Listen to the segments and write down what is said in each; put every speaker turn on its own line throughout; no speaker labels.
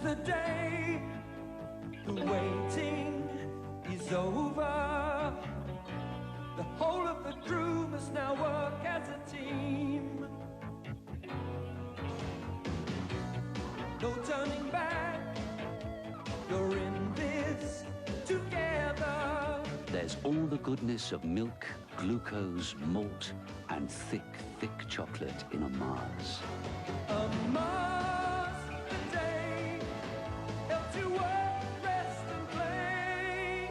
the day. The waiting is over. The whole of the crew must now work as a team. No turning back. You're in this together.
There's all the goodness of milk, glucose, malt, and thick, thick chocolate in a Mars.
A Mars, the day helps you work, rest, and play.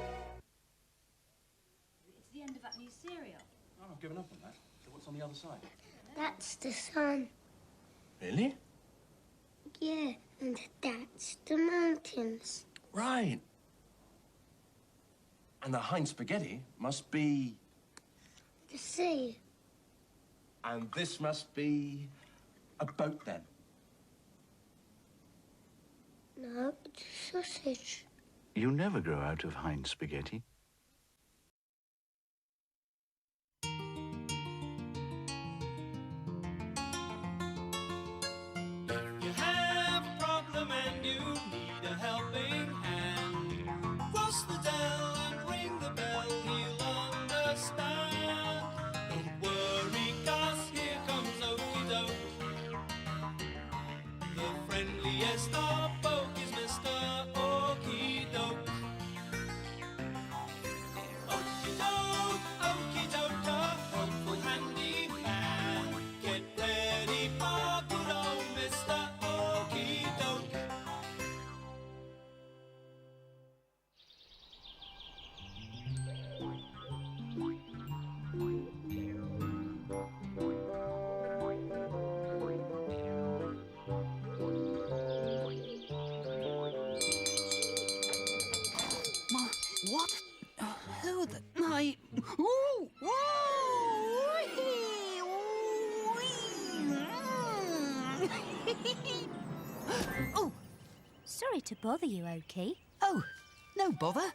It's the end of that new serial.
Oh, I've given up on that. So what's on the other side?
That's the sun.
Really?
Yeah, and that's the mountains.
Right. And the Heinz spaghetti must be...
The sea.
And this must be a boat, then?
No, it's a sausage.
You never grow out of Heinz spaghetti.
If you have a problem and you need a helping hand, cross the dell and ring the bell, he'll understand. Don't worry, 'cause here comes Oakie Doke. The friendliest of folk is Mr. Oakie Doke. Oakie Doke, a helpful handy man. Get ready for good old Mr. Oakie Doke.
What? Who the... My... Ooh! Oh!
Sorry to bother you, Oakie.
Oh, no bother.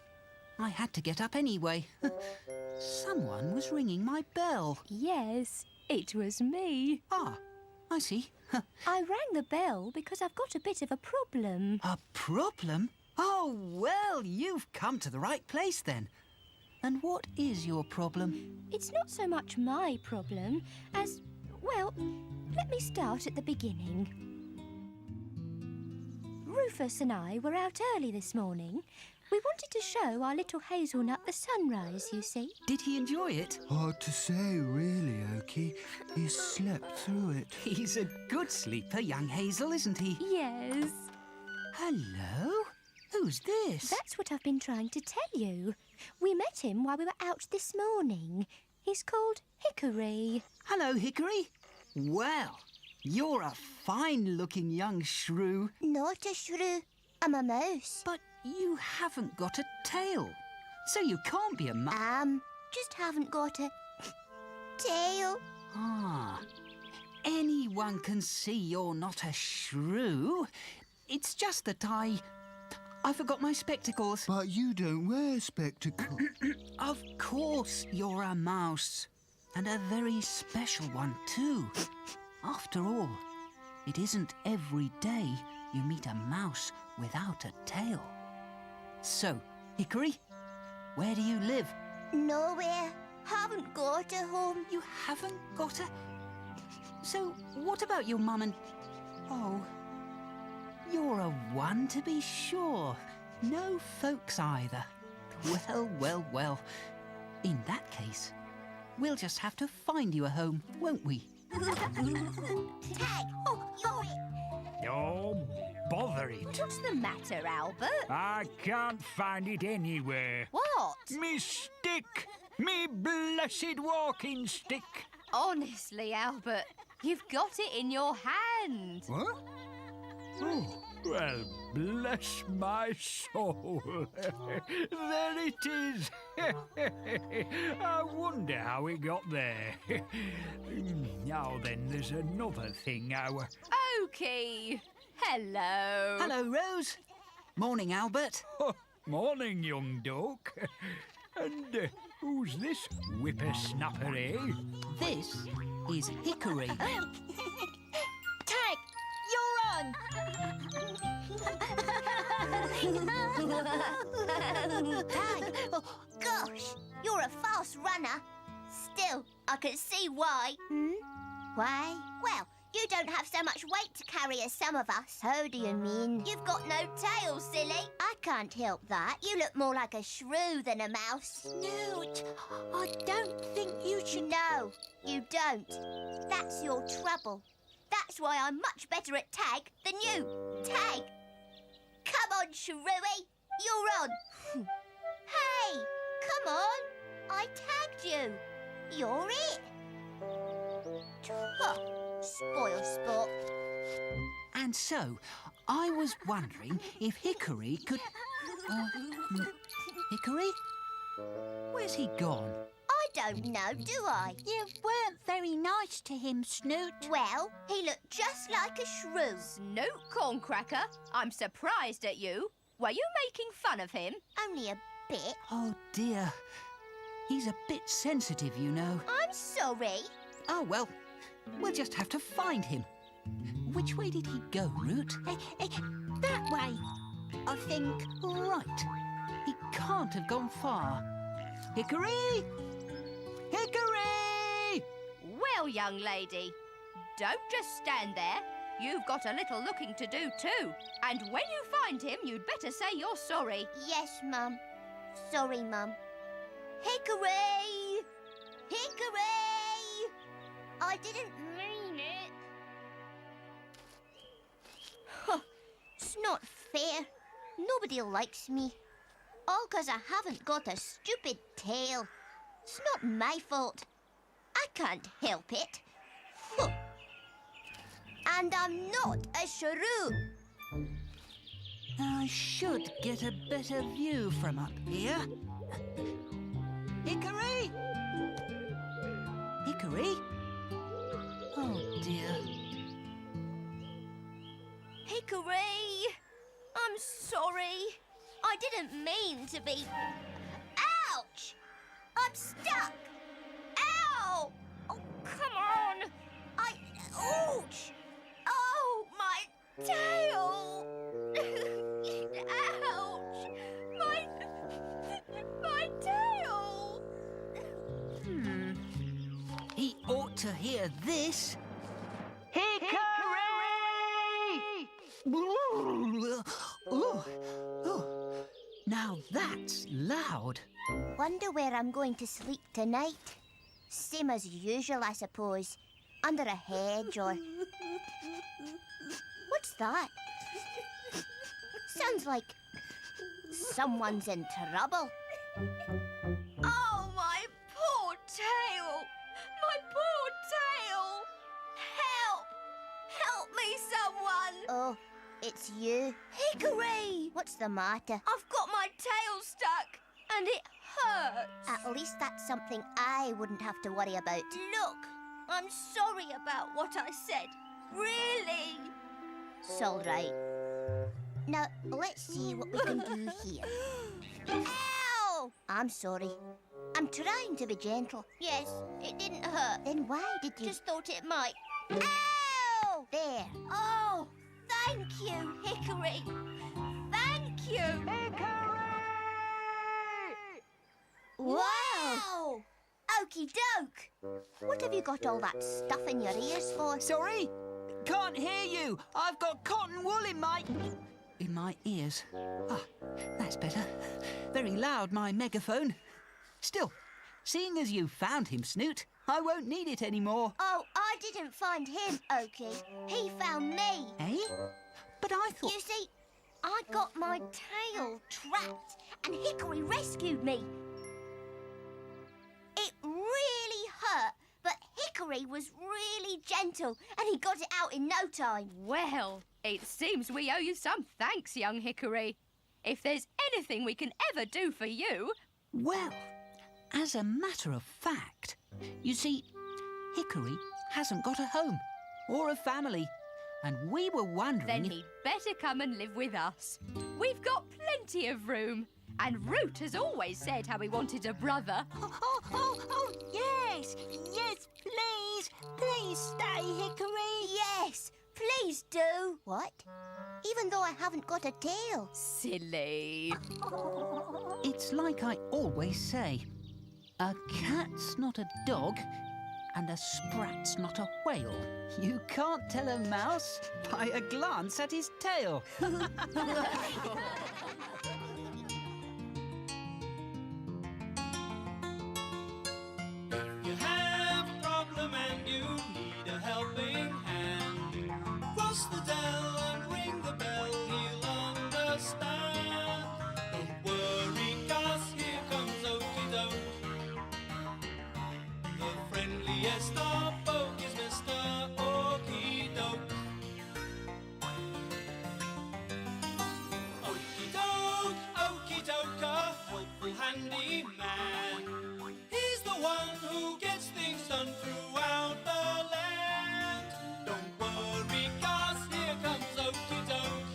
I had to get up anyway. Someone was ringing my bell.
Yes, it was me.
Ah, I see.
I rang the bell because I've got a bit of a problem.
A problem? Oh, well, you've come to the right place then. And what is your problem?
It's not so much my problem as... Well, let me start at the beginning. Rufus and I were out early this morning. We wanted to show our little hazelnut the sunrise, you see.
Did he enjoy it?
Hard to say, really, Oakie. He slept through it.
He's a good sleeper, young Hazel, isn't he?
Yes.
Hello? Who's this?
That's what I've been trying to tell you. We met him while we were out this morning. He's called Hickory.
Hello, Hickory. Well, you're a fine-looking young shrew.
Not a shrew. I'm a mouse.
But you haven't got a tail, so you can't be a
Just haven't got a tail.
Ah, anyone can see you're not a shrew. It's just that I forgot my spectacles.
But you don't wear spectacles.
Of course you're a mouse. And a very special one, too. After all, it isn't every day you meet a mouse without a tail. So, Hickory, where do you live?
Nowhere. Haven't got a home.
You haven't got a... So, what about your mum and... Oh, you're a one to be sure. No folks either. Well, well, well. In that case, we'll just have to find you a home, won't we?
Tag!
Oh, bother it.
What's the matter, Albert?
I can't find it anywhere.
What?
Me stick! Me blessed walking stick!
Honestly, Albert, you've got it in your hand.
What? Oh, well, bless my soul. There it is. I wonder how it got there. Now then, there's another thing our...
Oakie! Hello.
Hello, Rose. Morning, Albert.
Oh, morning, young Doke. And who's this whippersnapper, eh?
This is Hickory.
Tag! You're on! Tag! Gosh, you're a fast runner. Still, I can see why. Why? Well, you don't have so much weight to carry as some of us. How do you mean? You've got no tail, silly. I can't help that. You look more like a shrew than a mouse.
Snoot, I don't think you should...
No, you don't. That's your trouble. That's why I'm much better at tag than you. Tag! Come on, Shrewy. You're on. Hey, come on. I tagged you. You're it. Huh, spoil sport.
And so, I was wondering if Hickory could... Hickory? Where's he gone?
I don't know, do I?
You weren't very nice to him, Snoot.
Well, he looked just like a shrew.
Snoot Corncracker, I'm surprised at you. Were you making fun of him?
Only a bit.
Oh, dear. He's a bit sensitive, you know.
I'm sorry.
Oh, well, we'll just have to find him. Which way did he go, Root?
That way, I think.
Right. He can't have gone far. Hickory! Hickory!
Well, young lady, don't just stand there. You've got a little looking to do too. And when you find him, you'd better say you're sorry.
Yes, Mum. Sorry, Mum. Hickory! Hickory! I didn't mean it. Huh. It's not fair. Nobody likes me. All 'cause I haven't got a stupid tail. It's not my fault. I can't help it. Huh. And I'm not a shrew.
I should get a better view from up here. Hickory! Hickory? Oh, dear.
Hickory! I'm sorry. I didn't mean to be... Ouch! I'm stuck! Ow! Oh, come on! Ouch! Oh, my tail! Ouch! My tail!
He ought to hear this.
Hickory!
Oh, now that's loud.
Wonder where I'm going to sleep tonight. Same as usual, I suppose. Under a hedge or... What's that? Sounds like someone's in trouble. Oh, my poor tail! My poor tail! Help! Help me, someone! Oh, it's you. Hickory! What's the matter? I've got my tail stuck and it hurts. At least that's something I wouldn't have to worry about. Look, I'm sorry about what I said. Really? It's all right. Now, let's see what we can do here. Ow! I'm sorry. I'm trying to be gentle. Yes, it didn't hurt. Then why did you... Just thought it might. Ow! There. Oh, thank you, Hickory. Thank you. Hickory! Wow! Oakie Doke! What have you got all that stuff in your ears for?
Sorry? Can't hear you. I've got cotton wool in my ears. Ah, that's better. Very loud, my megaphone. Still, seeing as you found him, Snoot, I won't need it anymore.
Oh, I didn't find him, Oakie. He found me.
Eh? But I thought...
You see, I got my tail trapped and Hickory rescued me. It really hurt, but Hickory was really gentle and he got it out in no time.
Well, it seems we owe you some thanks, young Hickory. If there's anything we can ever do for you...
Well, as a matter of fact, you see, Hickory hasn't got a home or a family, and we were wondering...
Then he'd better come and live with us. We've got plenty of room. And Root has always said how he wanted a brother.
Oh, yes. Yes, please. Please stay, Hickory.
Yes, please do. What? Even though I haven't got a tail?
Silly.
It's like I always say. A cat's not a dog, and a sprat's not a whale. You can't tell a mouse by a glance at his tail.
You have a problem and you need a helping hand. Cross the dell and ring the bell, he'll understand. Don't worry, 'cause here comes Oakie Doke. The friendliest of folk is Mr. Oakie Doke. Oakie Doke, a helpful handy man. He's the one who gets things done throughout the land. Don't worry, 'cause here comes Oakie Doke.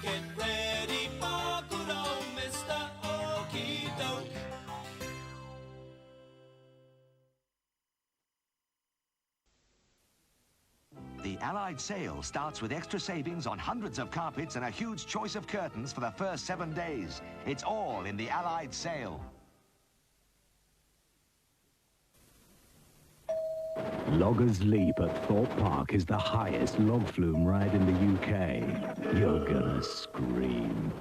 Get ready for good old Mr. Oakie Doke.
The Allied sale starts with extra savings on hundreds of carpets and a huge choice of curtains for the first 7 days. It's all in the Allied sale.
Logger's Leap at Thorpe Park is the highest log flume ride in the UK. You're gonna scream.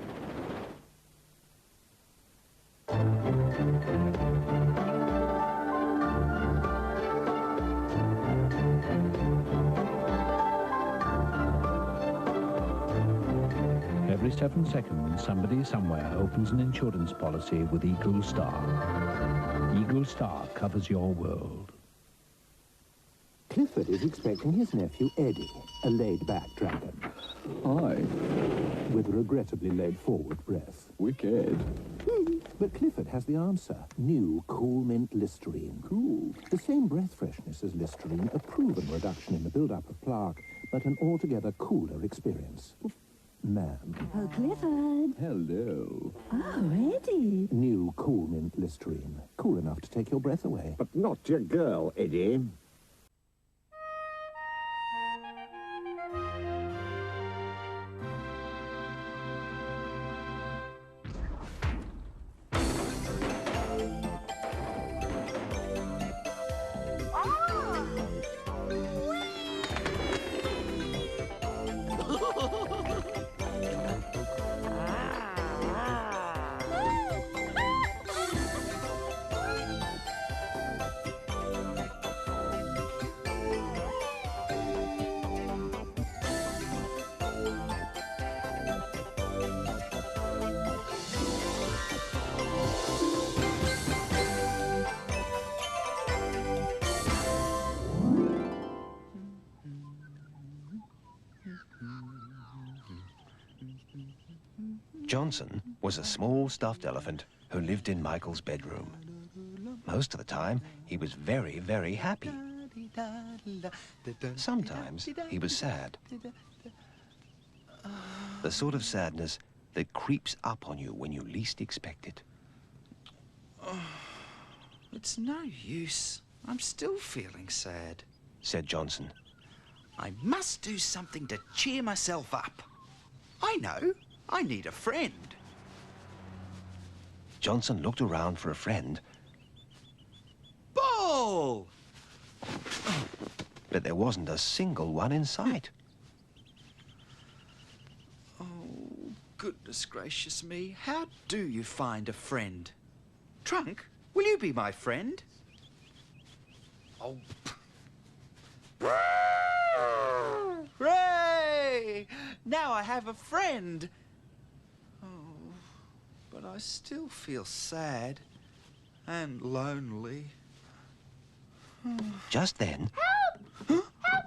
Every 7 seconds, somebody somewhere opens an insurance policy with Eagle Star. Eagle Star covers your world.
Clifford is expecting his nephew Eddie, a laid-back dragon.
Hi.
With a regrettably laid-forward breath.
Wicked.
But Clifford has the answer. New Cool Mint Listerine.
Cool.
The same breath freshness as Listerine, a proven reduction in the build-up of plaque, but an altogether cooler experience. Ma'am.
Oh, Clifford.
Hello.
Oh, Eddie.
New Cool Mint Listerine. Cool enough to take your breath away.
But not your girl, Eddie.
Johnson was a small stuffed elephant who lived in Michael's bedroom. Most of the time, he was very, very happy. Sometimes he was sad. The sort of sadness that creeps up on you when you least expect it.
Oh, it's no use. I'm still feeling sad,
said Johnson.
I must do something to cheer myself up. I know. I need a friend.
Johnson looked around for a friend.
Ball!
But there wasn't a single one in sight.
Oh, goodness gracious me. How do you find a friend? Trunk, will you be my friend? Oh. Hooray! Now I have a friend. Oh, but I still feel sad and lonely.
Just then,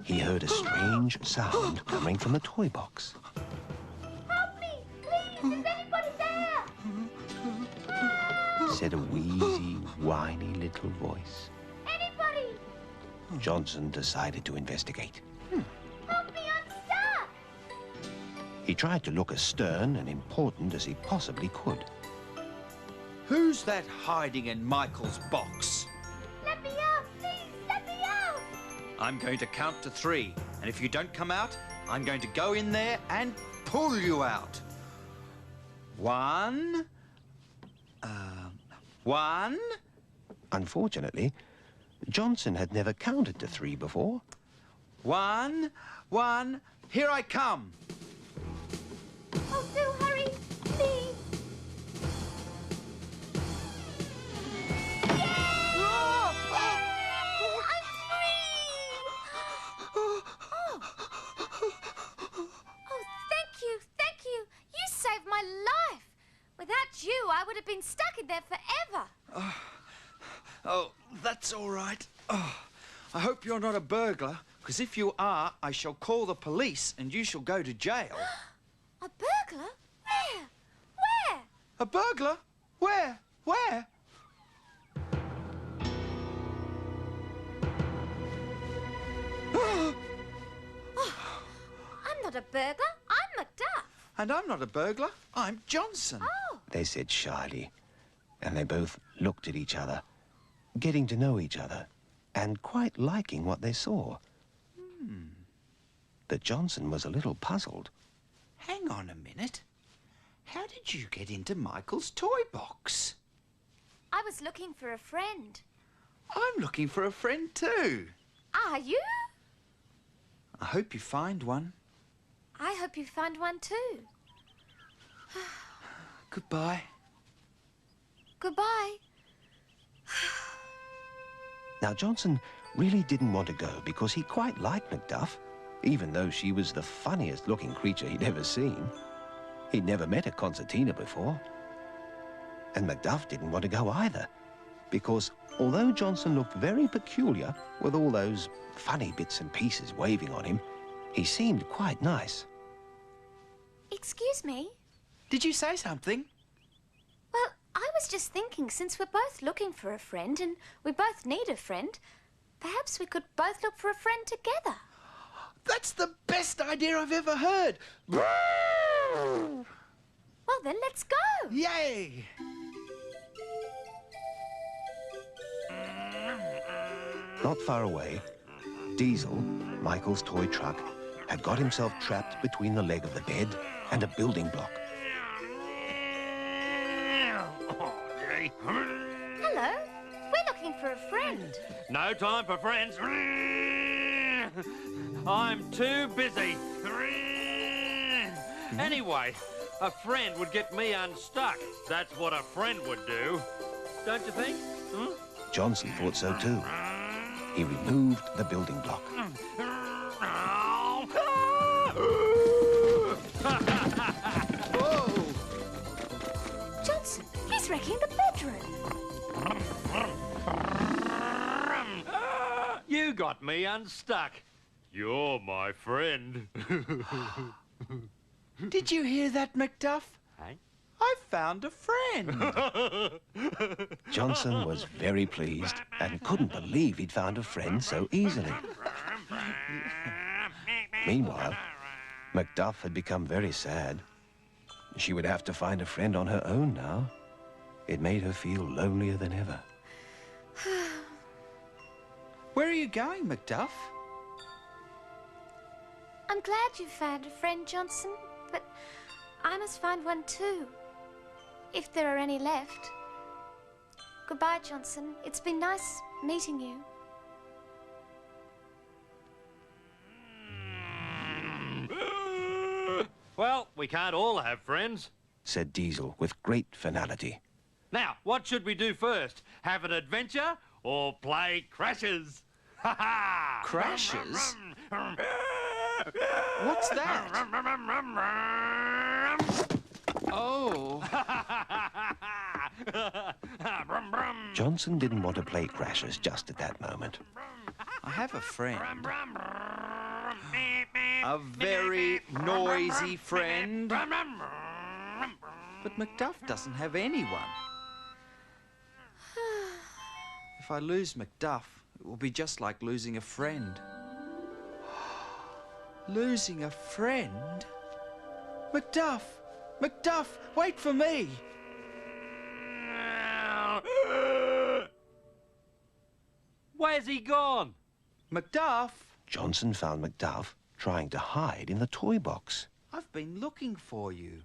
he heard a strange sound coming from the toy box.
Help me! Please! Is anybody there?
Said a wheezy, whiny little voice.
Anybody?
Johnson decided to investigate.
Help me, I'm stuck!
He tried to look as stern and important as he possibly could.
Who's that hiding in Michael's box?
Let me out, please! Let me out!
I'm going to count to 3. And if you don't come out, I'm going to go in there and pull you out. One.
Unfortunately, Johnson had never counted to 3 before.
One. Here I come.
Oh, do hurry, please. I'm free! Oh, thank you. You saved my life. Without you, I would have been stuck in there forever.
Oh, that's all right. Oh, I hope you're not a burglar, because if you are, I shall call the police and you shall go to jail.
A burglar? Where?
A burglar? Where?
I'm not a burglar. I'm Macduff.
And I'm not a burglar. I'm Johnson.
Oh.
They said shyly, and they both looked at each other, getting to know each other, and quite liking what they saw. But Johnson was a little puzzled.
Hang on a minute. How did you get into Michael's toy box?
I was looking for a friend.
I'm looking for a friend too.
Are you?
I hope you find one.
I hope you find one too.
Goodbye.
Goodbye.
Now, Johnson really didn't want to go because he quite liked Macduff, even though she was the funniest-looking creature he'd ever seen. He'd never met a concertina before. And Macduff didn't want to go either, because although Johnson looked very peculiar with all those funny bits and pieces waving on him, he seemed quite nice.
Excuse me?
Did you say something?
Well, I was just thinking, since we're both looking for a friend and we both need a friend, perhaps we could both look for a friend together.
That's the best idea I've ever heard.
Well, then let's go.
Yay!
Not far away, Diesel, Michael's toy truck, had got himself trapped between the leg of the bed and a building block.
Hello. We're looking for a friend.
No time for friends. I'm too busy. Anyway, a friend would get me unstuck. That's what a friend would do. Don't you think?
Johnson thought so too. He removed the building block.
Whoa!
Johnson, he's wrecking the bedroom.
You got me unstuck. You're my friend.
Did you hear that, Macduff?
Hey?
I found a friend.
Johnson was very pleased and couldn't believe he'd found a friend so easily. Meanwhile, Macduff had become very sad. She would have to find a friend on her own now. It made her feel lonelier than ever.
Where are you going, Macduff?
I'm glad you found a friend, Johnson, but I must find one too, if there are any left. Goodbye, Johnson. It's been nice meeting you.
Well, we can't all have friends,
said Diesel with great finality.
Now, what should we do first? Have an adventure or play Crashes? Ha ha!
Crashes? What's that? Oh.
Johnson didn't want to play Crashes just at that moment.
I have a friend. A very noisy friend. But Macduff doesn't have anyone. If I lose Macduff, it will be just like losing a friend. Losing a friend? Macduff! Macduff, wait for me!
Where's he gone?
Macduff?
Johnson found Macduff trying to hide in the toy box.
I've been looking for you.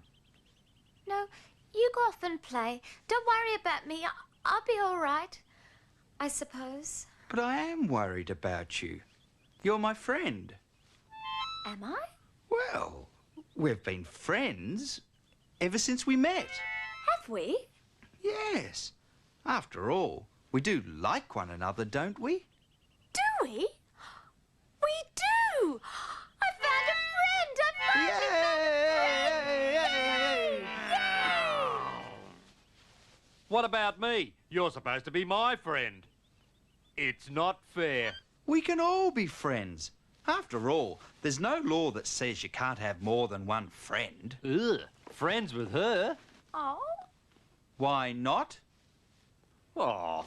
No, you go off and play. Don't worry about me. I'll be all right, I suppose.
But I am worried about you. You're my friend.
Am I?
Well, we've been friends ever since we met.
Have we?
Yes. After all, we do like one another, don't we?
Do we? We do! I found a friend!
What about me? You're supposed to be my friend. It's not fair.
We can all be friends. After all, there's no law that says you can't have more than one friend.
Ugh, friends with her?
Oh?
Why not?
Oh,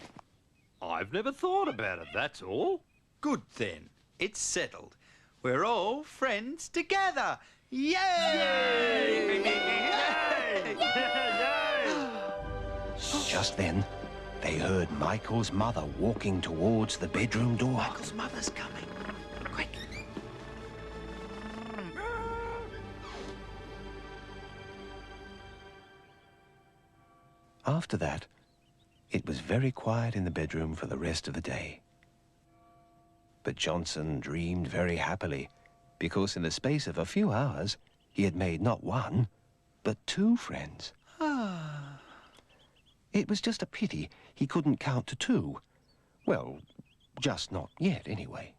I've never thought about it, that's all.
Good then. It's settled. We're all friends together. Yay! Yay!
Just then, they heard Michael's mother walking towards the bedroom door.
Michael's mother's coming. Quick.
After that, it was very quiet in the bedroom for the rest of the day. But Johnson dreamed very happily, because in the space of a few hours, he had made not one, but 2 friends. It was just a pity he couldn't count to 2. Well, just not yet, anyway.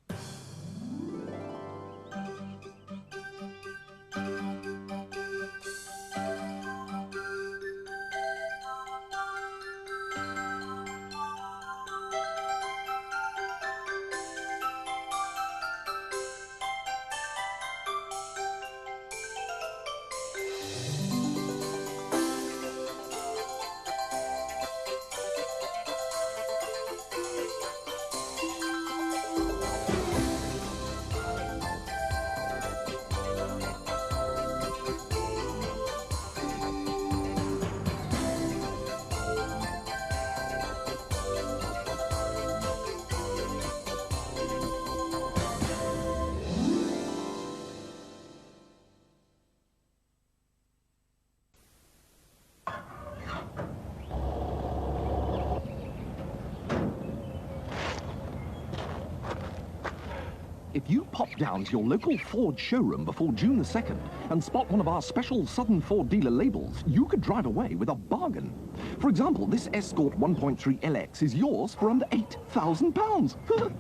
If you pop down to your local Ford showroom before June the 2nd and spot one of our special Southern Ford dealer labels, you could drive away with a bargain. For example, this Escort 1.3 LX is yours for under £8,000.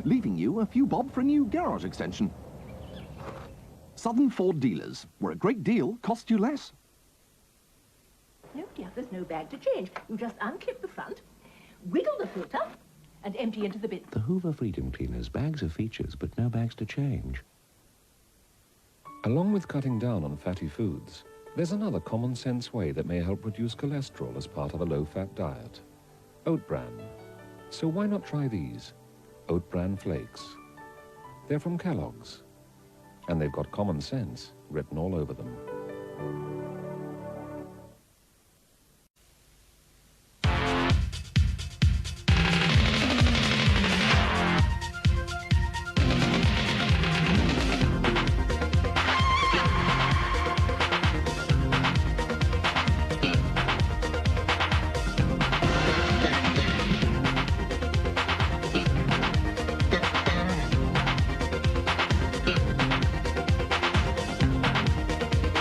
Leaving you a few bob for a new garage extension. Southern Ford dealers, where a great deal costs you less.
No, dear, there's no bag to change. You just unclip the front, wiggle the filter, and empty into the bin.
The Hoover Freedom Cleaners, bags of features, but no bags to change. Along with cutting down on fatty foods, there's another common sense way that may help reduce cholesterol as part of a low-fat diet. Oat bran. So why not try these? Oat bran flakes. They're from Kellogg's, and they've got common sense written all over them.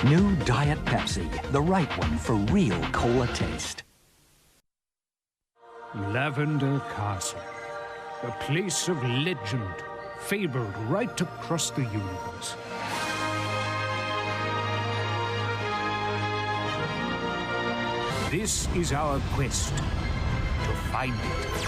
New Diet Pepsi, the right one for real cola taste.
Lavender Castle, a place of legend, fabled right across the universe. This is our quest to find it.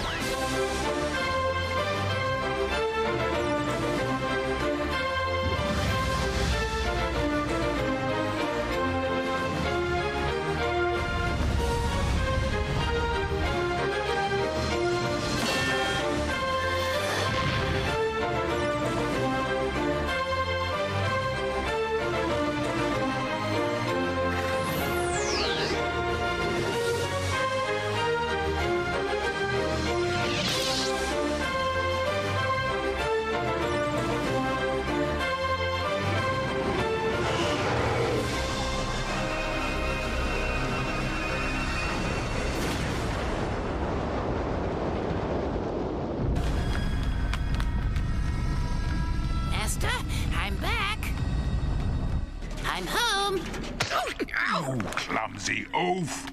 You clumsy oaf!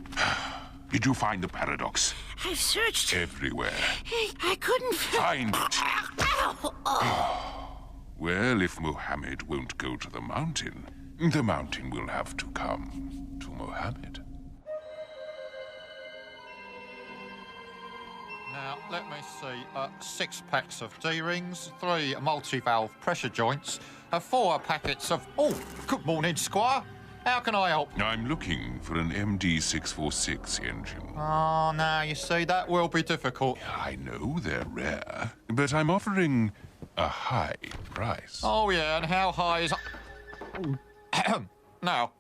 Did you find the paradox?
I've searched
Everywhere.
I couldn't
Find it.
Ow! Oh.
Well, if Mohammed won't go to the mountain will have to come to Mohammed.
Now, let me see. 6 packs of D-rings, 3 multi-valve pressure joints, 4 packets of... Oh, good morning, Squire. How can I help?
I'm looking for an MD646 engine.
Oh, now, you see, that will be difficult.
I know they're rare, but I'm offering a high price.
Oh, yeah, and how high is... Now,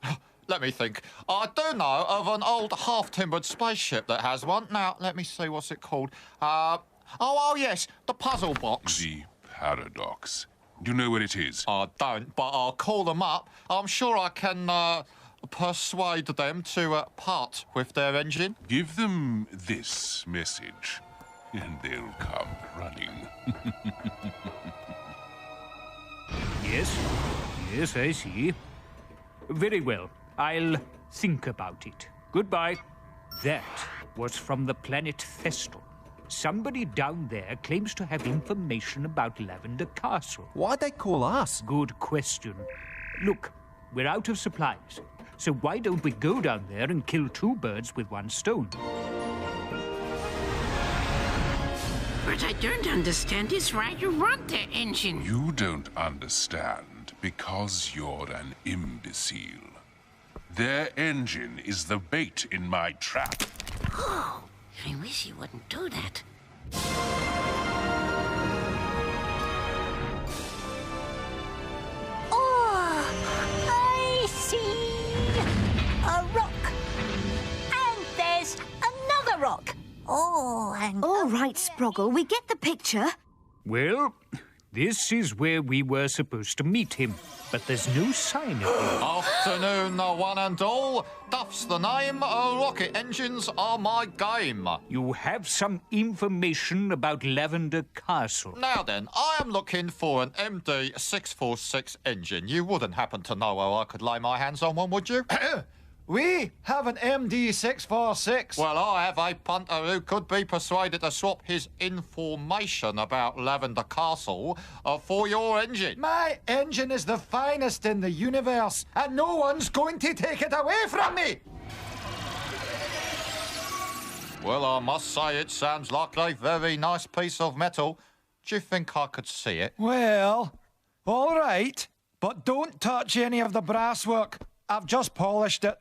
let me think. I do know of an old half-timbered spaceship that has one. Now, let me see, what's it called? Oh, yes, the puzzle box.
The paradox. Do you know where it is?
I don't, but I'll call them up. I'm sure I can persuade them to part with their engine.
Give them this message, and they'll come running.
Yes, I see. Very well. I'll think about it. Goodbye. That was from the planet Thestal. Somebody down there claims to have information about Lavender Castle.
Why'd they call us?
Good question. Look, we're out of supplies. So why don't we go down there and kill 2 birds with 1 stone?
But I don't understand is why you want their engine.
You don't understand because you're an imbecile. Their engine is the bait in my trap.
Oh, I wish you wouldn't do that.
Oh, I see a rock. And there's another rock. Oh, and...
All right, Sproggle, we get the picture.
Well, this is where we were supposed to meet him, but there's no sign of him.
Afternoon, one and all. Duff's the name. Rocket engines are my game.
You have some information about Lavender Castle.
Now then, I am looking for an MD646 engine. You wouldn't happen to know where I could lay my hands on one, would you?
We have an MD646.
Well, I have a punter who could be persuaded to swap his information about Lavender Castle for your engine.
My engine is the finest in the universe, and no one's going to take it away from me.
Well, I must say it sounds like a very nice piece of metal. Do you think I could see it?
Well, all right, but don't touch any of the brasswork. I've just polished it.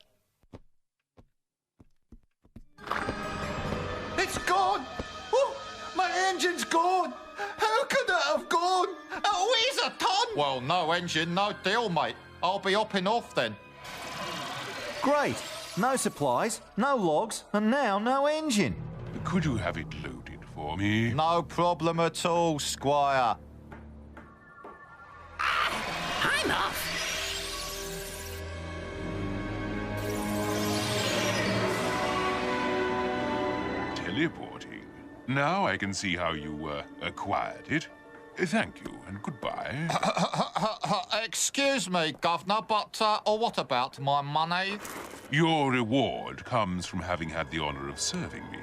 It's gone! Oh, my engine's gone! How could it have gone? It weighs a ton!
Well, no engine, no deal, mate. I'll be hopping off then.
Great. No supplies, no logs, and now no engine.
Could you have it loaded for me?
No problem at all, Squire.
I'm off.
Teleporting. Now I can see how you acquired it. Thank you and goodbye.
Excuse me, Governor, but what about my money?
Your reward comes from having had the honor of serving me.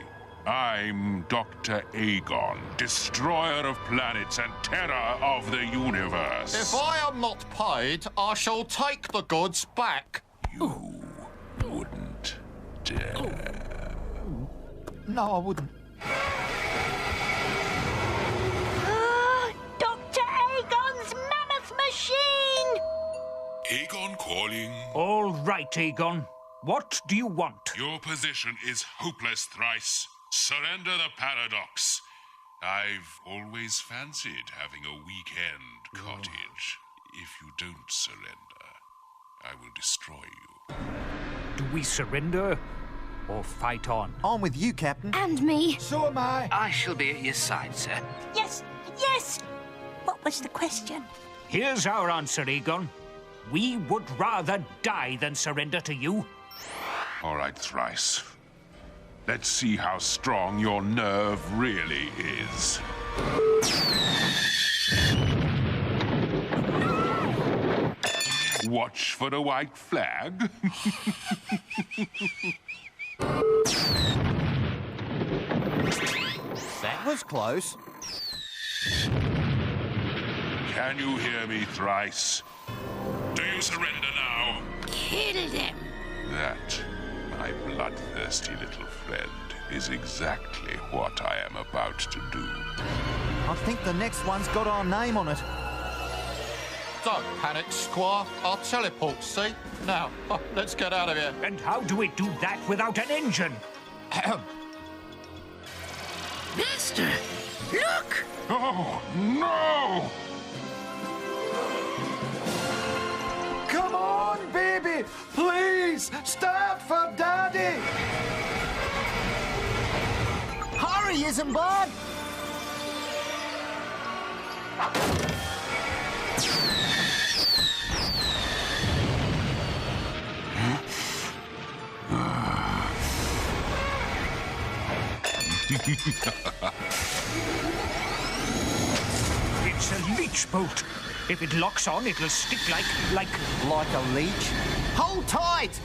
I'm Dr. Aegon, destroyer of planets and terror of the universe.
If I am not paid, I shall take the goods back.
You wouldn't dare.
No, I wouldn't.
Dr. Aegon's mammoth machine!
Aegon calling.
All right, Aegon. What do you want?
Your position is hopeless, Thrice. Surrender the paradox. I've always fancied having a weekend cottage. If you don't surrender, I will destroy you.
Do we surrender or fight on?
I'm with you, Captain.
And me.
So am I.
I shall be at your side, sir.
Yes, yes! What was the question?
Here's our answer, Aegon. We would rather die than surrender to you.
All right, Thrice. Let's see how strong your nerve really is. Watch for a white flag.
That was close.
Can you hear me, Thrice? Do you surrender now?
Kill them.
That, my bloodthirsty little friend, is exactly what I am about to do.
I think the next one's got our name on it.
Don't panic, Squire. I'll teleport, see? Now, let's get out of here.
And how do we do that without an engine?
Master, look!
Oh, no!
Come on, baby! Please, start for Daddy!
Hurry, Isambard!
It's a leech bolt. If it locks on, it'll stick like...
Like a leech? Hold tight!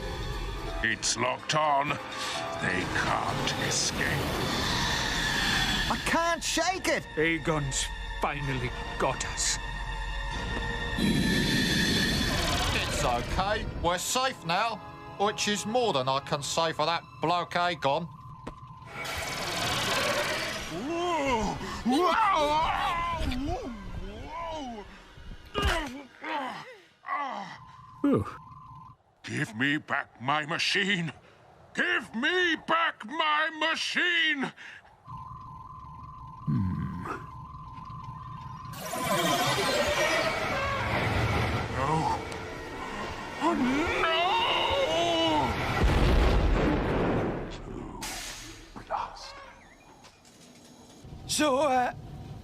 It's locked on. They can't escape.
I can't shake it!
Aegon's finally got us.
It's okay. We're safe now. Which is more than I can say for that bloke Aegon.
Give me back my machine! Give me back my machine! No. Oh, no!
So,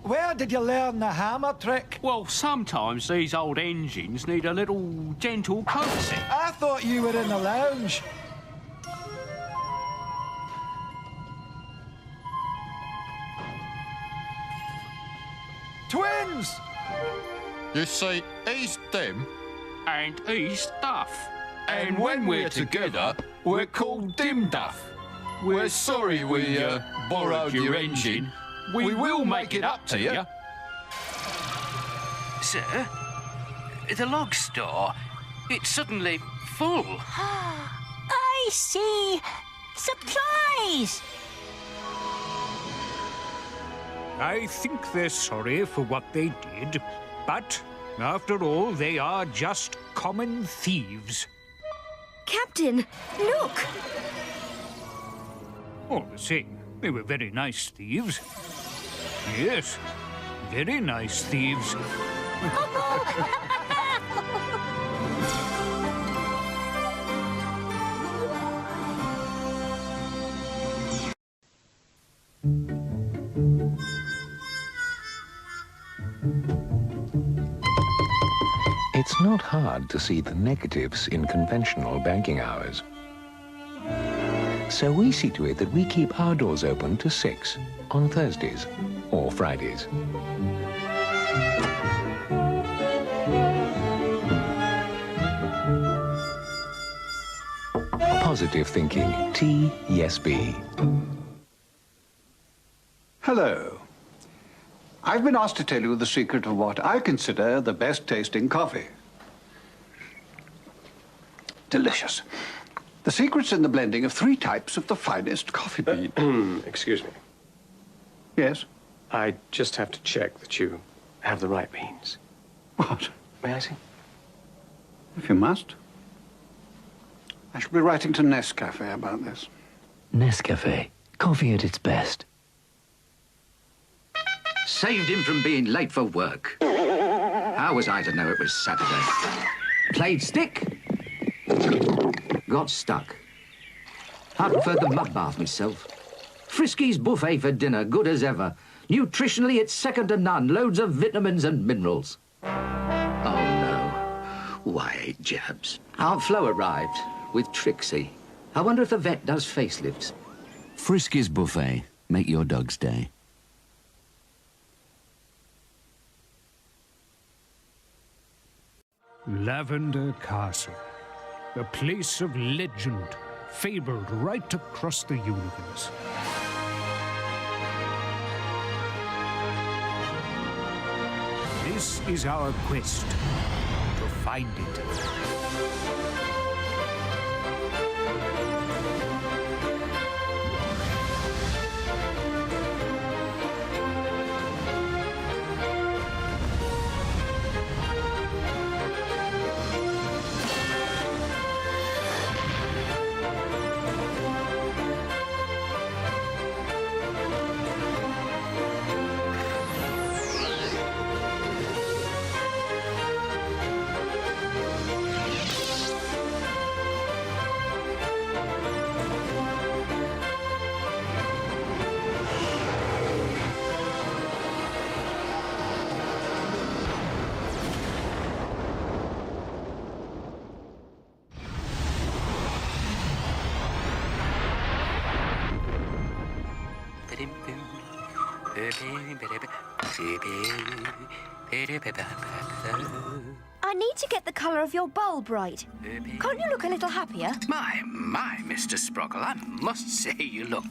where did you learn the hammer trick?
Well, sometimes these old engines need a little gentle coaxing.
I thought you were in the lounge. Twins!
You see, he's dim.
And he's Duff. And when we're together, we're called Dim Duff. We're sorry we borrowed your engine. We will make it up to you.
Sir, the log store, it's suddenly full.
I see. Supplies!
I think they're sorry for what they did, but after all, they are just common thieves.
Captain, look!
All the same, they were very nice thieves. Yes, very nice thieves.
It's not hard to see the negatives in conventional banking hours. So we see to it that we keep our doors open to 6 on Thursdays or Fridays. Positive thinking. T. Yes, B.
Hello. I've been asked to tell you the secret of what I consider the best tasting coffee. Delicious. The secret's in the blending of 3 types of the finest coffee bean.
Excuse me.
Yes?
I just have to check that you have the right beans.
What?
May I see?
If you must. I shall be writing to Nescafe about this.
Nescafe. Coffee at its best.
Saved him from being late for work. How was I to know it was Saturday? Played stick. Got stuck. I preferred the mud bath myself. Frisky's buffet for dinner, good as ever. Nutritionally, it's second to none. Loads of vitamins and minerals. Oh, no. Why 8 jabs? Aunt Flo arrived with Trixie. I wonder if the vet does facelifts.
Frisky's buffet. Make your dog's day.
Lavender Castle, a place of legend, fabled right across the universe. This is our quest to find it.
I need to get the colour of your bulb right. Can't you look a little happier?
My, Mr. Sproggle, I must say you look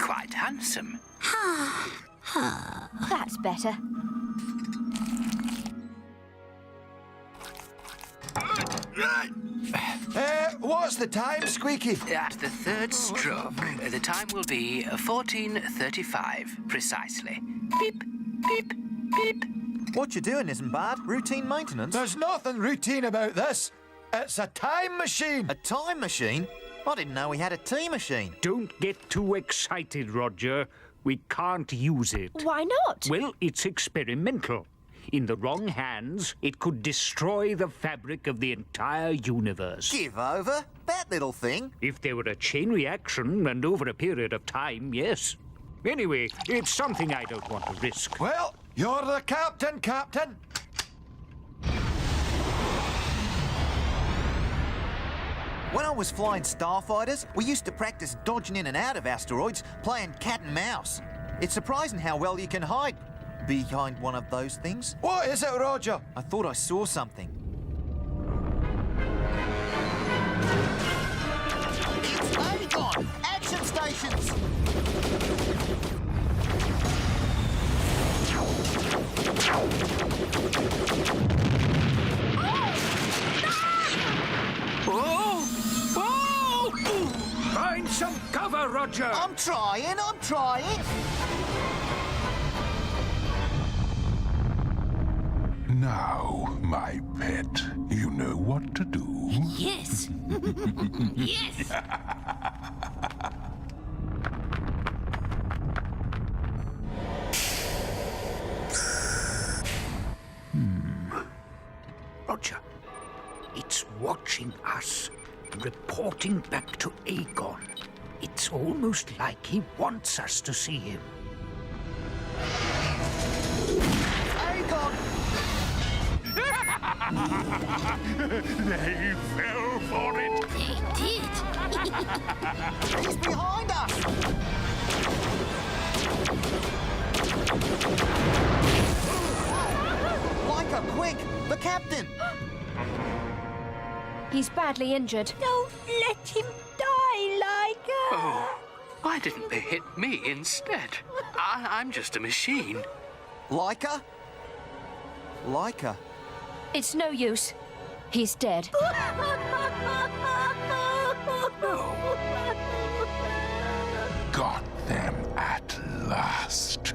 quite handsome.
That's better.
What's the time, Squeaky?
At the third stroke, the time will be 14:35, precisely. Beep, beep, beep.
What you're doing isn't bad. Routine maintenance.
There's nothing routine about this. It's a time machine.
A time machine? I didn't know we had a tea machine.
Don't get too excited, Roger. We can't use it.
Why not?
Well, it's experimental. In the wrong hands, it could destroy the fabric of the entire universe.
Give over. That little thing.
If there were a chain reaction and over a period of time, yes. Anyway, it's something I don't want to risk.
Well, you're the captain, Captain.
When I was flying starfighters, we used to practice dodging in and out of asteroids, playing cat and mouse. It's surprising how well you can hide behind one of those things.
What is it, Roger?
I thought I saw something. It's Aegon! Action stations!
Oh! Oh! Find some cover, Roger!
I'm trying!
Now, my pet, you know what to do.
Yes. Yes.
Roger, it's watching us and reporting back to Aegon. It's almost like he wants us to see him.
Aegon!
They fell for it.
They did.
He's behind us! Leica, quick! The captain!
He's badly injured.
Don't let him die, Leica.
Oh, why didn't they hit me instead? I'm just a machine.
Leica? Leica?
It's no use. He's dead.
Got them at last.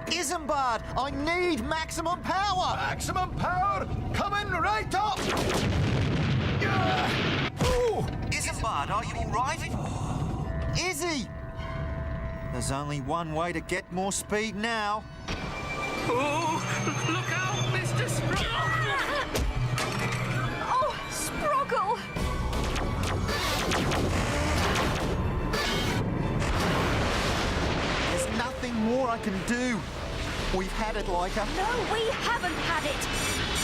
Isambard, I need maximum power!
Maximum power coming right up!
Isambard, are you all right? Is he? There's only one way to get more speed now.
Oh, look out, Mr. Sproggle!
Oh, Sproggle!
There's nothing more I can do. We've had it, Leica.
No, we haven't had it.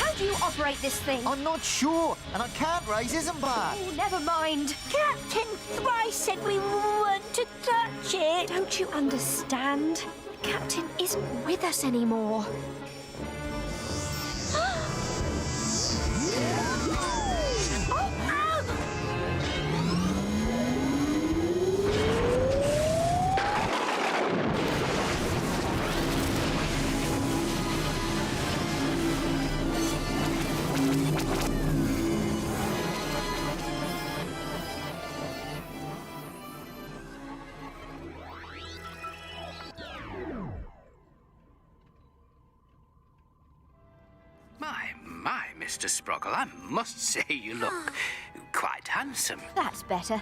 How do you operate this thing?
I'm not sure, and I can't raise Isambard.
Oh, never mind.
Captain Thrice said we weren't to touch it.
Don't you understand? The captain isn't with us anymore.
My, Mr. Sproggle, I must say you look quite handsome.
That's better.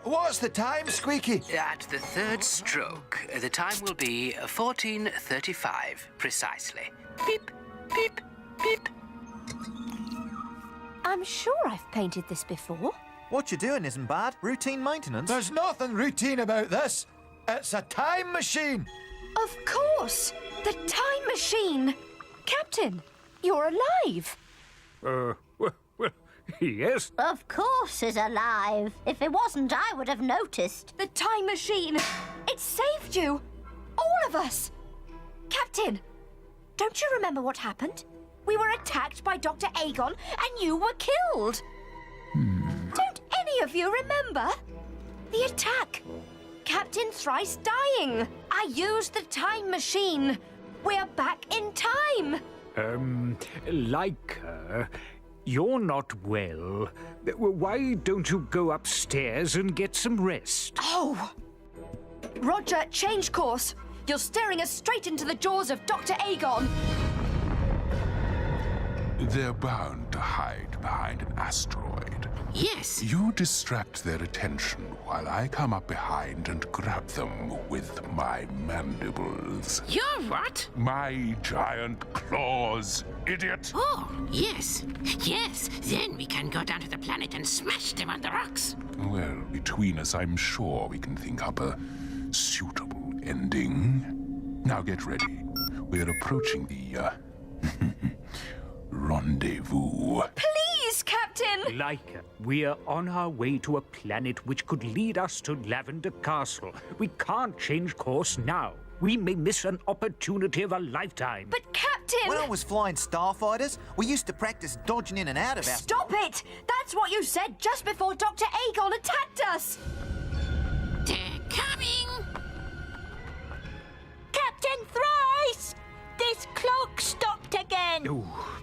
What's the time, Squeaky?
At the third stroke, the time will be 14:35 precisely. Beep, beep, beep.
I'm sure I've painted this before.
What you're doing isn't bad. Routine maintenance.
There's nothing routine about this. It's a time machine.
Of course! The time machine! Captain, you're alive!
Well, yes.
Of course he's alive. If he wasn't, I would have noticed.
The time machine! It saved you! All of us! Captain, don't you remember what happened? We were attacked by Dr. Agon and you were killed! Don't any of you remember? The attack! Captain Thrice dying! I used the time machine! We're back in time!
Leica, you're not well. Why don't you go upstairs and get some rest?
Oh! Roger, change course. You're staring us straight into the jaws of Dr. Agon.
They're bound to hide behind an asteroid.
Yes.
You distract their attention while I come up behind and grab them with my mandibles.
Your what?
My giant claws, idiot!
Oh, yes. Yes, then we can go down to the planet and smash them on the rocks.
Well, between us, I'm sure we can think up a suitable ending. Now get ready. We're approaching the, rendezvous.
Please, Captain!
Leica, we're on our way to a planet which could lead us to Lavender Castle. We can't change course now. We may miss an opportunity of a lifetime.
But, Captain!
When I was flying starfighters, we used to practice dodging in and out of our...
Stop it! That's what you said just before Dr. Agon attacked us!
They're coming!
Captain Thrice! This clock stopped again!
Oh,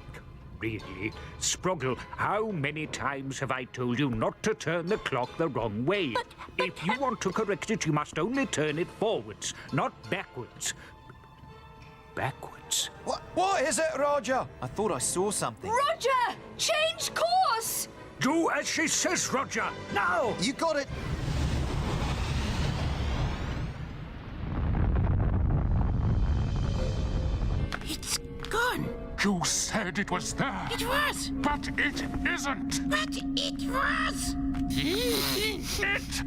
really? Sproggle, how many times have I told you not to turn the clock the wrong way? If you want to correct it, you must only turn it forwards, not backwards. Backwards?
What is it, Roger?
I thought I saw something.
Roger! Change course!
Do as she says, Roger! Now!
You got it!
It's gone.
You said it was there.
It was.
But it isn't.
But it was.
It isn't.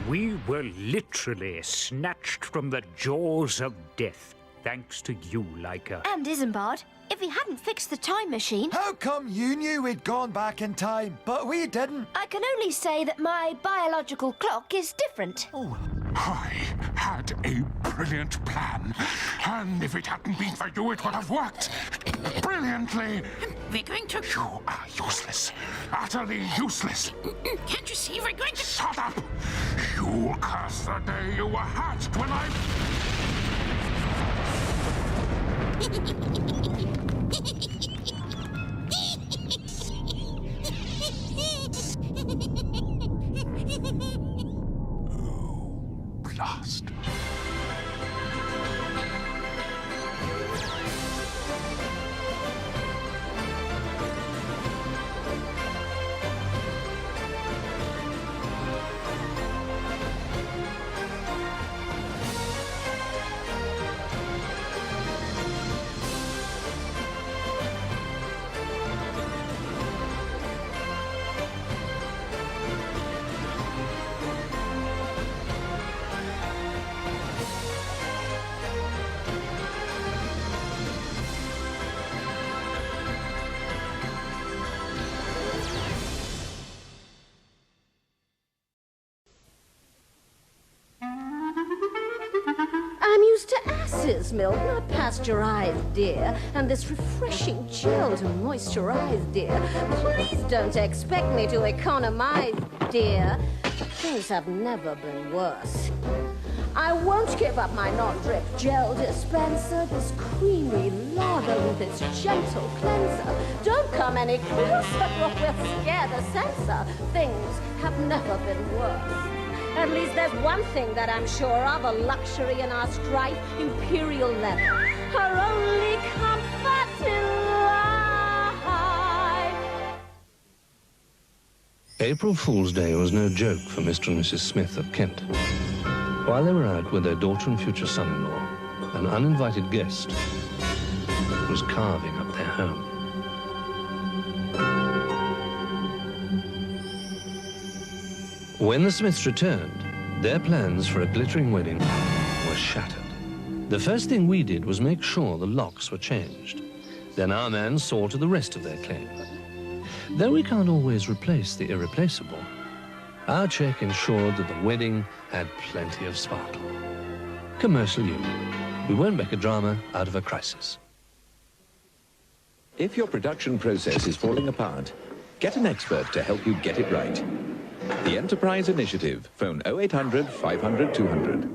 We were literally snatched from the jaws of death, thanks to you, Leica.
And Isambard, if he hadn't fixed the time machine...
How come you knew we'd gone back in time, but we didn't?
I can only say that my biological clock is different.
Oh.
I had a brilliant plan, and if it hadn't been for you, it would have worked brilliantly.
We're going to...
You are useless, utterly useless.
Can't you see we're going to...
Shut up! You'll curse the day you were hatched when I... Blast.
cow's milk, not pasteurized, dear. And this refreshing gel to moisturize, dear. Please don't expect me to economize, dear. Things have never been worse. I won't give up my non-drip gel dispenser, this creamy lather with its gentle cleanser. Don't come any closer, or we'll scare the censor. Things have never been worse. At least there's one thing that I'm sure of, a luxury in our strife, imperial leather. Her only comfort in life.
April Fool's Day was no joke for Mr. and Mrs. Smith of Kent. While they were out with their daughter and future son-in-law, an uninvited guest was carving up their home. When the Smiths returned, their plans for a glittering wedding were shattered. The first thing we did was make sure the locks were changed. Then our man saw to the rest of their claim. Though we can't always replace the irreplaceable, our check ensured that the wedding had plenty of sparkle. Commercial Union. We won't make a drama out of a crisis.
If your production process is falling apart, get an expert to help you get it right. The Enterprise Initiative. Phone 0800 500 200.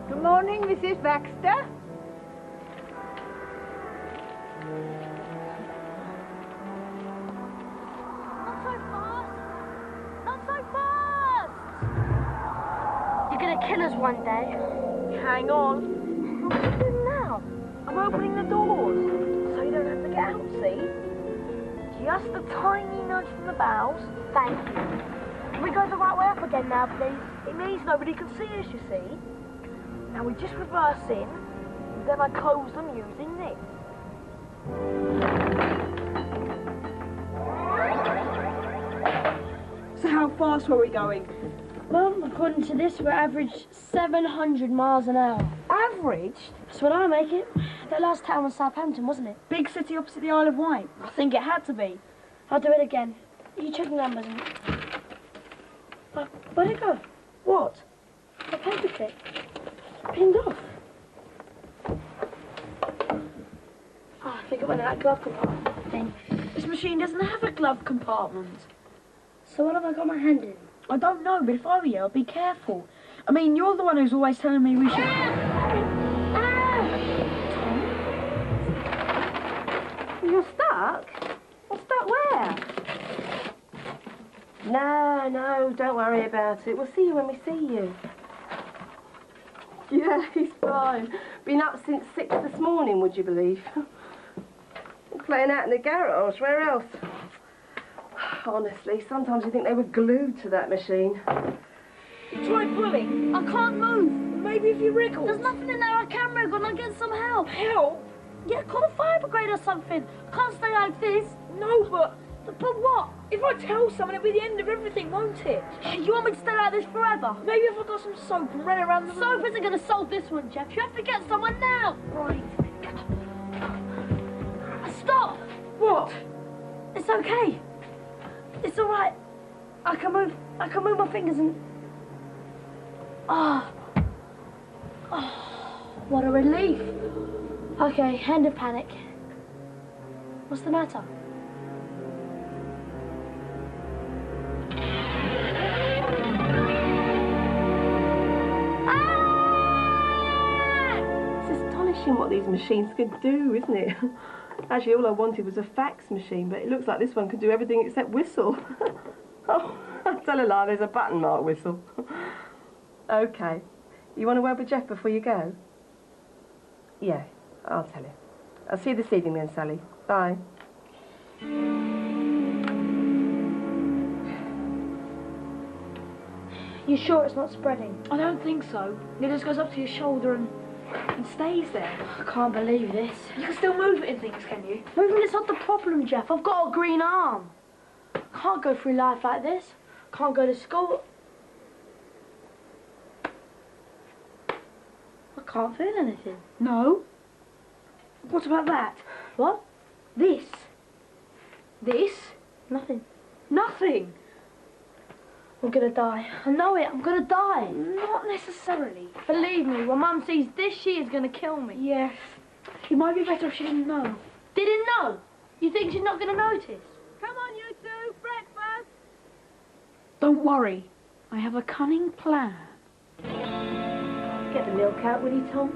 Good morning, Mrs. Baxter.
Not so fast! Not so fast! You're gonna kill us one day.
Hang on.
What are you doing now?
I'm opening the doors, so you don't have to get out, see? Just a tiny nudge from the bows.
Thank you. Can we go the right way up again now, please?
It means nobody can see us, you see. Now we just reverse in, then I close them using this. So how fast were we going?
Well, according to this, we're average 700 miles an hour.
Average?
That's what I make it. That last town was Southampton, wasn't it?
Big city opposite the Isle of Wight.
I think it had to be. I'll do it again. You check the numbers and... Where'd it go?
What?
The paperclip. Pinned off. Oh, I think it went in that glove compartment thing.
This machine doesn't have a glove compartment.
So what have I got my hand in?
I don't know, but if I were you, I'd be careful. I mean, you're the one who's always telling me we should... You're stuck? Well, stuck where? No, don't worry about it. We'll see you when we see you.
Yeah, he's fine. Been up since 6 this morning, would you believe? Playing out in the garage, where else? Honestly, sometimes you think they were glued to that machine.
Try pulling. I can't move. Maybe if you wriggle.
There's nothing in there I can wriggle and I'll get some help.
Help?
Yeah, call a fire brigade or something. Can't stay like this.
No, but
what?
If I tell someone, it'll be the end of everything, won't it?
You want me to stay like this forever?
Maybe if I got some soap and ran around the room.
Soap isn't going to solve this one, Jeff. You have to get someone now.
Right.
Stop!
What?
It's okay. It's all right. I can move my fingers and... Oh, what a relief. Okay, end of panic. What's the matter?
It's astonishing what these machines could do, isn't it? Actually, all I wanted was a fax machine, but it looks like this one could do everything except whistle. Oh, tell a lie, there's a button mark whistle. OK. You want to word with Jeff before you go? Yeah, I'll tell him. I'll see you this evening then, Sally. Bye.
You sure it's not spreading? I don't think so. It just goes up to your shoulder and stays there. I can't believe this. You can still move it in things, can you? Moving it's not the problem, Jeff. I've got a green arm. Can't go through life like this. Can't go to school. I can't feel anything. No. What about that? What? This. This? Nothing. Nothing? I'm gonna die. I know it. I'm gonna die. Not necessarily. Believe me, when Mum sees this, she is gonna kill me. Yes. It might be better if she didn't know. Didn't know? You think she's not gonna notice? Come on, you two. Breakfast. Don't worry. I have a cunning plan.
Get the milk out, will you, Tom?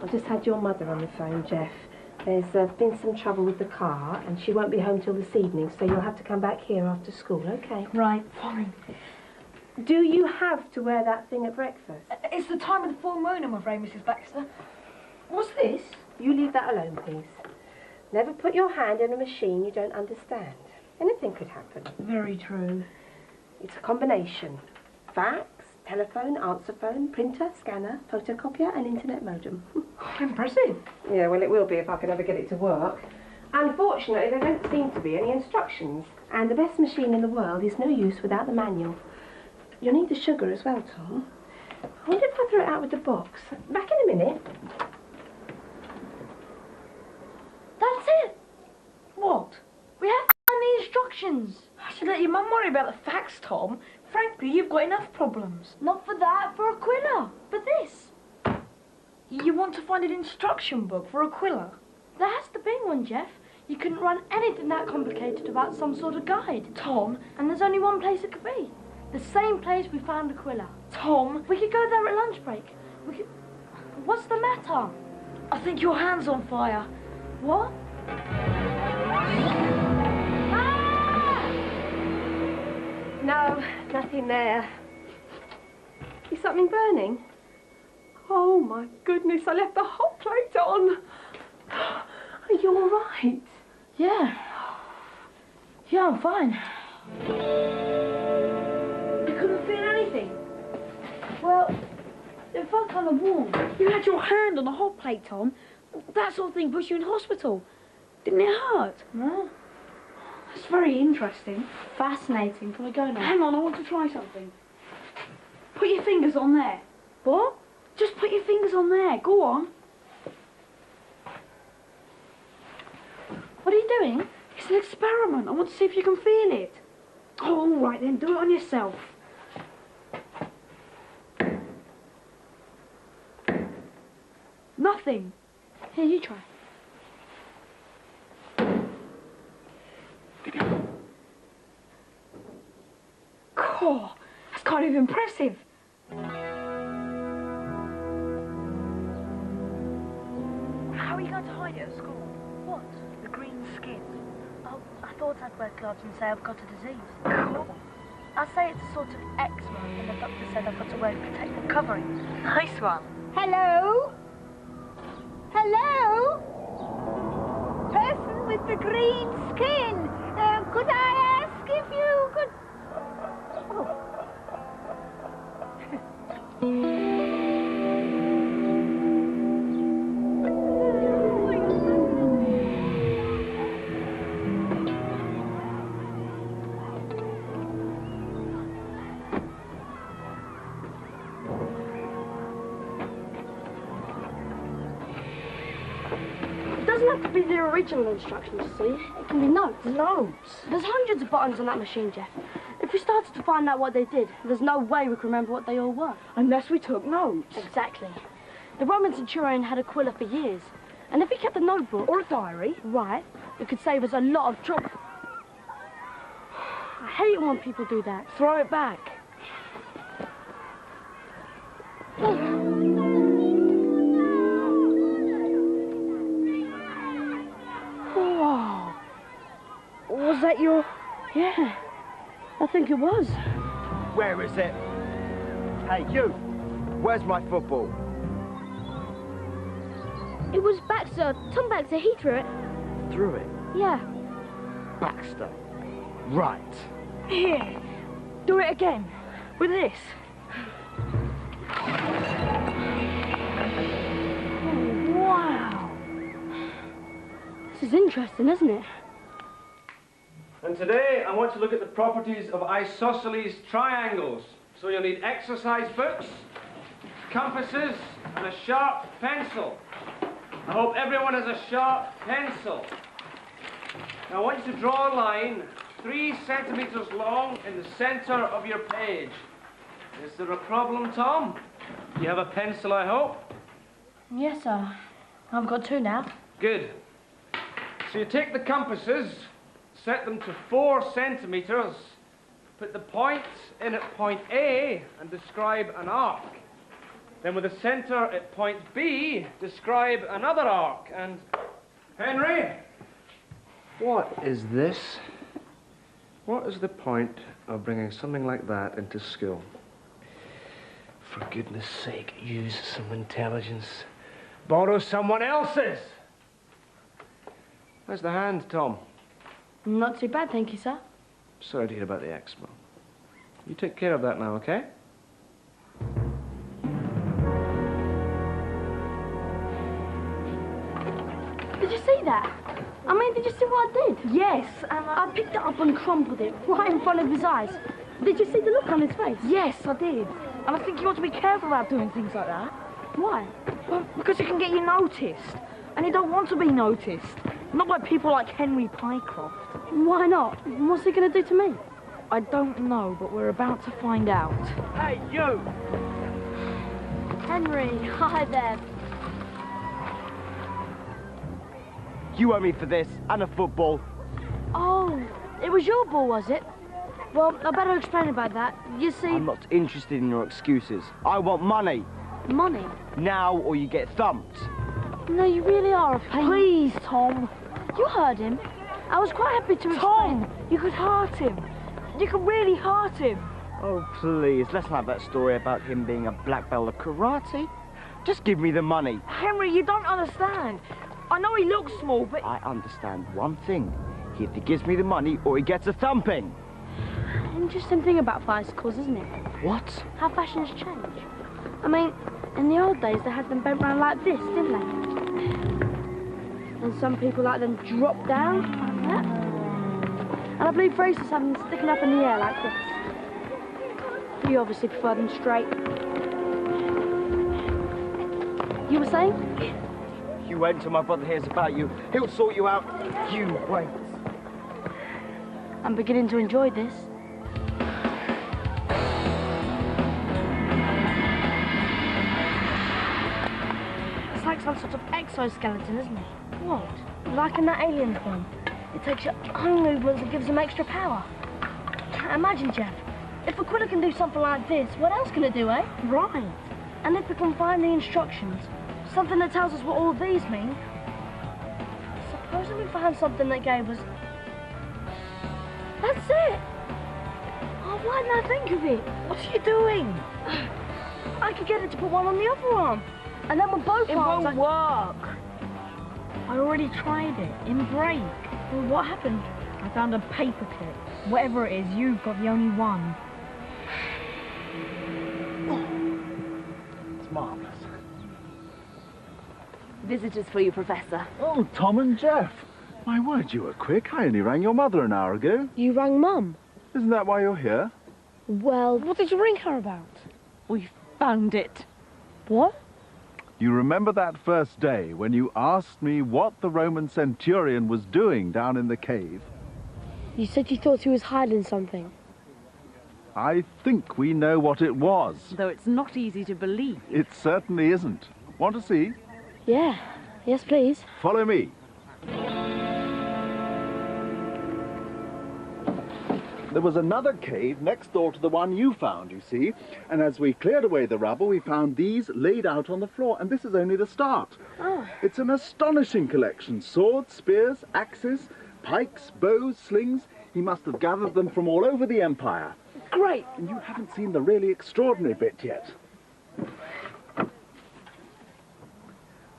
I've just had your mother on the phone, Jeff. There's been some trouble with the car, and she won't be home till this evening, so you'll have to come back here after school, okay?
Right, fine.
Do you have to wear that thing at breakfast?
It's the time of the full moon, I'm afraid, Mrs. Baxter. What's this?
You leave that alone, please. Never put your hand in a machine you don't understand. Anything could happen.
Very true.
It's a combination. Fax, telephone, answer phone, printer, scanner, photocopier and internet modem.
Impressive.
Yeah, well, it will be if I can ever get it to work. Unfortunately, there don't seem to be any instructions. And the best machine in the world is no use without the manual. You'll need the sugar as well, Tom. I wonder if I throw it out with the box. Back in a minute.
That's it. What? We have to find the instructions. I should let your mum worry about the facts, Tom. Frankly, you've got enough problems. Not for that, for Aquila. For this. You want to find an instruction book for Aquila? There has to be one, Jeff. You couldn't run anything that complicated without some sort of guide. Tom. And there's only one place it could be. The same place we found Aquila. Tom. We could go there at lunch break. We could... What's the matter? I think your hand's on fire. What?
No, nothing there. Is something burning? Oh my goodness, I left the hot plate on. Are you all right?
Yeah. Yeah, I'm fine. You couldn't feel anything? Well, it felt kind of warm. You had your hand on the hot plate, Tom. That sort of thing puts you in hospital. Didn't it hurt? No. That's very interesting. Fascinating. Can we go now? Hang on, I want to try something. Put your fingers on there. What? Just put your fingers on there. Go on. What are you doing? It's an experiment. I want to see if you can feel it. Oh, all right then. Do it on yourself. Nothing. Here, you try. Cool. That's kind of impressive. How are you going to hide it at school? What? The green skin. Oh, I thought I'd wear gloves and say I've got a disease. Cool. I'll say it's a sort of eczema, and the doctor said I've got to wear protective covering. Nice one.
Hello? Hello? Person with the green skin. Could I ask if you could...
It doesn't have to be the original instructions, see? It can be notes. Notes? There's hundreds of buttons on that machine, Jeff. If we started to find out what they did, there's no way we could remember what they all were. Unless we took notes. Exactly. The Roman centurion had Aquila for years. And if he kept a notebook... Or a diary. Right. It could save us a lot of trouble. I hate it when people do that. Throw it back. Whoa. Was that your... Yeah. I think it was.
Where is it? Hey, you! Where's my football?
It was Baxter. Tom Baxter, he threw it.
Threw it?
Yeah.
Baxter. Right.
Here. Do it again. With this. Oh, wow. This is interesting, isn't it?
And today I want to look at the properties of isosceles triangles. So you'll need exercise books, compasses, and a sharp pencil. I hope everyone has a sharp pencil. Now I want you to draw a line 3 centimeters long in the center of your page. Is there a problem, Tom? You have a pencil, I hope?
Yes, sir. I've got 2 now.
Good. So you take the compasses, set them to 4 centimeters, put the point in at point A and describe an arc. Then with the center at point B, describe another arc. And Henry, what is this? What is the point of bringing something like that into school? For goodness sake, use some intelligence. Borrow someone else's. How's the hand, Tom?
Not too bad, thank you, sir.
Sorry to hear about the eczema. You take care of that now, okay?
Did you see that? I mean, did you see what I did? Yes, and I picked it up and crumpled it right in front of his eyes. Did you see the look on his face? Yes, I did. And I think you ought to be careful about doing things like that. Why? Well, because it can get you noticed. And you don't want to be noticed. Not by people like Henry Pycroft. Why not? What's he going to do to me? I don't know, but we're about to find out.
Hey, you!
Henry, hi there.
You owe me for this, and a football.
Oh, it was your ball, was it? Well, I better explain about that. You see...
I'm not interested in your excuses. I want money.
Money?
Now, or you get thumped.
No, you really are a pain. Please, Tom. You heard him. I was quite happy to explain. Tom, you could hurt him. You could really hurt him.
Oh, please, let's not have that story about him being a black belt of karate. Just give me the money.
Henry, you don't understand. I know he looks small, but...
I understand one thing. He either gives me the money or he gets a thumping.
Interesting thing about bicycles, isn't it?
What?
How fashions change. I mean, in the old days, they had them bent round like this, didn't they? And some people like them drop down like that. And I believe races have them sticking up in the air like this. But you obviously prefer them straight. You were saying?
You wait until my brother hears about you. He'll sort you out. You wait.
I'm beginning to enjoy this. It's like some sort of exoskeleton, isn't it? What? Like in that Alien film. It takes your own movements and gives them extra power. Imagine, Jeff, if Aquila can do something like this, what else can it do, eh? Right. And if we can find the instructions, something that tells us what all these mean, supposing we found something that gave us... That's it! Oh, why didn't I think of it? What are you doing? I could get it to put one on the other arm. And then with both arms... It won't work. I already tried it, in break. Well, what happened? I found a paper clip. Whatever it is, you've got the only one.
It's marvellous.
Visitors for you, Professor.
Oh, Tom and Jeff. My word, you were quick. I only rang your mother an hour ago.
You rang Mum?
Isn't that why you're here?
Well, what did you ring her about?
We found it.
What?
You remember that first day when you asked me what the Roman centurion was doing down in the cave?
You said you thought he was hiding something.
I think we know what it was.
Though it's not easy to believe.
It certainly isn't. Want to see?
Yeah. Yes, please.
Follow me. There was another cave next door to the one you found, you see. And as we cleared away the rubble, we found these laid out on the floor. And this is only the start.
Oh.
It's an astonishing collection. Swords, spears, axes, pikes, bows, slings. He must have gathered them from all over the empire.
Great.
And you haven't seen the really extraordinary bit yet.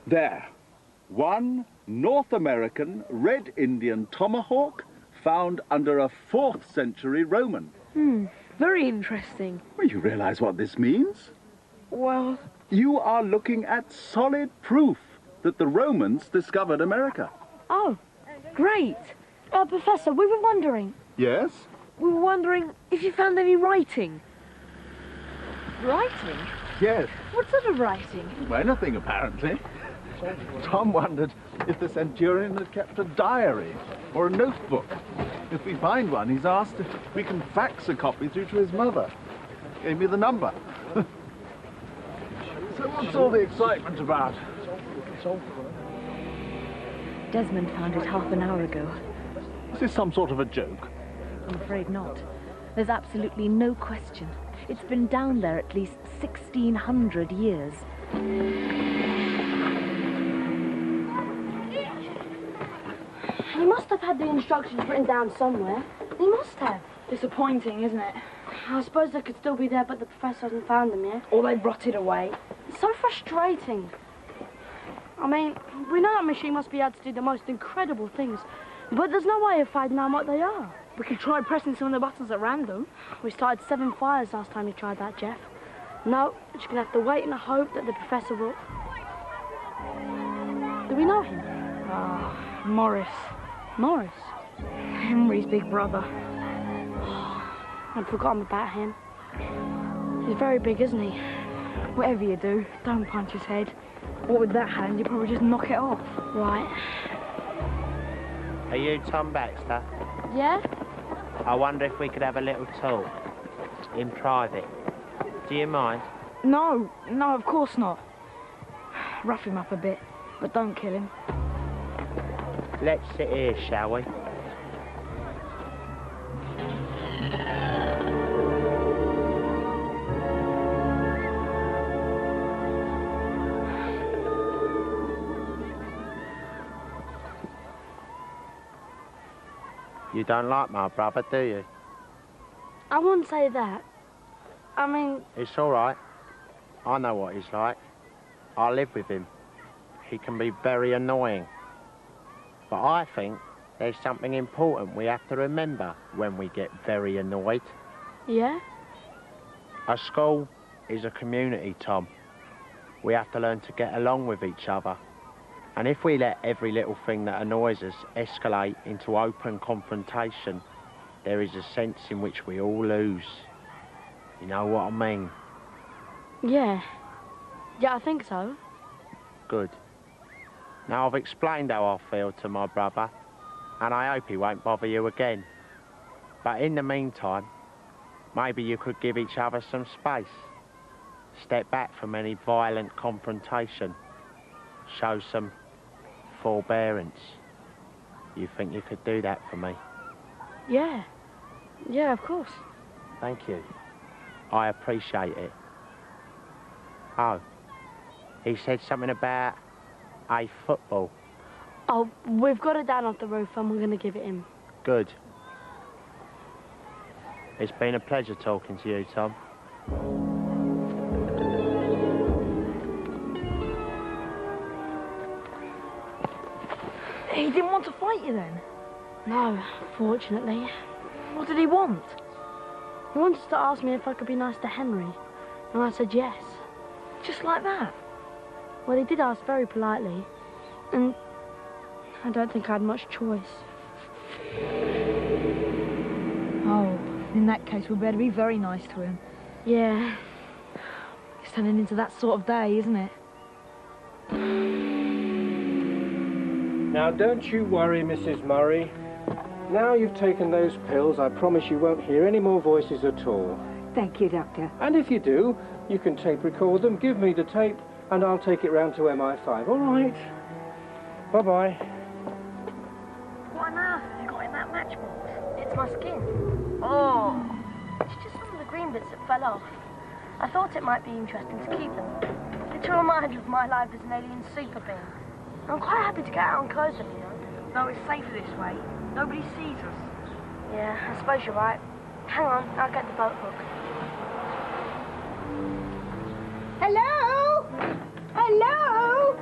There. one North American red Indian tomahawk found under a 4th century Roman.
Very interesting.
Well, you realize what this means?
Well,
You are looking at solid proof that the Romans discovered America.
oh, great. Professor, we were wondering.
Yes?
We were wondering if you found any writing. Writing?
Yes.
What sort of writing?
Well, anything, apparently. Tom wondered if the centurion had kept a diary or a notebook. If we find one, he's asked if we can fax a copy through to his mother. Gave me the number. So what's all the excitement about?
Desmond found it half an hour ago.
Is this some sort of a joke?
I'm afraid not. There's absolutely no question. It's been down there at least 1,600 years.
He must have had the instructions written down somewhere. He must have.
Disappointing, isn't it?
I suppose they could still be there, but the professor hasn't found them yet.
Or they've rotted away.
It's so frustrating. I mean, we know that machine must be able to do the most incredible things, but there's no way of finding out what they are.
We could try pressing some of the buttons at random.
We started 7 fires last time we tried that, Jeff. No, we're just gonna have to wait and hope that the professor will... Do we know him?
Ah, Morris.
Morris?
Henry's big brother.
I'd forgotten about him. He's very big, isn't he?
Whatever you do, don't punch his head. What with that hand, you probably just knock it off.
Right.
Are you Tom Baxter?
Yeah?
I wonder if we could have a little talk. In private. Do you mind?
No, of course not. Rough him up a bit, but don't kill him.
Let's sit here, shall we? You don't like my brother, do you?
I wouldn't say that. I mean...
It's all right. I know what he's like. I live with him. He can be very annoying. But I think there's something important we have to remember when we get very annoyed.
Yeah?
A school is a community, Tom. We have to learn to get along with each other. And if we let every little thing that annoys us escalate into open confrontation, there is a sense in which we all lose. You know what I mean?
Yeah. Yeah, I think so.
Good. Now, I've explained how I feel to my brother, and I hope he won't bother you again. But in the meantime, maybe you could give each other some space. Step back from any violent confrontation. Show some forbearance. You think you could do that for me?
Yeah. Yeah, of course.
Thank you. I appreciate it. Oh, he said something about a football.
Oh, we've got it down off the roof and we're going to give it him.
Good. It's been a pleasure talking to you, Tom.
He didn't want to fight you then?
No, fortunately.
What did he want?
He wanted to ask me if I could be nice to Henry, and I said yes.
Just like that?
Well, he did ask very politely, and I don't think I had much choice.
Oh, in that case, we better be very nice to him.
Yeah.
It's turning into that sort of day, isn't it?
Now, don't you worry, Mrs. Murray. Now you've taken those pills, I promise you won't hear any more voices at all.
Thank you, Doctor.
And if you do, you can tape record them, give me the tape, and I'll take it round to MI5, all right? Bye-bye.
What on earth have you got in that matchbox? It's my skin. Oh. It's just some of the green bits that fell off. I thought it might be interesting to keep them. It's a reminder of my life as an alien super being. I'm quite happy to get out and close them, you know.
No, it's safer this way. Nobody sees us.
Yeah, I suppose you're right. Hang on, I'll get the boat hook.
Hello? Hello?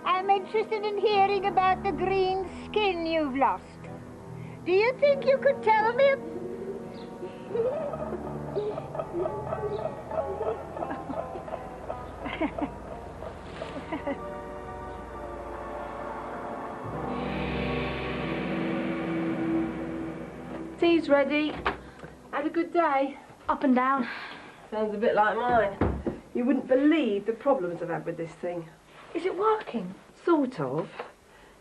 I'm interested in hearing about the green skin you've lost. Do you think you could tell me?
Tea's ready. Had a good day?
Up and down.
Sounds a bit like mine. You wouldn't believe the problems I've had with this thing.
Is it working?
Sort of.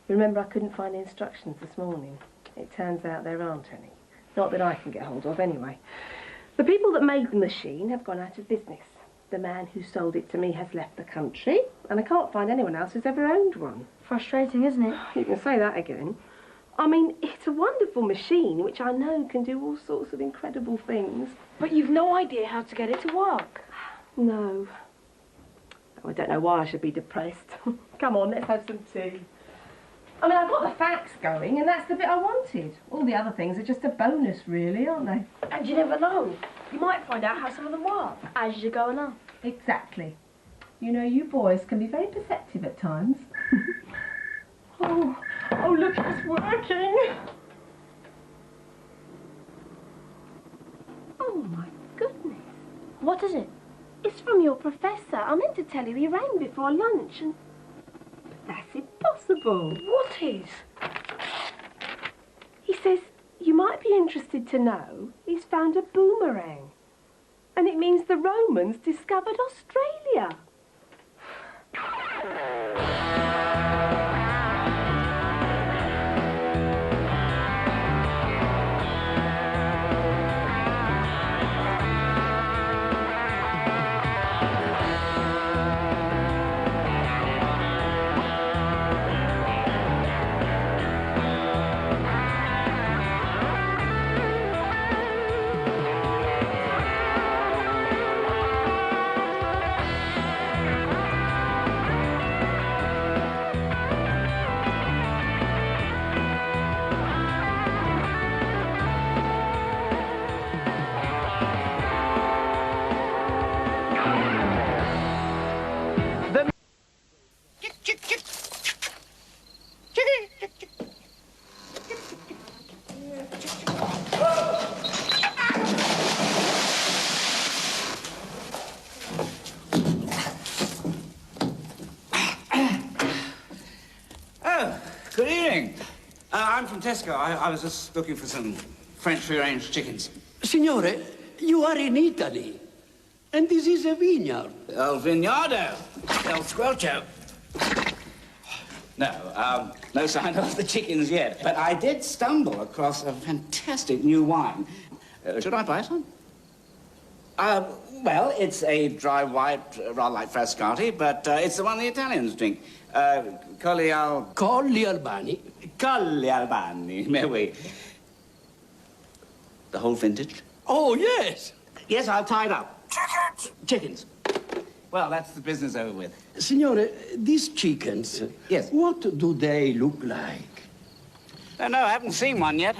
You remember I couldn't find the instructions this morning? It turns out there aren't any. Not that I can get hold of, anyway. The people that made the machine have gone out of business. The man who sold it to me has left the country, and I can't find anyone else who's ever owned one.
Frustrating, isn't it?
You can say that again. I mean, it's a wonderful machine, which I know can do all sorts of incredible things.
But you've no idea how to get it to work.
No. Oh, I don't know why I should be depressed. Come on, let's have some tea. I mean, I've got the facts going, and that's the bit I wanted. All the other things are just a bonus, really, aren't they?
And you never know. You might find out how some of them work as you go along.
Exactly. You know, you boys can be very perceptive at times. Oh, look, it's working. Oh, my goodness.
What is it?
It's from your professor. I meant to tell you he rang before lunch and... But that's impossible.
What is?
He says, you might be interested to know he's found a boomerang. And it means the Romans discovered Australia.
Good evening. I'm from Tesco. I was just looking for some French free-range chickens.
Signore, you are in Italy. And this is a vineyard.
El Vignardo. El Squelcho. No, no sign of the chickens yet. But I did stumble across a fantastic new wine. Should I buy some? Well, it's a dry white, rather like Frascati, but it's the one the Italians drink. Colli Albani. Colli Albani, may we? The whole vintage?
Oh, yes.
Yes, I'll tie it up. Chickens. Well, that's the business over with.
Signore, these chickens...
Yes.
What do they look like?
No, I haven't seen one yet.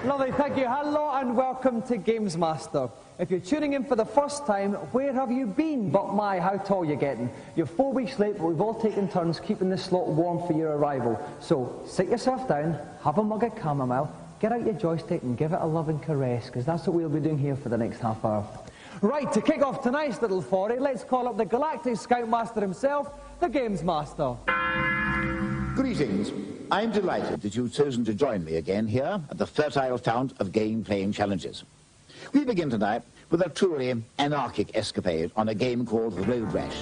Lovely, thank you. Hello and welcome to Gamesmaster. If you're tuning in for the first time, where have you been? But my, how tall you're getting. You're 4 weeks late, but we've all taken turns keeping the slot warm for your arrival. So sit yourself down, have a mug of chamomile, get out your joystick and give it a loving caress, because that's what we'll be doing here for the next half hour. Right, to kick off tonight's little foray, let's call up the Galactic Scoutmaster himself, the Gamesmaster.
Greetings. I'm delighted that you've chosen to join me again here at the fertile fount of game-playing challenges. We begin tonight with a truly anarchic escapade on a game called Road Rash.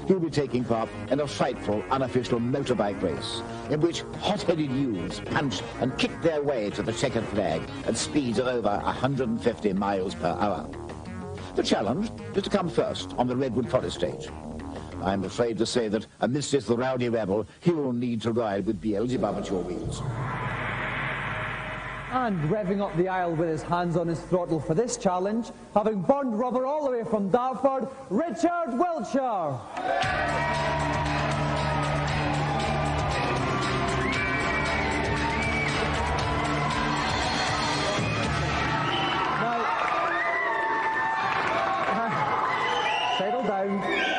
You'll be taking part in a frightful, unofficial motorbike race in which hot-headed youths punch and kick their way to the checkered flag at speeds of over 150 miles per hour. The challenge is to come first on the Redwood Forest stage. I'm afraid to say that amidst this rowdy rabble, he'll need to ride with Beelzebub at your wheels.
And revving up the aisle with his hands on his throttle for this challenge, having burned rubber all the way from Dartford, Richard Wiltshire. Settle down.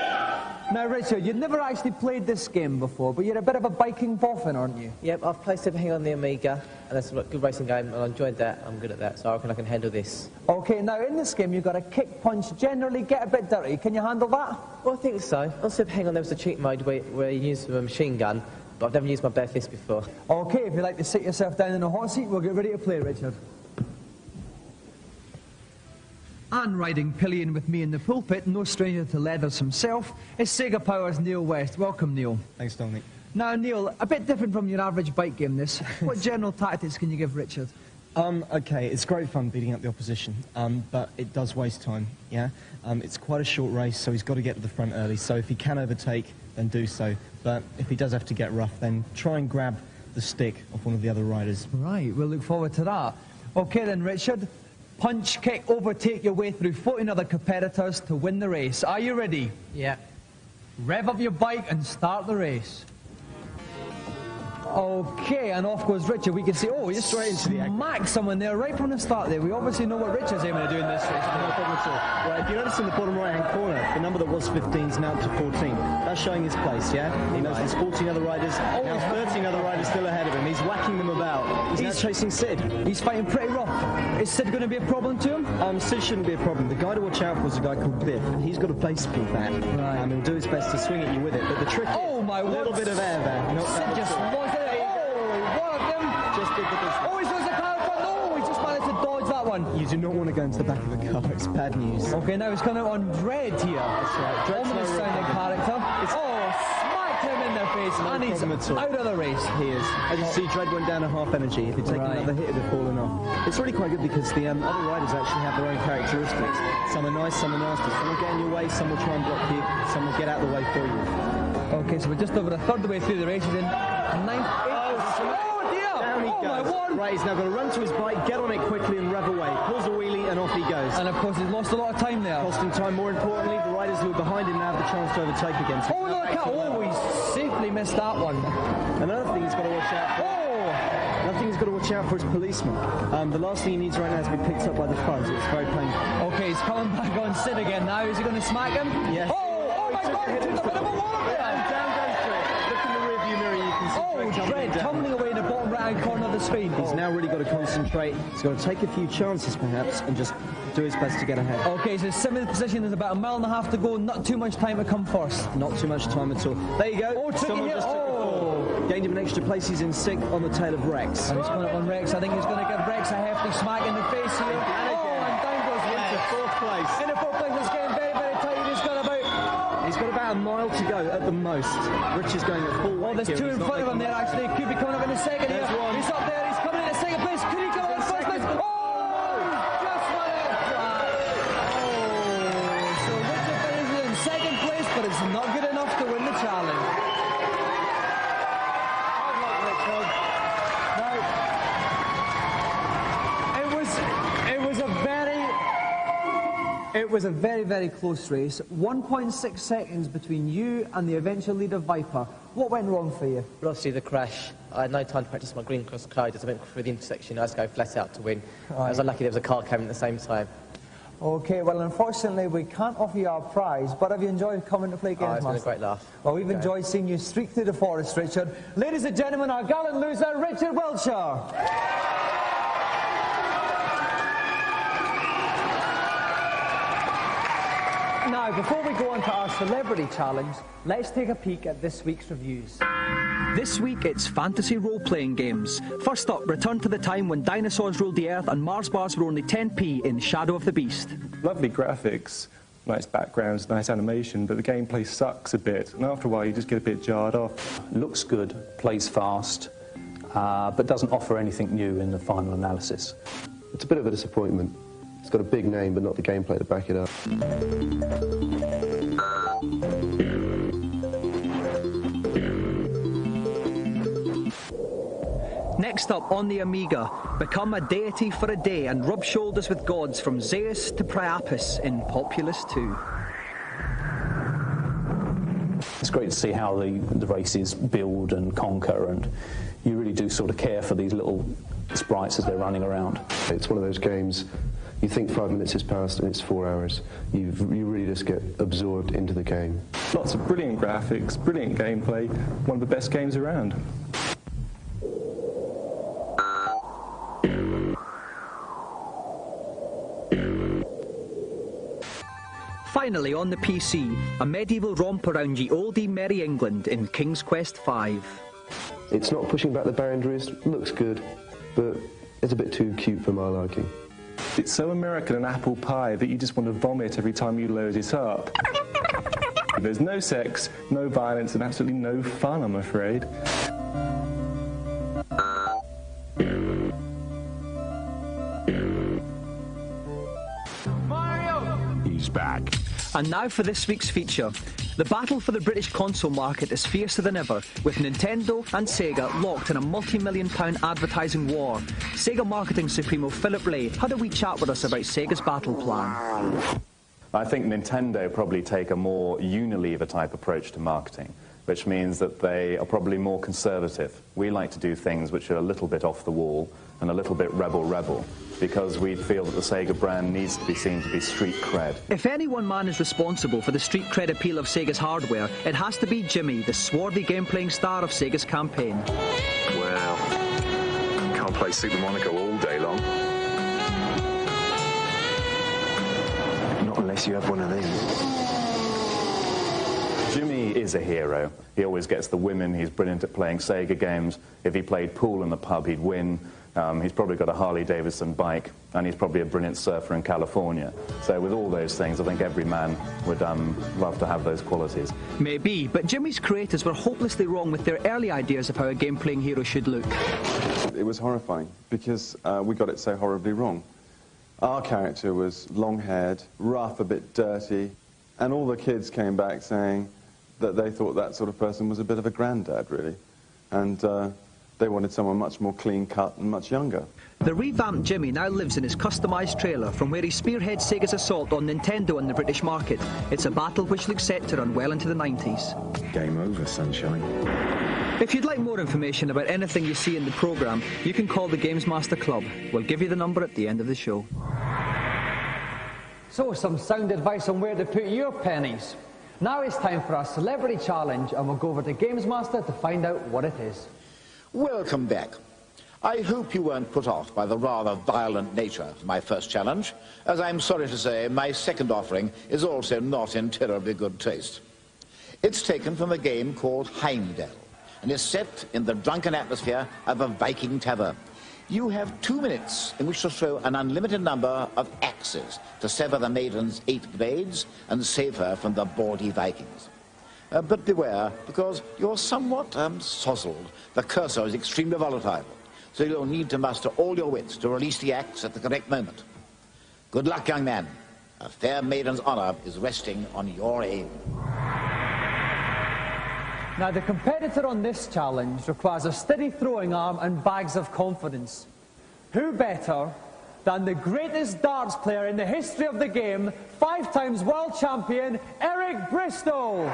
Now, Richard, you've never actually played this game before, but you're a bit of a biking boffin, aren't you?
Yep, I've played everything on the Amiga, and it's a good racing game, and I enjoyed that. I'm good at that, so I reckon I can handle this.
OK, now in this game, you've got to kick, punch, generally get a bit dirty. Can you handle that?
Well, I think so. On Super Hang On, there was a cheat mode where you use a machine gun, but I've never used my bare fist before.
OK, if you'd like to sit yourself down in a hot seat, we'll get ready to play, Richard. And riding pillion with me in the pulpit, no stranger to leathers himself, is Sega Power's Neil West. Welcome, Neil.
Thanks, Dominic.
Now, Neil, a bit different from your average bike game, this. What general tactics can you give Richard?
OK, it's great fun beating up the opposition, but it does waste time, yeah? It's quite a short race, so he's got to get to the front early, so if he can overtake, then do so. But if he does have to get rough, then try and grab the stick of one of the other riders.
Right, we'll look forward to that. OK then, Richard. Punch, kick, overtake your way through 14 other competitors to win the race. Are you ready?
Yeah.
Rev up your bike and start the race. OK, and off goes Richard. We can see, oh, you straight into the smack someone there right from the start there. We obviously know what Richard's aiming to do in this race.
No problem at all. Right, if you notice in the bottom right-hand corner, the number that was 15 is now up to 14. That's showing his place, yeah? He knows there's 14 other riders, now 13 other riders still ahead of him. He's whacking them about. He's now chasing Sid.
He's fighting pretty rough. Is Sid going to be a problem to him?
Sid shouldn't be a problem. The guy to watch out for is a guy called Biff. He's got a baseball bat. Right. He'll do his best to swing at you with it, but the trick is a little bit of air there.
Sid just lost it. One of them
just did the business.
Oh, he's the car in front. No, he just managed to dodge that one.
You do not want to go into the back of the car. It's bad news.
OK, now he's coming out on Dread here.
That's right. Dread's
ominous sounding character. Smacked him in the face, and he's out of the race.
He is. As you see, Dread went down to half energy. If he'd taken another hit, it would have fallen off. It's really quite good because the other riders actually have their own characteristics. Some are nice, some are nasty. Some will get in your way, some will try and block you, some will get out of the way for you.
OK, so we're just over a third of the way through the race. He's in a ninth.
Oh dear! Down he goes. Right, he's now got to run to his bike, get on it quickly and rev away. Pulls a wheelie and off he goes.
And of course he's lost a lot of time there.
Costing time. More importantly, the riders who are behind him now have the chance to overtake again. So
he safely missed that one.
Another thing he's got to watch out for. Another thing he's got to watch out for is policemen. The last thing he needs right now is to be picked up by the fuzz. It's very painful.
OK, he's coming back on Sid again now. Is he going to smack him?
Yes.
Oh my God, he took a bit of a wallop there.
And down goes Dread. Look in the rearview mirror, you can see
Dread tumbling away in the bottom right-hand corner of the screen.
He's now really got to concentrate. He's got to take a few chances, perhaps, and just do his best to get ahead.
OK, so similar position. There's about a mile and a half to go. Not too much time to come first.
Not too much time at all. There you go.
Oh,
someone just took the fall. Gained him an extra place. He's in sixth on the tail of Rex.
And he's coming up on Rex. I think he's going to give Rex a hefty smack in the face here. And down goes Rex.
Into fourth place.
In the fourth place, it's getting very, very tight.
He's got about a mile to go at the most. Rich is going at full weight.
Oh, there's two in front of him there, actually. Could be coming up in the second here. He's up there. He's coming in at second place. Could he come up in first place? Just went out flat. So Richard finishes in second place, but it's not good enough to win the challenge. Hard luck, Richard. It was a very, very close race. 1.6 seconds between you and the eventual leader, Viper. What went wrong for you?
Well, obviously the crash. I had no time to practice my green cross code. As I went through the intersection, I was going flat out to win. I was unlucky there was a car coming at the same time.
OK, well, unfortunately, we can't offer you our prize, but have you enjoyed coming to play Gamesmaster?
It's been a great laugh.
Well, we've enjoyed seeing you streak through the forest, Richard. Ladies and gentlemen, our gallant loser, Richard Wiltshire. Now, before we go on to our celebrity challenge, let's take a peek at this week's reviews.
This week it's fantasy role-playing games. First up, return to the time when dinosaurs ruled the earth and Mars bars were only 10p in Shadow of the Beast.
Lovely graphics, nice backgrounds, nice animation, but the gameplay sucks a bit, and after a while you just get a bit jarred off.
Looks good, plays fast, but doesn't offer anything new in the final analysis.
It's a bit of a disappointment. It's got a big name, but not the gameplay to back it up.
Next up, on the Amiga, become a deity for a day and rub shoulders with gods from Zeus to Priapus in Populous 2.
It's great to see how the races build and conquer, and you really do sort of care for these little sprites as they're running around.
It's one of those games, you think 5 minutes has passed and it's 4 hours. You really just get absorbed into the game.
Lots of brilliant graphics, brilliant gameplay, one of the best games around.
Finally, on the PC, a medieval romp around ye olde merry England in King's Quest V.
It's not pushing back the boundaries, looks good, but it's a bit too cute for my liking.
It's so American and apple pie that you just want to vomit every time you load it up. There's no sex, no violence, and absolutely no fun, I'm afraid.
He's back.
And now for this week's feature. The battle for the British console market is fiercer than ever, with Nintendo and Sega locked in a multi-million-pound advertising war. Sega marketing supremo Philip Ray had a wee chat with us about Sega's battle plan.
I think Nintendo probably take a more Unilever type approach to marketing, which means that they are probably more conservative. We like to do things which are a little bit off the wall and a little bit rebel, because we feel that the Sega brand needs to be seen to be street cred.
If any one man is responsible for the street cred appeal of Sega's hardware, it has to be Jimmy, the swarthy game-playing star of Sega's campaign.
Well, can't play Super Monaco all day long. Not unless you have one of these.
Jimmy is a hero. He always gets the women. He's brilliant at playing Sega games. If he played pool in the pub, he'd win. He's probably got a Harley-Davidson bike, and he's probably a brilliant surfer in California. So with all those things, I think every man would love to have those qualities.
Maybe, but Jimmy's creators were hopelessly wrong with their early ideas of how a game-playing hero should look.
It was horrifying, because we got it so horribly wrong. Our character was long-haired, rough, a bit dirty, and all the kids came back saying that they thought that sort of person was a bit of a granddad, really. And they wanted someone much more clean-cut and much younger.
The revamped Jimmy now lives in his customised trailer from where he spearheads Sega's assault on Nintendo and the British market. It's a battle which looks set to run well into the 90s.
Game over, sunshine.
If you'd like more information about anything you see in the programme, you can call the Gamesmaster Club. We'll give you the number at the end of the show.
So, some sound advice on where to put your pennies. Now it's time for our celebrity challenge, and we'll go over to Gamesmaster to find out what it is.
Welcome back. I hope you weren't put off by the rather violent nature of my first challenge, as I'm sorry to say my second offering is also not in terribly good taste. It's taken from a game called Heimdall, and is set in the drunken atmosphere of a Viking tavern. You have 2 minutes in which to throw an unlimited number of axes to sever the maiden's 8 blades and save her from the bawdy Vikings. But beware, because you're somewhat sozzled. The cursor is extremely volatile, so you'll need to muster all your wits to release the axe at the correct moment. Good luck, young man. A fair maiden's honor is resting on your aim.
Now, the competitor on this challenge requires a steady throwing arm and bags of confidence. Who better than the greatest darts player in the history of the game, 5-time world champion, Eric Bristow?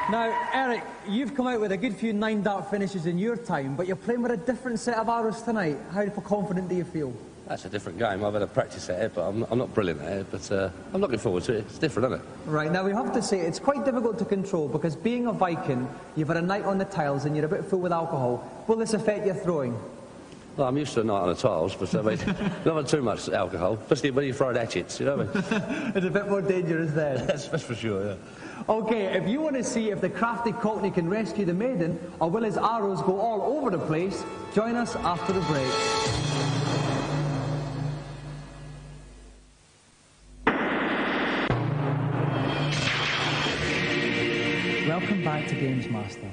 Now, Eric, you've come out with a good few 9-dart finishes in your time, but you're playing with a different set of arrows tonight. How confident do you feel?
That's a different game. I've had a practice at it, but I'm not brilliant at it, but I'm looking forward to it. It's different, isn't it?
Right, now we have to say it's quite difficult to control, because being a Viking, you've had a night on the tiles and you're a bit full with alcohol. Will this affect your throwing?
Well, I'm used to a night on the tiles, but I mean, not too much alcohol, especially when you throw hatchets, you know what I mean?
It's a bit more dangerous then.
That's for sure, yeah.
Okay, if you want to see if the crafty Cockney can rescue the maiden, or will his arrows go all over the place, join us after the break. Welcome back to Gamesmaster.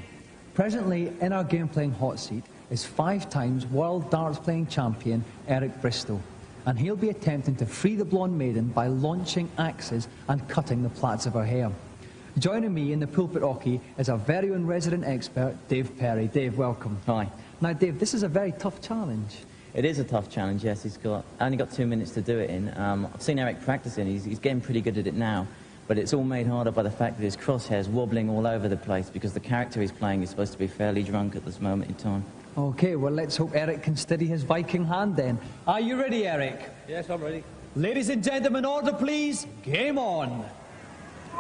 Presently, in our game-playing hot seat is 5 times world darts-playing champion Eric Bristow, and he'll be attempting to free the blonde maiden by launching axes and cutting the plaits of her hair. Joining me in the pulpit Oakie is our very own resident expert, Dave Perry. Dave, welcome.
Hi.
Now, Dave, this is a very tough challenge.
It is a tough challenge, yes. He's only got 2 minutes to do it in. I've seen Eric practicing. He's getting pretty good at it now. But it's all made harder by the fact that his crosshair's wobbling all over the place because the character he's playing is supposed to be fairly drunk at this moment in time.
Okay, well, let's hope Eric can steady his Viking hand then. Are you ready, Eric?
Yes, I'm ready.
Ladies and gentlemen, order please. Game on. So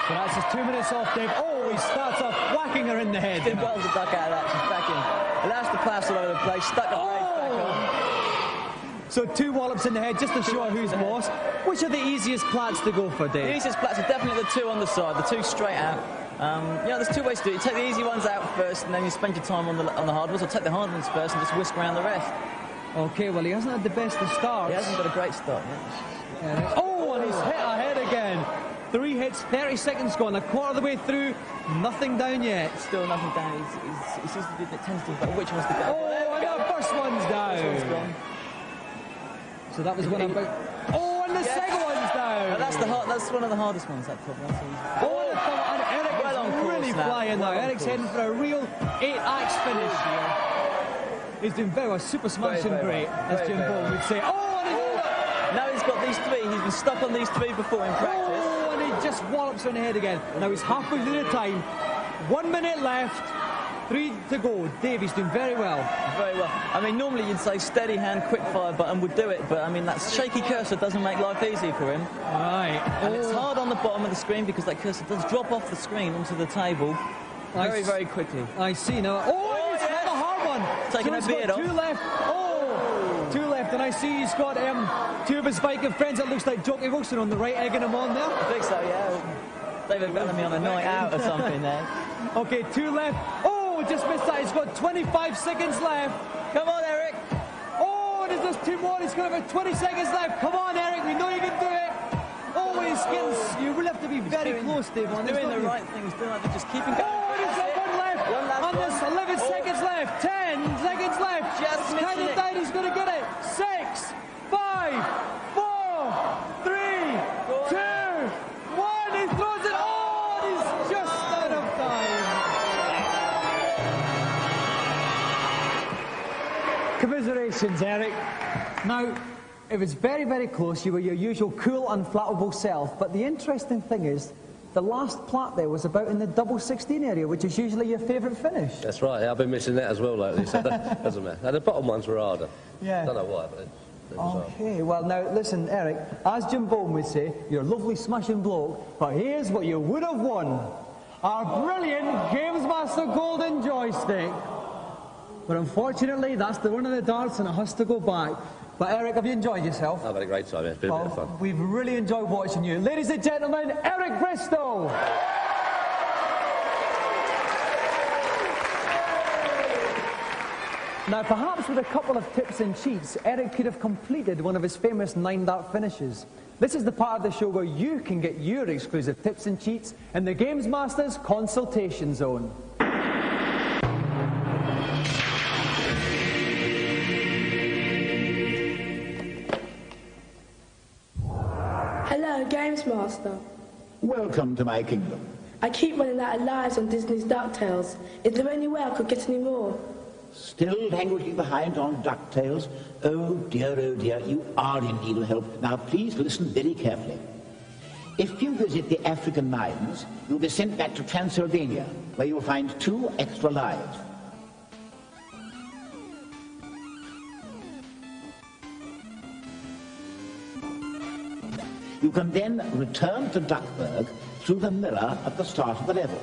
that's his 2 minutes off, Dave. Oh, he starts off whacking her in the head.
Did well to duck out of that. She's back in. Allows the pass all over the place. Stuck her back on.
So 2 wallops in the head just to show her who's boss. Which are the easiest plats to go for, Dave?
The easiest plats are definitely the 2 on the side, the 2 straight out. Yeah, there's 2 ways to do it. You take the easy ones out first, and then you spend your time on the hard ones, or take the hard ones first and just whisk around the rest.
Okay, well, he hasn't had the best of starts.
He hasn't got a great start yet.
Oh, and he's hit ahead again. 3 hits, 30 seconds gone, a quarter of the way through, nothing down yet.
Still nothing down. He seems to be a bit tentative about which ones to go.
Oh, and the first one's down.
First one's gone.
So that was one about... Oh, and the second one's down.
That's one of the hardest ones, that problem.
Oh, and Eric is really flying now. Eric's heading for a real 8-axe finish here. He's doing very well, super smashing great, as Jim Ball would say. Oh, and
now he's got these 3. He's been stuck on these 3 before in practice.
Oh, and he just wallops her in the head again. Now he's halfway through the time. 1 minute left. 3 to go. Dave, he's doing very well.
Very well. I mean, normally you'd say steady hand, quick fire button would do it, but I mean, that shaky cursor doesn't make life easy for him.
Right.
And it's hard on the bottom of the screen because that cursor does drop off the screen onto the table very quickly.
I see now. Oh, he's got a hard one.
Taking a beard off.
2 left. Oh, 2 left. And I see he's got 2 of his Viking friends that looks like Jockey Wilson on the right, egging him on there.
I think so, yeah. David Bellamy on a night out or something there.
Okay, 2 left. Oh, just missed that. He's got 25 seconds left.
Come on, Eric.
Oh, there's just 2 more. He's got about 20 seconds left. Come on, Eric. We know you can do it. Oh, he's getting... You really have to be very close, Dave.
He's doing the right thing. He's doing like just keeping going.
Oh, he's got 1 left. And there's 11 seconds left. 10 seconds left.
Just missing it.
Down. He's going to get it. 6, 5, 4, 3, 2, 1. He throws it. Oh, he's just out of time. Commiserations, Eric. Now, it was very, very close. You were your usual cool, unflappable self. But the interesting thing is, the last plat there was about in the double 16 area, which is usually your favourite finish.
That's right. Yeah, I've been missing that as well lately, so that doesn't matter. Now, the bottom ones were harder.
Yeah.
I don't know why, but it was
okay, well, now, listen, Eric, as Jim Bowman would say, you're a lovely smashing bloke, but here's what you would have won. Our brilliant Gamesmaster Golden Joystick. But unfortunately, that's the one of the darts, and it has to go back. But Eric, have you enjoyed yourself?
I've had a great time, yeah. It's been a bit of fun.
We've really enjoyed watching you. Ladies and gentlemen, Eric Bristow! Now, perhaps with a couple of tips and cheats, Eric could have completed one of his famous 9-dart finishes. This is the part of the show where you can get your exclusive tips and cheats in the Gamesmaster's Consultation Zone.
Hello, Gamesmaster.
Welcome to my kingdom.
I keep running out of lives on Disney's DuckTales. Is there any way I could get any more?
Still languishing behind on DuckTales? Oh dear, you are in need of help. Now please listen very carefully. If you visit the African mines, you'll be sent back to Transylvania, where you'll find 2 extra lives. You can then return to Duckburg through the mirror at the start of the level.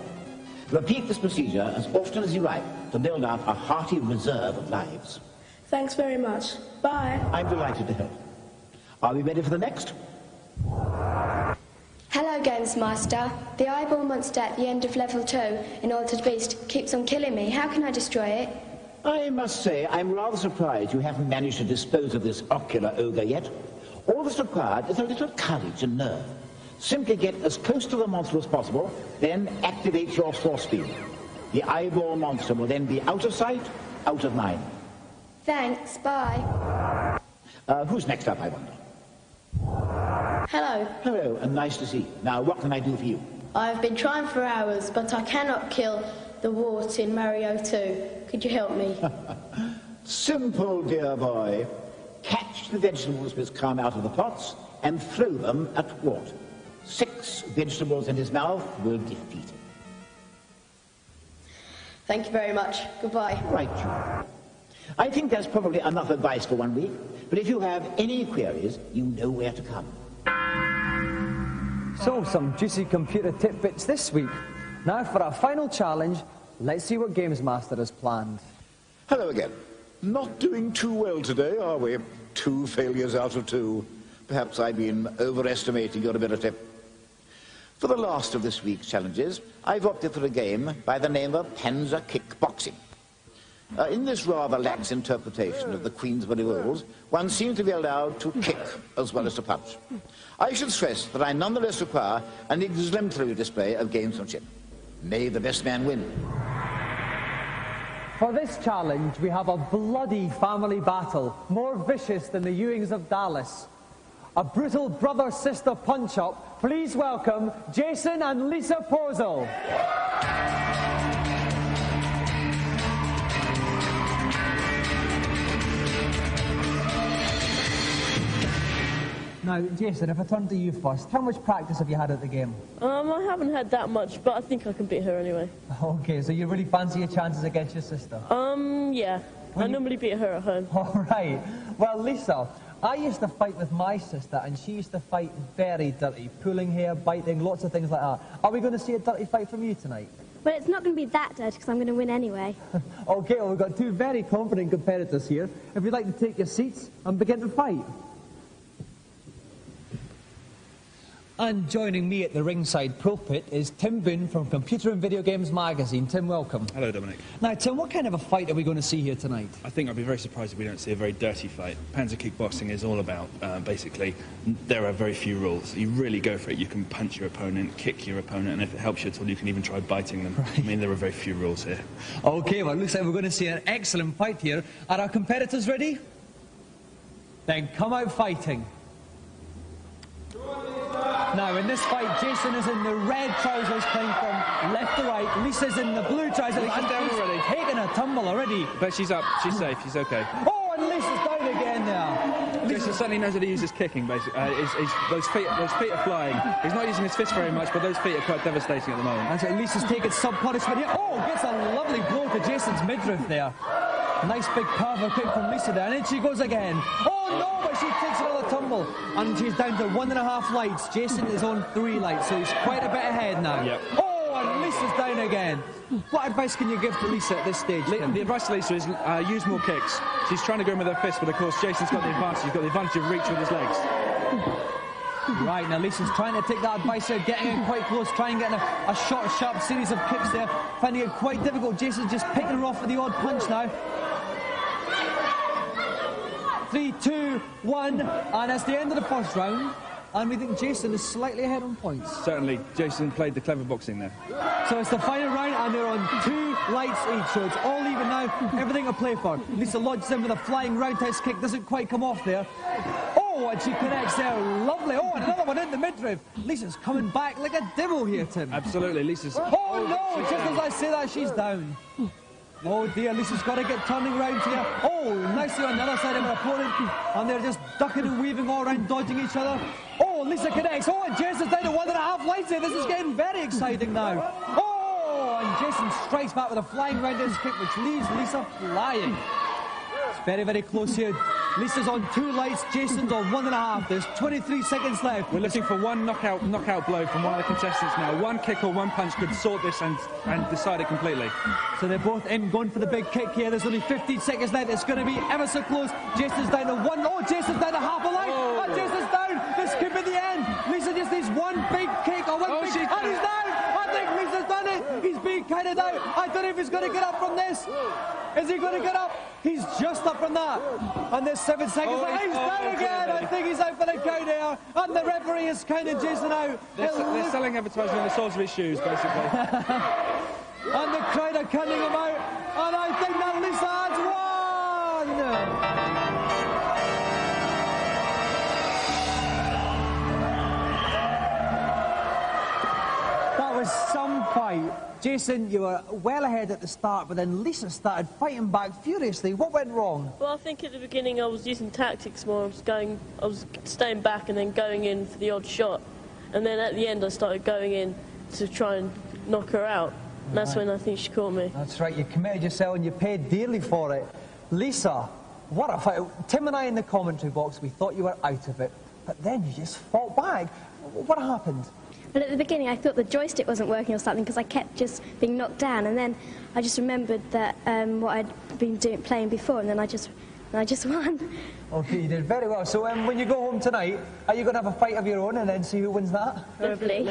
Repeat this procedure as often as you like to build up a hearty reserve of lives.
Thanks very much. Bye.
I'm delighted to help. Are we ready for the next?
Hello, Gamesmaster. The eyeball monster at the end of level 2 in Altered Beast keeps on killing me. How can I destroy it?
I must say, I'm rather surprised you haven't managed to dispose of this Aquila ogre yet. All that's required is a little courage and nerve. Simply get as close to the monster as possible, then activate your force field. The eyeball monster will then be out of sight, out of mind.
Thanks, bye.
Who's next up, I wonder?
Hello.
Hello, and nice to see you. Now, what can I do for you?
I've been trying for hours, but I cannot kill the wart in Mario 2. Could you help me?
Simple, dear boy. Catch the vegetables which come out of the pots and throw them at Wart. 6 vegetables in his mouth will defeat him.
Thank you very much. Goodbye.
Right, you. I think that's probably enough advice for 1 week, but if you have any queries, you know where to come.
So, some juicy computer tidbits this week. Now for our final challenge, let's see what Gamesmaster has planned.
Hello again. Not doing too well today, are we? 2 failures out of 2. Perhaps I've been overestimating your ability. For the last of this week's challenges, I've opted for a game by the name of Panzer Kickboxing. In this rather lax interpretation of the Queensberry rules, one seems to be allowed to kick as well as to punch. I should stress that I nonetheless require an exemplary display of gamesmanship. May the best man win.
For this challenge, we have a bloody family battle, more vicious than the Ewings of Dallas. A brutal brother-sister punch-up. Please welcome Jason and Lisa Posel. Now, Jason, if I turn to you first, how much practice have you had at the game?
I haven't had that much, but I think I can beat her anyway.
Okay, so you really fancy your chances against your sister?
Yeah. I normally beat her at home.
All right. Well, Lisa, I used to fight with my sister, and she used to fight very dirty, pulling hair, biting, lots of things like that. Are we going to see a dirty fight from you tonight?
Well, it's not going to be that dirty, because I'm going to win anyway.
Okay, well, we've got 2 very confident competitors here. If you'd like to take your seats and begin to fight. And joining me at the ringside pulpit is Tim Boone from Computer and Video Games Magazine. Tim, welcome.
Hello, Dominic.
Now, Tim, what kind of a fight are we going to see here tonight?
I think I'd be very surprised if we don't see a very dirty fight. Panzer Kickboxing is all about, basically, there are very few rules. You really go for it. You can punch your opponent, kick your opponent, and if it helps you at all, you can even try biting them. Right. I mean, there are very few rules here.
Okay, well, it looks like we're going to see an excellent fight here. Are our competitors ready? Then come out fighting. Now, in this fight, Jason is in the red trousers, playing from left to right. Lisa's in the blue trousers.
I'm down already.
Taking a tumble already.
But she's up. She's safe. She's okay.
Oh, and Lisa's down again there.
Jason certainly knows how to use his kicking, basically. Those feet are flying. He's not using his fist very much, but those feet are quite devastating at the moment.
And so Lisa's taking some punishment here. Oh, gets a lovely blow to Jason's midriff there. Nice big powerful kick from Lisa there. And in she goes again. Oh, no, but she takes another tumble. And she's down to 1.5 lights. Jason is on 3 lights, so he's quite a bit ahead now.
Yep.
Oh, and Lisa's down again. What advice can you give to Lisa at this stage, Tim?
The advice to Lisa is use more kicks. She's trying to go in with her fist, but of course Jason's got the advantage. He's got the advantage of reach with his legs.
Right, now Lisa's trying to take that advice there, getting in quite close, trying to get a short, sharp series of kicks there, finding it quite difficult. Jason's just picking her off with the odd punch now. 3, 2, 1, and that's the end of the first round. And we think Jason is slightly ahead on points.
Certainly, Jason played the clever boxing there.
So it's the final round, and they're on 2 lights each, so it's all even now, everything to play for. Lisa lodges in with a flying roundhouse kick, doesn't quite come off there. Oh, and she connects there, lovely. Oh, and another one in the midriff. Lisa's coming back like a devil here, Tim.
Absolutely, Lisa's...
Oh, no, just as I say that, she's down. Oh dear, Lisa's got to get turning round here. Oh, nicely on the other side of her opponent. And they're just ducking and weaving all around, dodging each other. Oh, Lisa connects. Oh, and Jason's down to 1.5 lights here. This is getting very exciting now. Oh, and Jason strikes back with a flying roundhouse kick, which leaves Lisa flying. It's very, very close here. Lisa's on 2 lights, Jason's on 1.5. There's 23 seconds left.
We're looking for one knockout blow from one of the contestants now. One kick or one punch could sort this and decide it completely.
So they're both in, going for the big kick here. There's only 15 seconds left. It's going to be ever so close. Jason's down to 1. Oh, Jason's down to half a life.
Oh.
And Jason's down. This could be the end. Lisa just needs one big kick or one big... And he's down. I think Lisa's done it. He's being counted out. I don't know if he's going to get up from this. Is he going to get up? He's just up from that. And there's 7 seconds left. He's down again. I think he's out for the count here. And the referee is counting Jason out.
They're selling advertising on the soles of his shoes, basically.
And the crowd are counting him out. And I think that Lisa has won. That was some fight. Jason, you were well ahead at the start, but then Lisa started fighting back furiously. What went wrong?
Well, I think at the beginning I was using tactics more. I was staying back and then going in for the odd shot. And then at the end I started going in to try and knock her out. And that's when I think she caught me.
That's right, you committed yourself and you paid dearly for it. Lisa, what a fight. Tim and I in the commentary box, we thought you were out of it, but then you just fought back. What happened?
Well, at the beginning I thought the joystick wasn't working or something because I kept just being knocked down, and then I just remembered that what I'd been playing before, and then I just won.
Okay, you did very well. So when you go home tonight, are you going to have a fight of your own and then see who wins that?
Hopefully.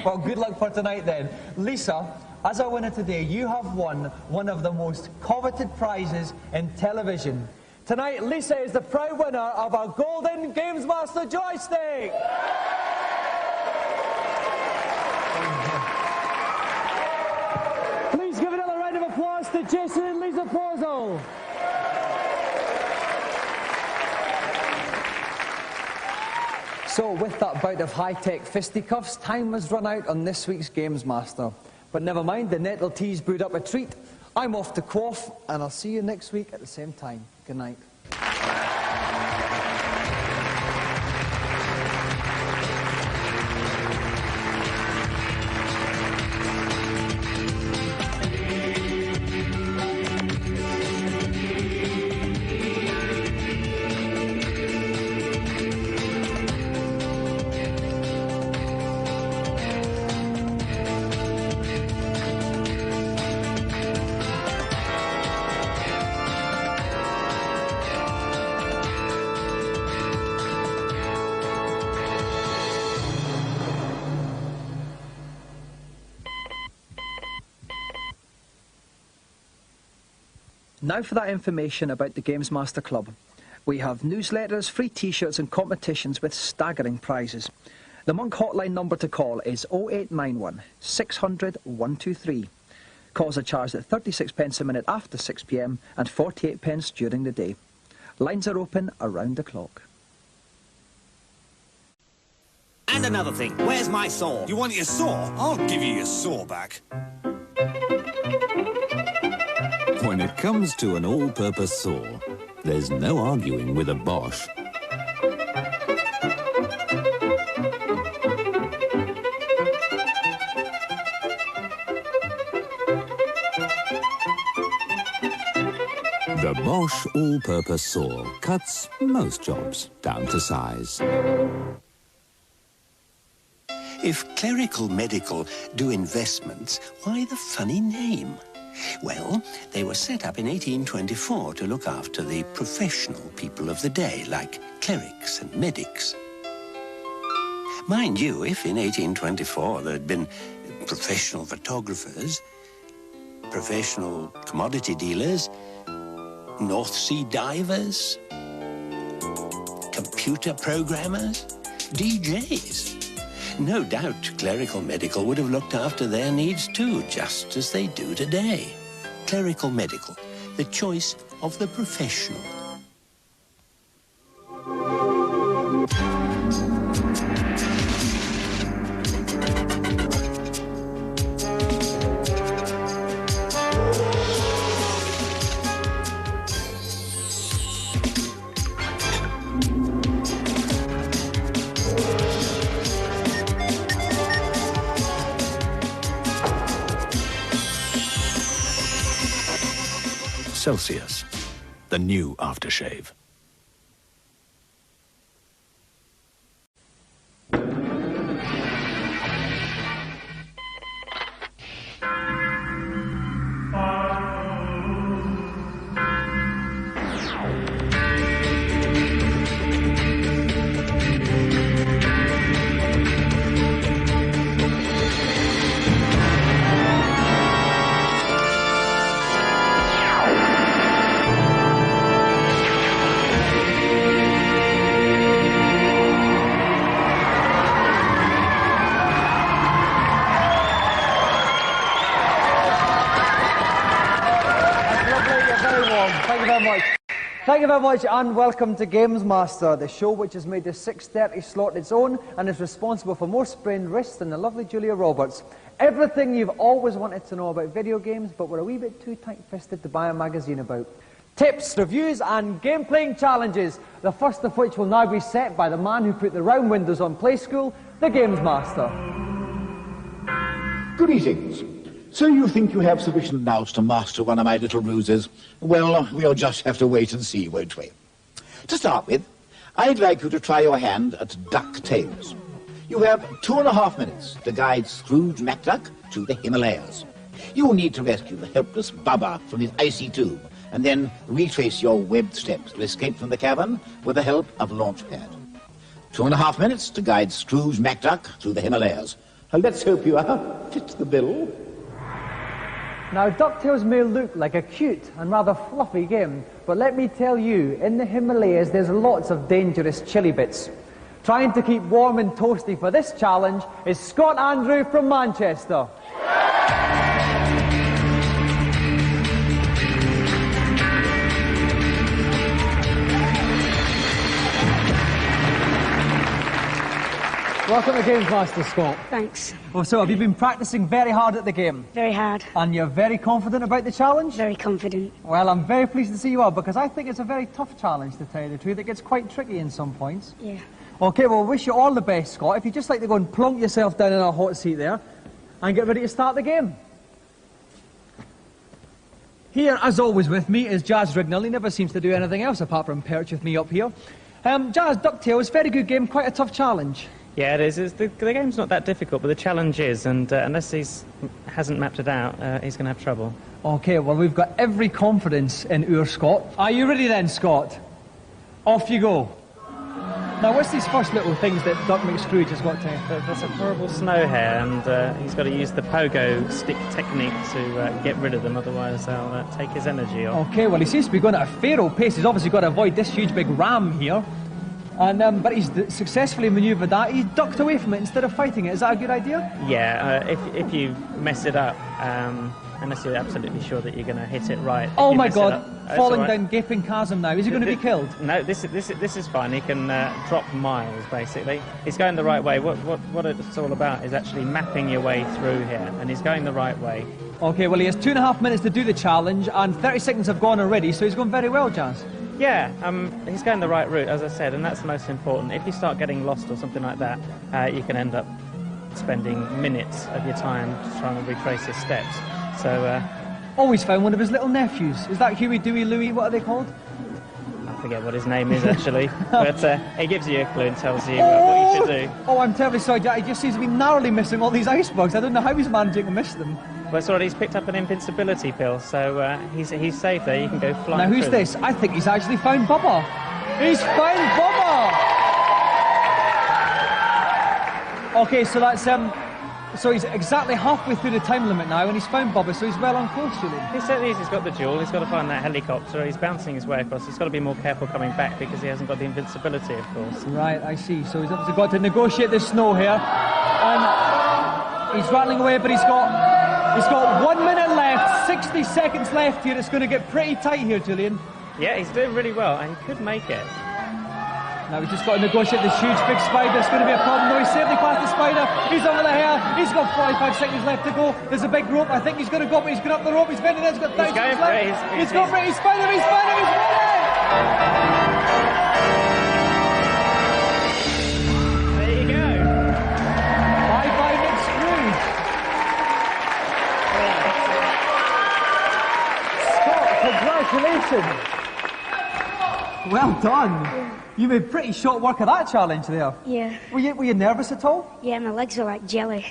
Well, good luck for tonight then. Lisa, as our winner today, you have won one of the most coveted prizes in television. Tonight, Lisa is the proud winner of our Golden Gamesmaster joystick. Please give another round of applause to Jason and Lisa Porzol. So with that bout of high-tech fisticuffs, time has run out on this week's Gamesmaster. But never mind, the nettle tea's brewed up a treat. I'm off to quaff, and I'll see you next week at the same time. Good night. Now for that information about the Gamesmaster Club. We have newsletters, free t-shirts and competitions with staggering prizes. The Monk hotline number to call is 0891 600 123. Calls are charged at 36 pence a minute after 6 p.m. and 48 pence during the day. Lines are open around the clock.
And another thing, where's my saw?
You want your saw? I'll give you your saw back.
When it comes to an all-purpose saw, there's no arguing with a Bosch. The Bosch all-purpose saw cuts most jobs down to size.
If Clerical Medical do investments, why the funny name? Well, they were set up in 1824 to look after the professional people of the day, like clerics and medics. Mind you, if in 1824 there had been professional photographers, professional commodity dealers, North Sea divers, computer programmers, DJs, no doubt Clerical Medical would have looked after their needs too, just as they do today. Clerical Medical, the choice of the professional.
Celsius, the new aftershave.
Thank you very much and welcome to Gamesmaster, the show which has made the 6:30 slot its own and is responsible for more sprained wrists than the lovely Julia Roberts. Everything you've always wanted to know about video games, but were a wee bit too tight-fisted to buy a magazine about. Tips, reviews and game-playing challenges, the first of which will now be set by the man who put the round windows on Play School, the Gamesmaster.
Greetings. So you think you have sufficient nous to master one of my little ruses? Well, we'll just have to wait and see, won't we? To start with, I'd like you to try your hand at DuckTales. You have 2.5 minutes to guide Scrooge McDuck to the Himalayas. You need to rescue the helpless Bubba from his icy tube, and then retrace your webbed steps to escape from the cavern with the help of Launchpad. 2.5 minutes to guide Scrooge McDuck through the Himalayas. Let's hope you fit the bill.
Now, DuckTales may look like a cute and rather fluffy game, but let me tell you, in the Himalayas there's lots of dangerous chili bits. Trying to keep warm and toasty for this challenge is Scott Andrew from Manchester. Welcome to Gamesmaster, Scott.
Thanks.
Well, so have you been practicing very hard at the game?
Very hard.
And you're very confident about the challenge?
Very confident.
Well, I'm very pleased to see you are, because I think it's a very tough challenge, to tell you the truth. It gets quite tricky in some points.
Yeah.
OK, well, wish you all the best, Scott. If you'd just like to go and plonk yourself down in a hot seat there and get ready to start the game. Here, as always with me, is Jazz Rignall. He never seems to do anything else apart from perch with me up here. Jazz, DuckTales, very good game, quite a tough challenge.
Yeah, it is. The game's not that difficult, but the challenge is, and unless he hasn't mapped it out, he's going to have trouble.
OK, well, we've got every confidence in our Scott. Are you ready then, Scott? Off you go. Now, what's these first little things that Duck McScrooge has got to...
There's a horrible snow here, and he's got to use the pogo stick technique to get rid of them, otherwise they'll take his energy off.
OK, well, he seems to be going at a pharaoh pace. He's obviously got to avoid this huge big ram here. And, but he's successfully manoeuvred that. He ducked away from it instead of fighting it. Is that a good idea?
Yeah, if you mess it up, unless you're absolutely sure that you're going to hit it right.
Oh my God, falling down gaping chasm now. Is he going to be killed?
No, this is fine. He can drop miles, basically. He's going the right way. What it's all about is actually mapping your way through here, and he's going the right way.
OK, well, he has 2.5 minutes to do the challenge, and 30 seconds have gone already, so he's going very well, Jazz.
Yeah, he's going the right route, as I said, and that's the most important. If you start getting lost or something like that, you can end up spending minutes of your time trying to retrace his steps. So,
always found one of his little nephews. Is that Huey, Dewey, Louie? What are they called?
I forget what his name is, actually. But it gives you a clue and tells you what you should do.
Oh, I'm terribly sorry. He just seems to be narrowly missing all these icebergs. I don't know how he's managing to miss them.
Well, it's all right, he's picked up an invincibility pill, so he's safe there. You can go flying.
Now, who's this? I think he's actually found Bubba. He's found Bubba! OK, so that's... So he's exactly halfway through the time limit now, and he's found Bubba, so he's well on course, Julian.
He certainly is. He's got the jewel. He's got to find that helicopter. He's bouncing his way across. He's got to be more careful coming back because he hasn't got the invincibility, of course.
Right, I see. So he's obviously got to negotiate the snow here. And he's rattling away, but he's got 1 minute left, 60 seconds left here. It's going to get pretty tight here, Julian.
Yeah, he's doing really well, and he could make it.
Now he's just got to negotiate this huge big spider. It's going to be a problem. No, he's safely past the spider. He's over the hair. He's got 45 seconds left to go. There's a big rope. I think he's going to go, but he's got up the rope. He's bending it. He's got 30 seconds left. He's got it. He's found him. He's found him. He's won it!
There you go.
Bye-bye, McScrooge. Scott, congratulations. Well done. You made pretty short work of that challenge there.
Yeah.
Were you nervous at all?
Yeah, my legs are like jelly.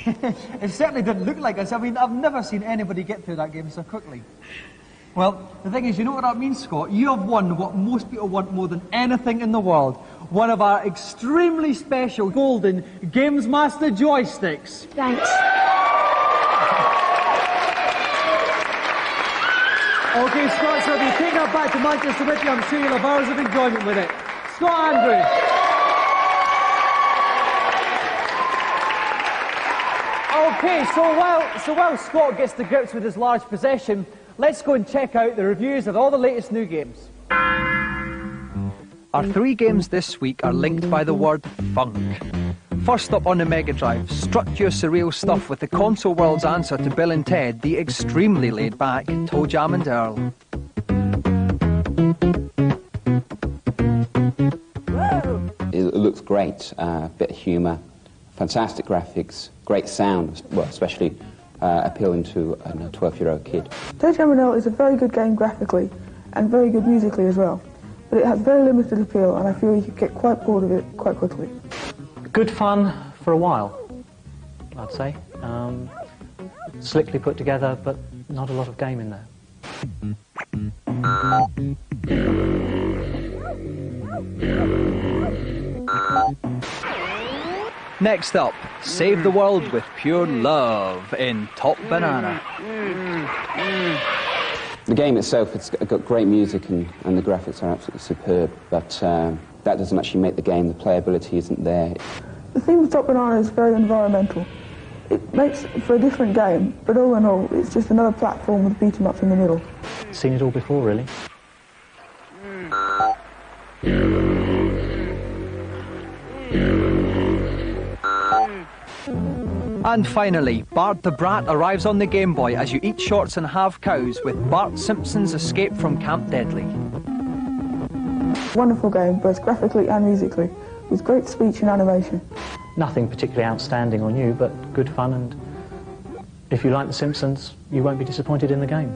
It certainly didn't look like us. I mean, I've never seen anybody get through that game so quickly. Well, the thing is, you know what that means, Scott? You have won what most people want more than anything in the world. One of our extremely special golden Gamesmaster joysticks.
Thanks.
OK, Scott, so if you take that back to Manchester with you, I'm sure you'll have hours of enjoyment with it. Scott Andrew. OK, so while Scott gets to grips with his large possession, let's go and check out the reviews of all the latest new games.
Our 3 games this week are linked by the word funk. First up on the Mega Drive, strut your surreal stuff with the console world's answer to Bill and Ted, the extremely laid-back Toe Jam and Earl.
It looks great, bit of humour, fantastic graphics, great sound, well, especially appealing to a 12-year-old kid.
Toe Jam and Earl is a very good game graphically and very good musically as well, but it has very limited appeal and I feel you could get quite bored of it quite quickly.
Good fun for a while, I'd say. Slickly put together, but not a lot of game in there.
Next up, save the world with pure love in Top Banana.
The game itself, it's got great music and the graphics are absolutely superb, but that doesn't actually make the game. The playability isn't there.
The theme of Top Banana is very environmental. It makes for a different game, but all in all, it's just another platform with beat 'em ups in the middle.
Seen it all before, really.
And finally, Bart the Brat arrives on the Game Boy as you eat shorts and have cows with Bart Simpson's Escape from Camp Deadly.
Wonderful game, both graphically and musically, with great speech and animation.
Nothing particularly outstanding or new, but good fun, and if you like The Simpsons, you won't be disappointed in the game.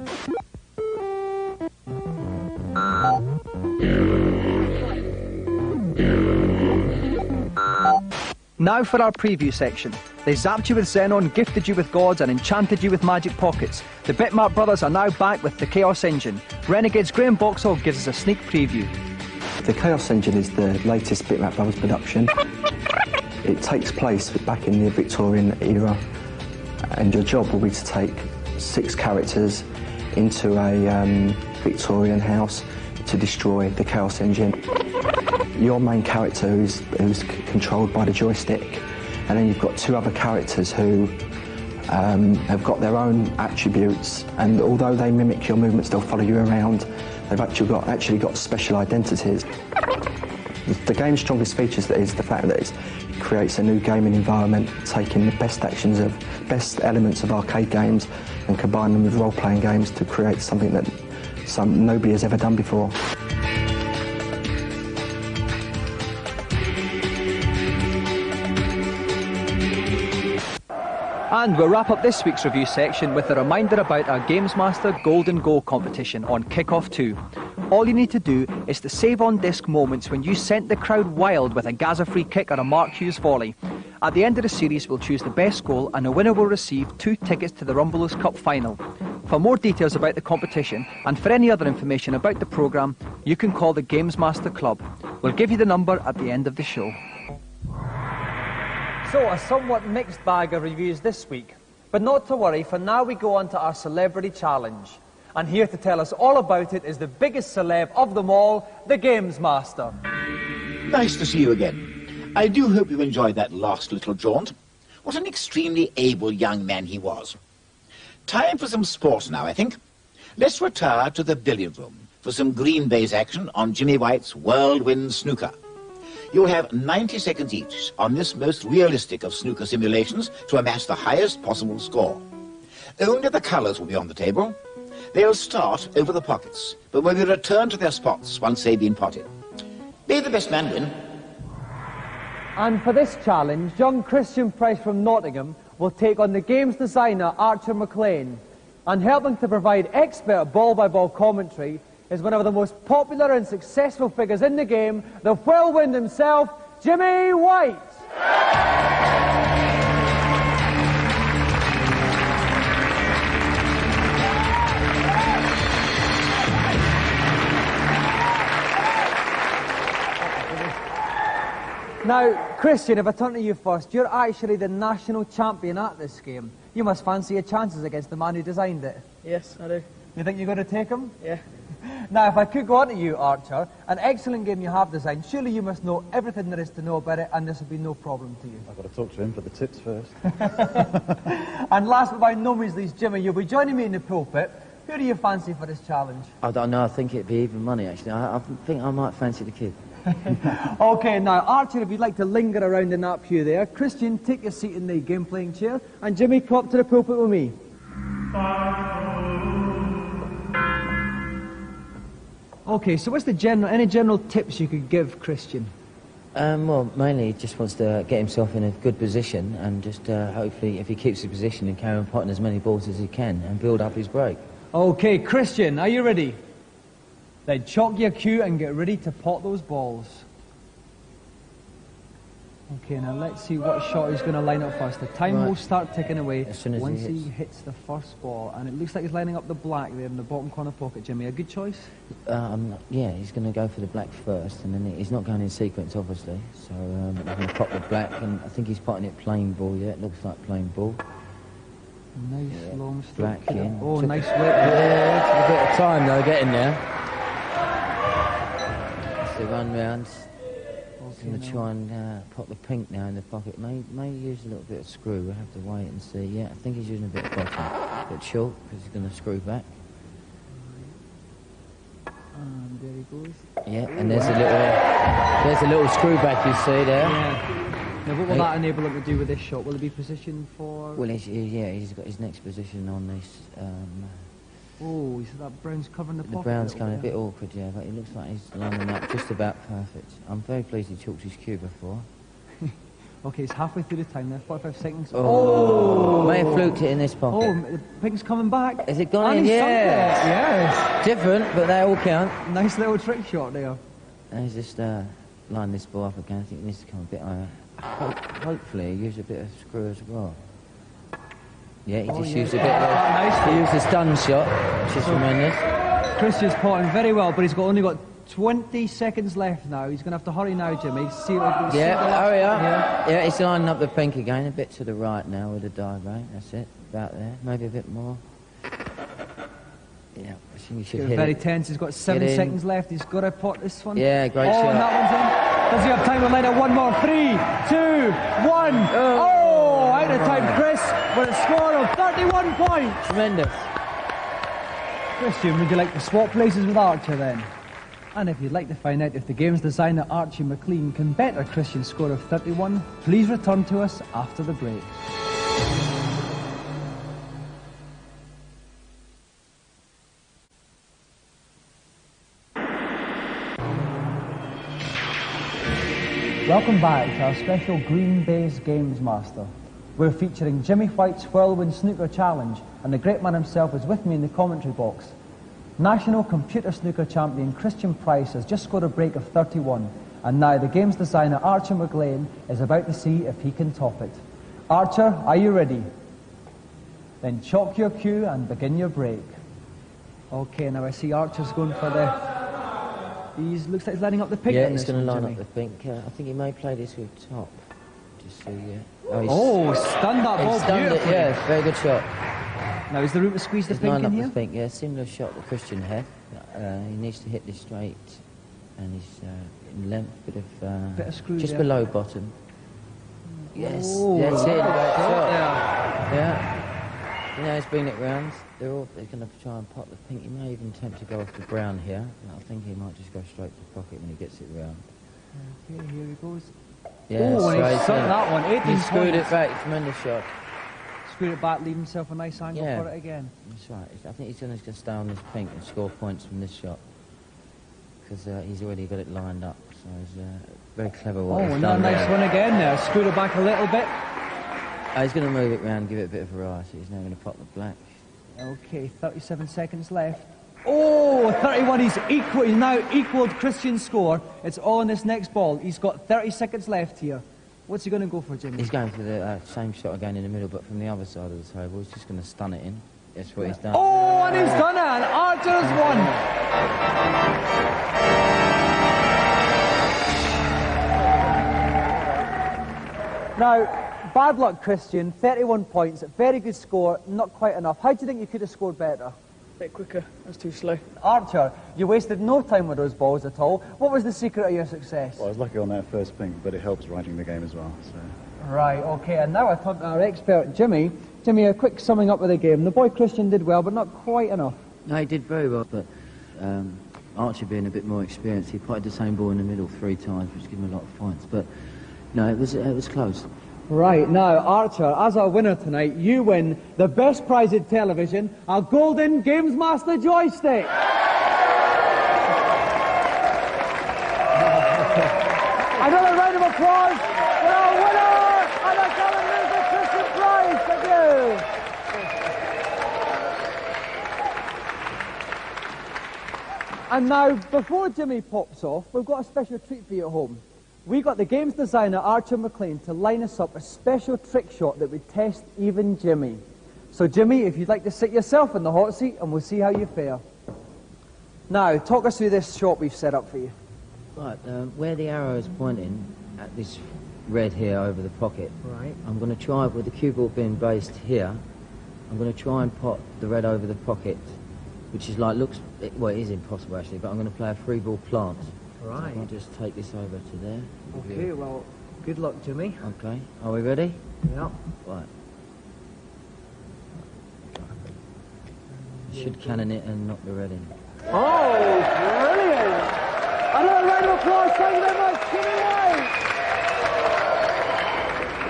Now for our preview section. They zapped you with Xenon, gifted you with gods and enchanted you with magic pockets. The Bitmap brothers are now back with the Chaos Engine. Renegade's Graham Boxall gives us a sneak preview.
The Chaos Engine is the latest Bitmap Brothers production. It takes place back in the Victorian era, and your job will be to take 6 characters into a Victorian house to destroy the Chaos Engine. Your main character who's controlled by the joystick, and then you've got 2 other characters who have got their own attributes, and although they mimic your movements, they'll follow you around. They've actually got special identities. The game's strongest features is the fact that it creates a new gaming environment, taking the best elements of arcade games and combining them with role-playing games to create something that nobody has ever done before.
And we'll wrap up this week's review section with a reminder about our Gamesmaster Golden Goal competition on Kickoff 2. All you need to do is to save on disc moments when you sent the crowd wild with a Gaza-free kick or a Mark Hughes volley. At the end of the series, we'll choose the best goal and the winner will receive 2 tickets to the Rumbelows Cup final. For more details about the competition and for any other information about the programme, you can call the Gamesmaster Club. We'll give you the number at the end of the show.
So, a somewhat mixed bag of reviews this week. But not to worry, for now we go on to our Celebrity Challenge. And here to tell us all about it is the biggest celeb of them all, the Gamesmaster.
Nice to see you again. I do hope you enjoyed that last little jaunt. What an extremely able young man he was. Time for some sport now, I think. Let's retire to the billiard room for some green baize action on Jimmy White's Whirlwind Snooker. You'll have 90 seconds each on this most realistic of snooker simulations to amass the highest possible score. Only the colours will be on the table. They'll start over the pockets, but will be returned to their spots once they've been potted. May the best man win.
And for this challenge, young Christian Price from Nottingham will take on the game's designer, Archer McLean. And helping to provide expert ball-by-ball commentary is one of the most popular and successful figures in the game, the whirlwind himself, Jimmy White. Now, Christian, if I turn to you first, you're actually the national champion at this game. You must fancy your chances against the man who designed it.
Yes, I do.
You think you're going to take him?
Yeah.
Now, if I could go on to you, Archer, an excellent game you have designed. Surely you must know everything there is to know about it, and this will be no problem to you.
I've got to talk to him for the tips first.
And last but by no means least, Jimmy, you'll be joining me in the pulpit. Who do you fancy for this challenge?
I don't know. I think it'd be even money, actually. I think I might fancy the kid.
Okay, now, Archer, if you'd like to linger around in that pew there. Christian, take your seat in the game-playing chair. And Jimmy, come up to the pulpit with me. Okay, so what's any general tips you could give Christian?
Well, mainly he just wants to get himself in a good position and just hopefully, if he keeps his position, and carry on potting as many balls as he can and build up his break.
Okay, Christian, are you ready? Then chalk your cue and get ready to pot those balls. Okay, now let's see what shot he's going to line up first. The time will start ticking away
as soon as
once he hits the first ball. And it looks like he's lining up the black there in the bottom corner pocket, Jimmy. A good choice?
Yeah, he's going to go for the black first, and then he's not going in sequence, obviously. So I'm going to pop the black, and I think he's potting it plain ball, yeah, it looks like plain ball.
Nice long stroke.
Black in.
Oh, nice weight.
Yeah, it's a bit of time, though, getting there. It's the run round. I'm going to try and pop the pink now in the pocket. May use a little bit of screw. We'll have to wait and see. Yeah, I think he's using a bit of bottom. A bit short, because he's going to screw back.
And there he goes.
Yeah, and there's a little screw back you see there.
Yeah. Now, what will that enable him to do with this shot? Will he be positioned for...
Well, he's got his next position on this...
Oh, you see that brown's covering the pocket?
The brown's coming a bit awkward, yeah, but it looks like he's lining up just about perfect. I'm very pleased he chalked his cue before.
Okay, it's halfway through the time there, 45 seconds.
Oh! May have fluked it in this pocket.
Oh, the pink's coming back.
Has it gone in? Yeah!
Yes!
Different, but they all count.
Nice little trick shot there.
And he's just line this ball up again. I think it needs to come a bit higher. Hopefully, use a bit of screw as well. Yeah, he just used a bit of... He used a stun shot, which is tremendous.
Christian's potting very well, but he's only got 20 seconds left now. He's going to have to hurry now, Jimmy.
Hurry up. Yeah, he's lining up the pink again, a bit to the right now with the diagram. That's it, about there. Maybe a bit more. Yeah, I think he should hit
very
it.
tense. He's got 7 seconds left. He's got to pot this one.
Yeah, great shot.
And that one's in. Does he have time to line up one more? 3, 2, 1. Oh, out of time, Chris, with a score of 31 points.
Tremendous.
Christian, would you like to swap places with Archer then? And if you'd like to find out if the game's designer Archie McLean can better Christian's score of 31, please return to us after the break. Welcome back to our special Green-based Gamesmaster. We're featuring Jimmy White's Whirlwind Snooker Challenge, and the great man himself is with me in the commentary box. National Computer Snooker champion Christian Price has just scored a break of 31, and now the game's designer Archer McLean is about to see if he can top it. Archer, are you ready? Then chalk your cue and begin your break. Okay, now I see Archer's going for the... looks like he's lining up the pink.
Yeah, he's going to line up the pink. I think he may play this with top. Just see, yeah.
Stunned that ball beautifully.
Yeah, very good shot.
Now, is there room to squeeze the pink in here?
The pink, yeah, similar shot that Christian had. He needs to hit this straight, and he's in length, bit of
screw
just
there.
below bottom. Yes,
that's
it.
Great shot.
Yeah. Now he's bringing it round. They're going to try and pop the pink. He may even attempt to go off the brown here. I think he might just go straight to the pocket when he gets it round.
Okay, here he goes.
Yeah,
and he sucked that one. 18
He screwed
points.
it back. Tremendous shot.
Screwed it back, leave himself a nice angle for it again.
That's right. I think he's going to stay on this pink and score points from this shot, because he's already got it lined up. So he's very clever.
And a nice one again there. Screwed it back a little bit.
He's going to move it round, give it a bit of variety. He's now going to pop the black.
Okay, 37 seconds left. Oh, 31. He's now equalled Christian's score. It's all in this next ball. He's got 30 seconds left here. What's he going to go for, Jimmy?
He's going for the same shot again in the middle, but from the other side of the table. He's just going to stun it in. That's what he's done.
Oh, and he's done it, and Archer's won. Now, bad luck, Christian. 31 points, very good score, not quite enough. How do you think you could have scored better?
A bit quicker, that's too slow.
Archer, you wasted no time with those balls at all. What was the secret of your success?
Well, I was lucky on that first pink, but it helps writing the game as well. So.
Right, okay, and now I turn to our expert, Jimmy. Jimmy, a quick summing up of the game. The boy Christian did well, but not quite enough.
No, he did very well, but Archie being a bit more experienced, he played the same ball in the middle 3 times, which gave him a lot of fights. But no, it was close.
Right, now, Archer, as our winner tonight, you win the best prize in television, a golden Gamesmaster joystick. Another round of applause for our winner and a Gamesmaster Christmas prize. Thank you. And now, before Jimmy pops off, we've got a special treat for you at home. We got the games designer Archer McLean to line us up a special trick shot that would test even Jimmy. So Jimmy, if you'd like to sit yourself in the hot seat and we'll see how you fare. Now, talk us through this shot we've set up for you.
Right, where the arrow is pointing at this red here over the pocket,
right.
I'm going to try, with the cue ball being based here, I'm going to try and pop the red over the pocket, which is like, well, it is impossible actually, but I'm going to play a 3-ball plant.
Right.
So I'll just take this over to there.
Okay, well, good luck, Jimmy.
Okay, are we ready?
Yeah.
Right. Should cannon it and knock the red in.
Oh, brilliant! Another round of applause, thank you very much, Jimmy White!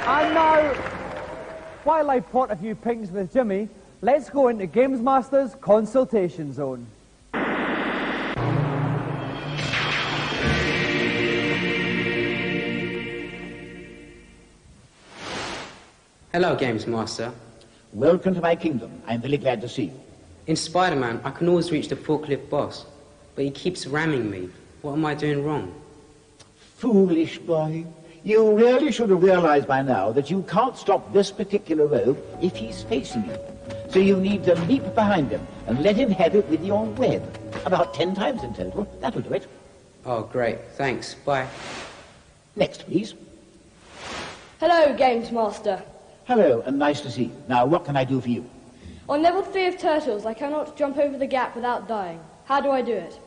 And now, while I pot a few pings with Jimmy, let's go into Gamesmaster's consultation zone.
Hello, Gamesmaster.
Welcome to my kingdom. I'm very glad to see you.
In Spider-Man, I can always reach the forklift boss, but he keeps ramming me. What am I doing wrong?
Foolish boy. You really should have realized by now that you can't stop this particular rogue if he's facing you. So you need to leap behind him and let him have it with your web. About 10 times in total. That'll do it.
Oh, great. Thanks. Bye.
Next, please.
Hello, Gamesmaster.
Hello, and nice to see you. Now, what can I do for you?
On level 3 of Turtles, I cannot jump over the gap without dying. How do I do it?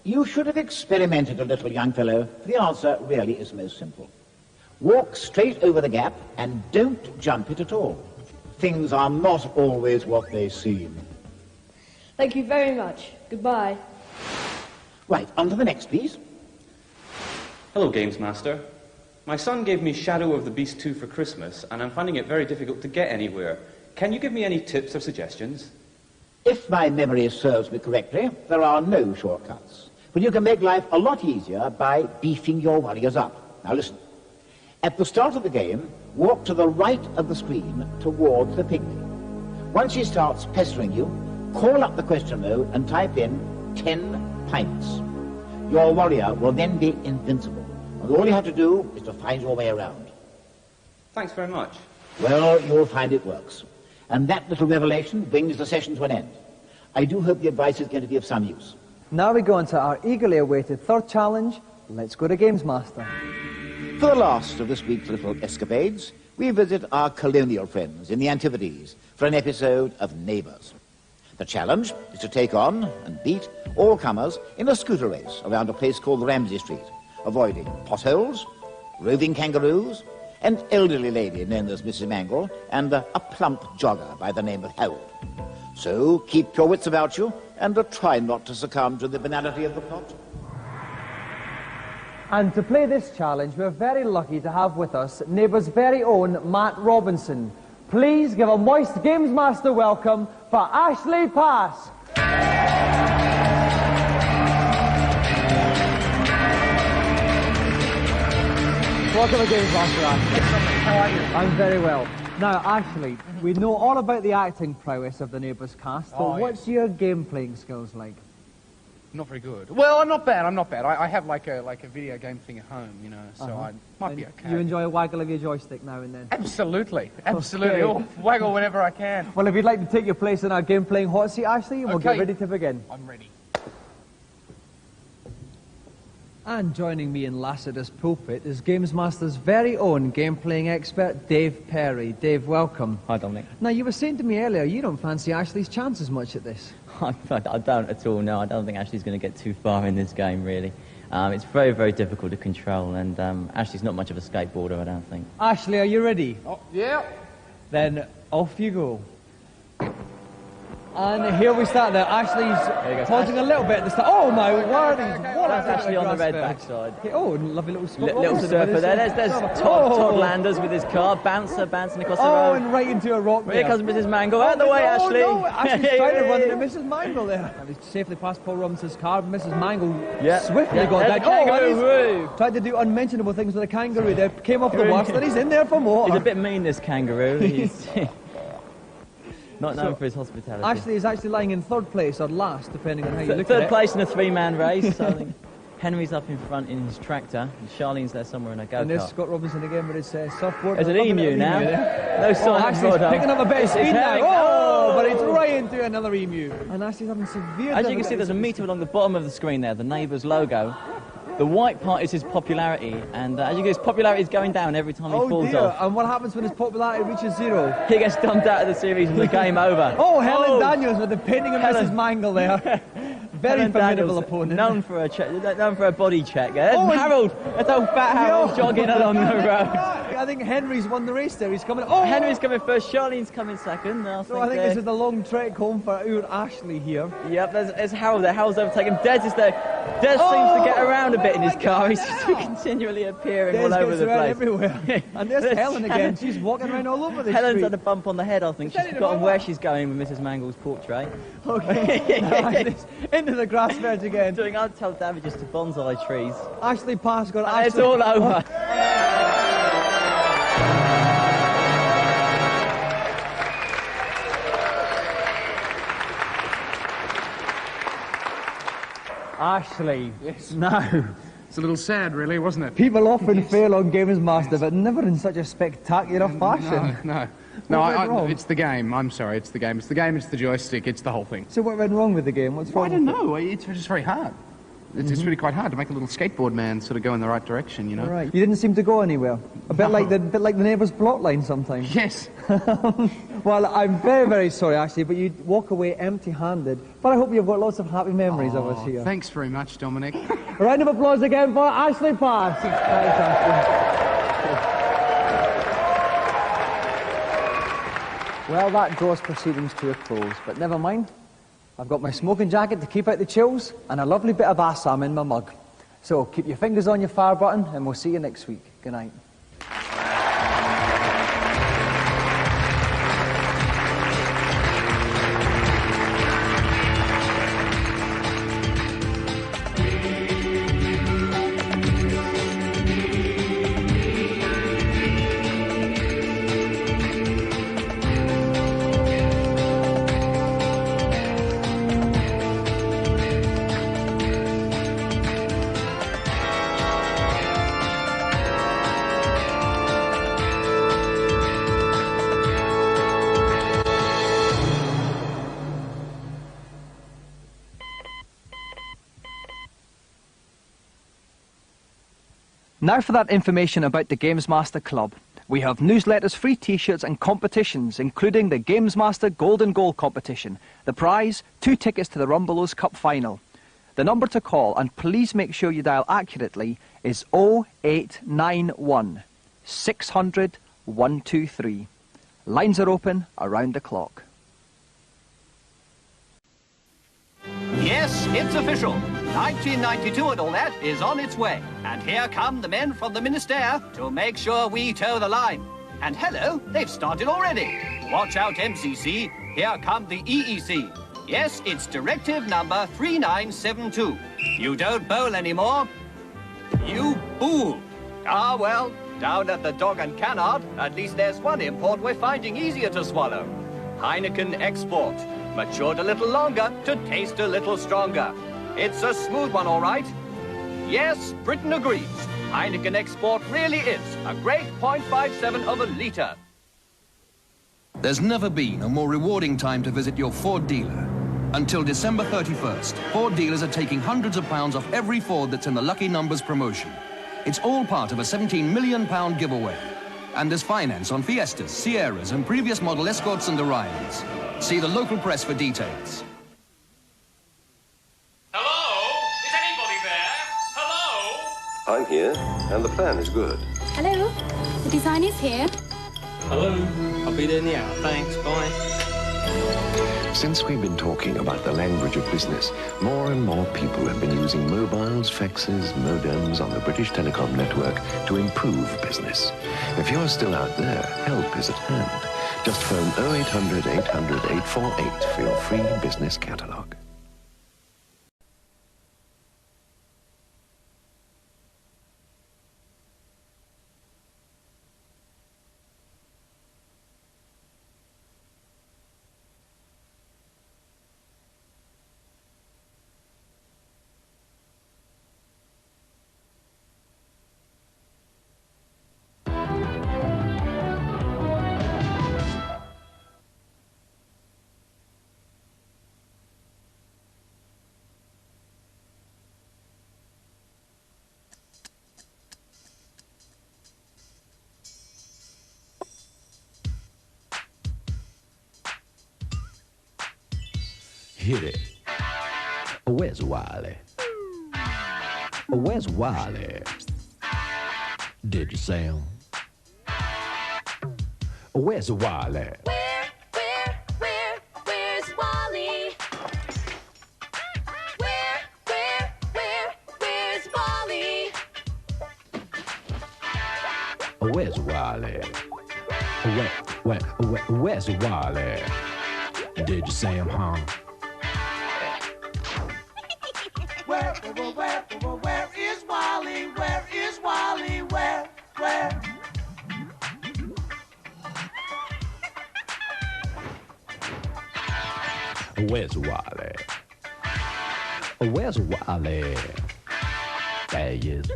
You should have experimented a little, young fellow. The answer really is most simple. Walk straight over the gap and don't jump it at all. Things are not always what they seem.
Thank you very much. Goodbye.
Right, on to the next, please.
Hello, Gamesmaster. My son gave me Shadow of the Beast 2 for Christmas, and I'm finding it very difficult to get anywhere. Can you give me any tips or suggestions?
If my memory serves me correctly, there are no shortcuts. But you can make life a lot easier by beefing your warriors up. Now listen. At the start of the game, walk to the right of the screen towards the pygmy. Once he starts pestering you, call up the question mode and type in 10 pints. Your warrior will then be invincible. And all you have to do is to find your way around.
Thanks very much.
Well, you'll find it works. And that little revelation brings the session to an end. I do hope the advice is going to be of some use.
Now we go on to our eagerly awaited third challenge. Let's go to Gamesmaster.
For the last of this week's little escapades, we visit our colonial friends in the Antipodes for an episode of Neighbours. The challenge is to take on and beat all comers in a scooter race around a place called Ramsey Street, avoiding potholes, roving kangaroos, an elderly lady known as Mrs. Mangle, and a plump jogger by the name of Harold. So keep your wits about you and try not to succumb to the banality of the plot.
And to play this challenge, we're very lucky to have with us Neighbours' very own Matt Robinson. Please give a moist Gamesmaster welcome for Ashley Pass. Welcome to Gamesmaster, Ashley.
How are you?
I'm very well. Now, Ashley, we know all about the acting prowess of the Neighbours cast, but what's your game-playing skills like?
Not very good. Well, I'm not bad. I have like a video game thing at home, you know, so I might be okay.
You enjoy a waggle of your joystick now and then?
Absolutely.
Okay.
Oh, waggle whenever I can.
Well, if you'd like to take your place in our game-playing hot seat, Ashley, we'll get ready to begin.
I'm ready.
And joining me in Lassiter's pulpit is Gamesmaster's very own game-playing expert, Dave Perry. Dave, welcome.
Hi, Dominic.
Now, you were saying to me earlier you don't fancy Ashley's chances much at this.
I don't at all, no. I don't think Ashley's going to get too far in this game, really. It's very, very difficult to control, and Ashley's not much of a skateboarder, I don't think.
Ashley, are you ready?
Oh, yeah.
Then off you go. And here we start there. Ashley's pausing a little bit at the start. Oh my word!
That's Ashley on the red backside.
Oh, lovely little spot.
Little surfer there. There's Todd Landers with his car, bouncing across the road.
Oh, and right into a rock there.
Here comes Mrs. Mangle. Out of the way, Ashley.
No, Ashley's trying to run into Mrs. Mangle there. And he's safely past Paul Robinson's car. Mrs. Mangle swiftly got down.
Kangaroo.
Tried to do unmentionable things with a kangaroo there. Came off the worst, and he's in there for more.
He's a bit mean, this kangaroo. He's not known for his hospitality.
Ashley is actually lying in third place or last, depending on how you look at it.
Third place in a three-man race. I think Henry's up in front in his tractor, and Charlene's there somewhere in a go-kart.
And there's Scott Robinson again with his surfboard.
There's an emu now. No sign of
Ashley's picking up a bit of speed now.
Oh,
but it's right into another emu. And Ashley's having severe...
As you can see, there's a meter along the bottom of the screen there, the neighbour's logo. The white part is his popularity, and as you can see, his popularity is going down every time he falls off.
And what happens when his popularity reaches zero?
He gets dumped out of the series and the game over.
Oh, Helen Daniels with the painting of Mrs. Mangle there. Very formidable opponent.
Known for a body check. There's Harold. That's old fat Harold jogging along the road.
I think Henry's won the race there. He's coming. Oh,
Henry's coming first. Charlene's coming second.
So I think this is the long trek home for our Ashley here.
Yep, there's Harold there. Harold's overtaken. Des is there. Des seems to get around a bit in his car. He's continually appearing all over the place.
Everywhere. And there's Helen again. She's walking around all over the
Helen's
street.
had a bump on the head, I think. She's forgotten where she's going with Mrs. Mangle's portrait.
Okay. Into the grass verge again.
Doing untold damages to bonsai trees.
Ashley Pass got
Ashley. It's all over.
Ashley.
Yes.
No.
It's a little sad, really, wasn't it?
People often fail on Gamesmaster, but never in such a spectacular fashion.
No, it's the game. I'm sorry, it's the game. It's the game, it's the joystick, it's the whole thing.
So what went wrong with the game? What's wrong?
I don't know. It's just very hard. It's really quite hard to make a little skateboard man sort of go in the right direction, you know.
Right. You didn't seem to go anywhere. A bit like the neighbour's plot line sometimes.
Yes.
Well, I'm very, very sorry, actually, but you walk away empty-handed. But I hope you've got lots of happy memories of us here.
Thanks very much, Dominic.
A round of applause again for Ashley Pass. Well, that draws proceedings to a close, but never mind. I've got my smoking jacket to keep out the chills and a lovely bit of Assam in my mug. So keep your fingers on your fire button and we'll see you next week. Good night. Now for that information about the Gamesmaster Club. We have newsletters, free t-shirts and competitions, including the Gamesmaster Golden Goal competition. The prize, 2 tickets to the Rumbelows Cup final. The number to call, and please make sure you dial accurately, is 0891 600 123. Lines are open around the clock.
Yes, it's official. 1992 and all that is on its way. And here come the men from the Ministère to make sure we toe the line. And hello, they've started already. Watch out, MCC. Here come the EEC. Yes, it's directive number 3972. You don't bowl anymore. You boo. Ah, well, down at the Dog and Canard, at least there's one import we're finding easier to swallow. Heineken Export. Matured a little longer to taste a little stronger. It's a smooth one, all right. Yes, Britain agrees. Heineken Export really is a great 0.57 of a litre.
There's never been a more rewarding time to visit your Ford dealer. Until December 31st, Ford dealers are taking hundreds of pounds off every Ford that's in the Lucky Numbers promotion. It's all part of a £17 million giveaway. And there's finance on Fiestas, Sierras, and previous model Escorts and Orions. See the local press for details.
I'm here, and the plan is good.
Hello, the design is here.
Hello, I'll be there in the hour. Thanks, bye.
Since we've been talking about the language of business, more and more people have been using mobiles, faxes, modems on the British Telecom network to improve business. If you're still out there, help is at hand. Just phone 0800 800 848 for your free business catalogue.
Hit it. Where's Wally? Where's Wally? Did you say him? Where's Wally?
Where's Wally? Where's Wally?
Where's Wally? Where's Wally? Did you say him, huh?
Where is Wally? Where is Wally? Where?
Where's Wally? Where's Wally? There he is.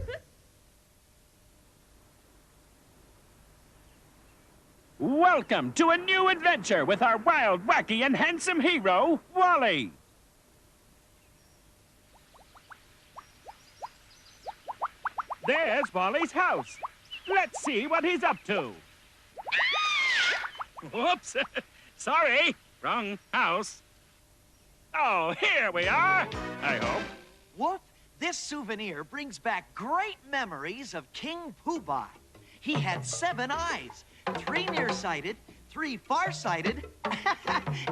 Welcome to a new adventure with our wild, wacky, and handsome hero, Wally. There's Wally's house. Let's see what he's up to. Whoops. Sorry. Wrong house. Oh, here we are, I hope.
Whoop, this souvenir brings back great memories of King Pugwash. He had 7 eyes, 3 nearsighted, 3 farsighted,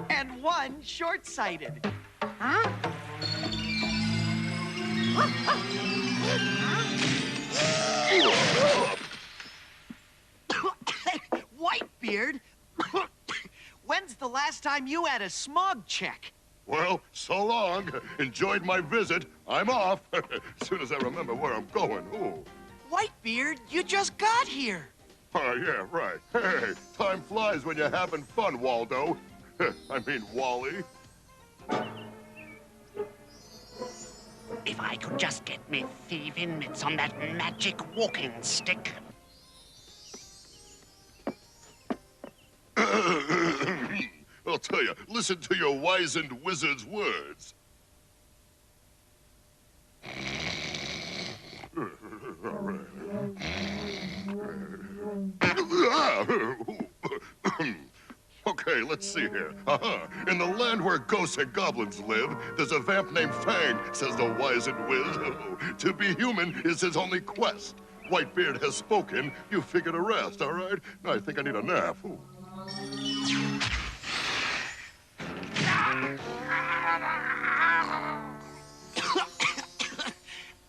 and 1 short-sighted. Huh? Whitebeard, when's the last time you had a smog check?
Well, so long. Enjoyed my visit. I'm off. As soon as I remember where I'm going. Ooh.
Whitebeard, you just got here.
Oh, yeah, right. Hey, time flies when you're having fun, Waldo. I mean, Wally.
If I could just get me thieving mitts on that magic walking stick.
I'll tell you, listen to your wizened wizard's words. Okay, let's see here. In the land where ghosts and goblins live, there's a vamp named Fang, says the wizened wiz. To be human is his only quest. Whitebeard has spoken. You figure to rest, all right? I think I need a nap. Ooh.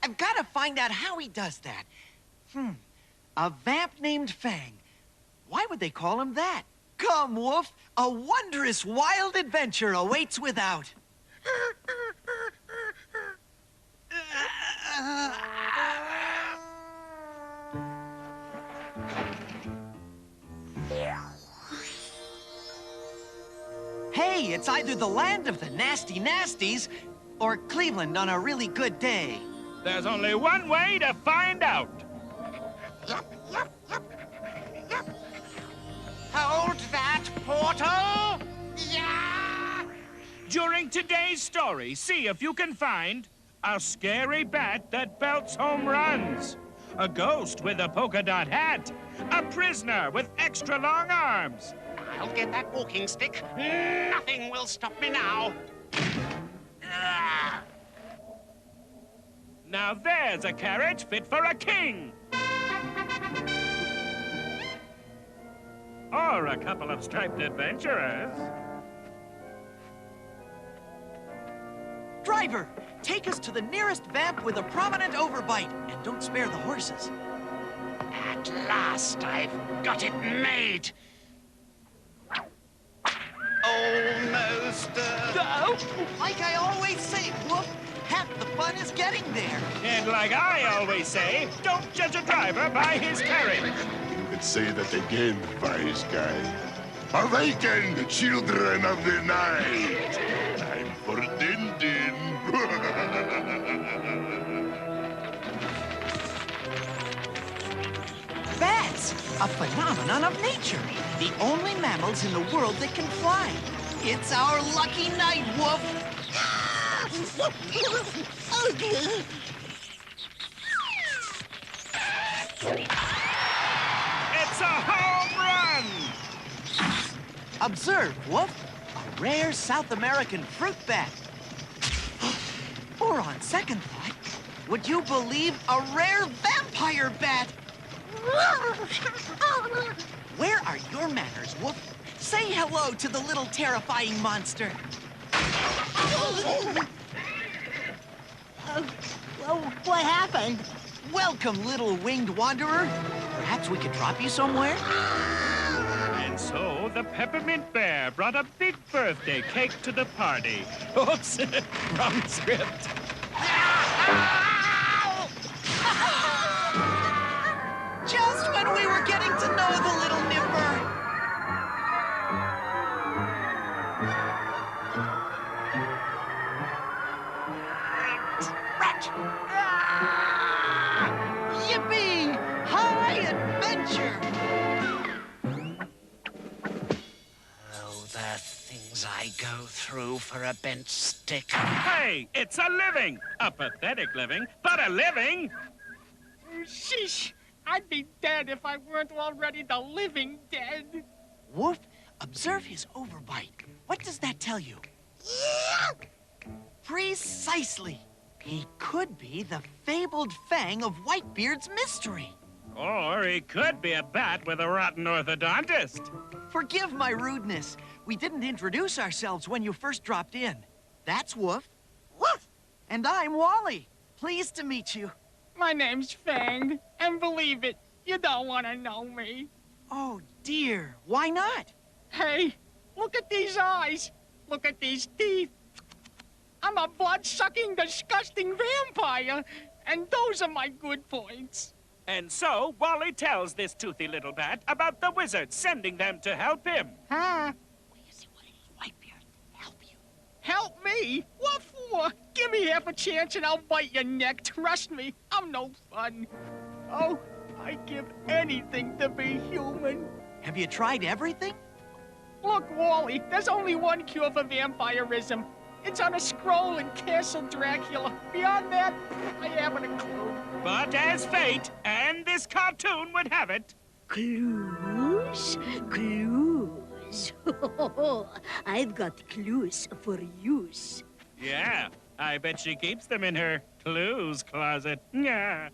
I've got to find out how he does that. A vamp named Fang. Why would they call him that? Come, Wolf. A wondrous wild adventure awaits without. Hey, it's either the land of the nasty nasties or Cleveland on a really good day.
There's only one way to find out.
Hold that portal! Yeah!
During today's story, see if you can find a scary bat that belts home runs, a ghost with a polka dot hat, a prisoner with extra long arms.
I'll get that walking stick. Nothing will stop me now.
Now there's a carriage fit for a king. Or a couple of striped adventurers.
Driver, take us to the nearest vamp with a prominent overbite, and don't spare the horses.
At last, I've got it made. Almost.
Like I always say, Woof, half the fun is getting there.
And like I always say, don't judge a driver by his carriage.
You could say that again, wise guy. Awaken, children of the night! Time for din-din.
Bats, a phenomenon of nature. The only mammals in the world that can fly. It's our lucky night, Woof.
It's a home run!
Observe, Woof, a rare South American fruit bat. Or on second thought, would you believe a rare vampire bat? Where are your manners, Woof? Say hello to the little terrifying monster.
What happened?
Welcome, little winged wanderer. Perhaps we could drop you somewhere?
And so the Peppermint Bear brought a big birthday cake to the party. Oops, wrong script.
Just when we were getting to know the little nipper. Rat! Yippee! High adventure!
Oh, the things I go through for a bent stick.
Hey, it's a living! A pathetic living, but a living!
Sheesh! I'd be dead if I weren't already the living dead.
Woof, observe his overbite. What does that tell you? Precisely. He could be the fabled fang of Whitebeard's mystery.
Or he could be a bat with a rotten orthodontist.
Forgive my rudeness. We didn't introduce ourselves when you first dropped in. That's Woof. Woof! And I'm Wally. Pleased to meet you.
My name's Fang, and believe it, you don't want to know me.
Oh, dear. Why not?
Hey, look at these eyes. Look at these teeth. I'm a blood-sucking, disgusting vampire, and those are my good points.
And so, Wally tells this toothy little bat about the wizard sending them to help him.
Huh? Help me? What for? Give me half a chance and I'll bite your neck. Trust me, I'm no fun. Oh, I'd give anything to be human.
Have you tried everything?
Look, Wally, there's only one cure for vampirism. It's on a scroll in Castle Dracula. Beyond that, I haven't a clue.
But as fate and this cartoon would have it...
Clues? Clues. I've got clues for use.
Yeah, I bet she keeps them in her clues closet. Yeah.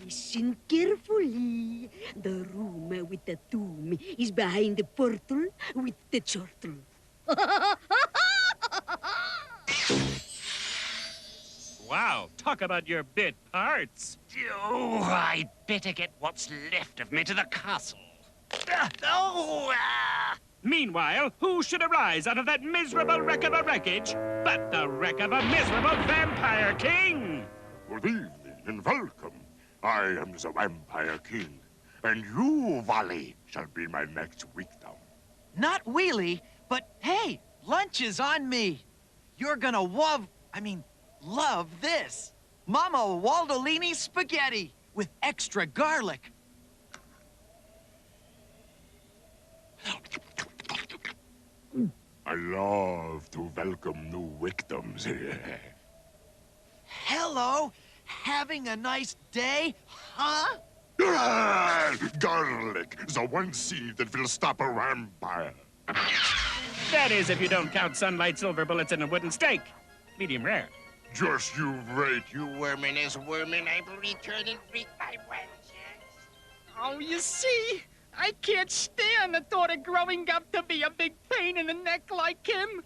Listen carefully. The room with the tomb is behind the portal with the chortle.
Wow, talk about your bit parts.
Oh, I'd better get what's left of me to the castle.
Meanwhile, who should arise out of that miserable wreck of a wreckage but the wreck of a miserable vampire king?
Good evening and welcome. I am the Vampire King, and you, Wally, shall be my next victim.
Not Wheelie, but hey, lunch is on me. You're gonna love this. Mama Waldolini spaghetti with extra garlic.
I love to welcome new victims.
Hello, having a nice day, huh?
Garlic, the one seed that will stop a vampire.
That is, if you don't count sunlight, silver bullets, and a wooden stake. Medium rare.
Just you wait.
You worminous wormin, I will return and wreak my vengeance.
Oh, you see? I can't stand the thought of growing up to be a big pain in the neck like him.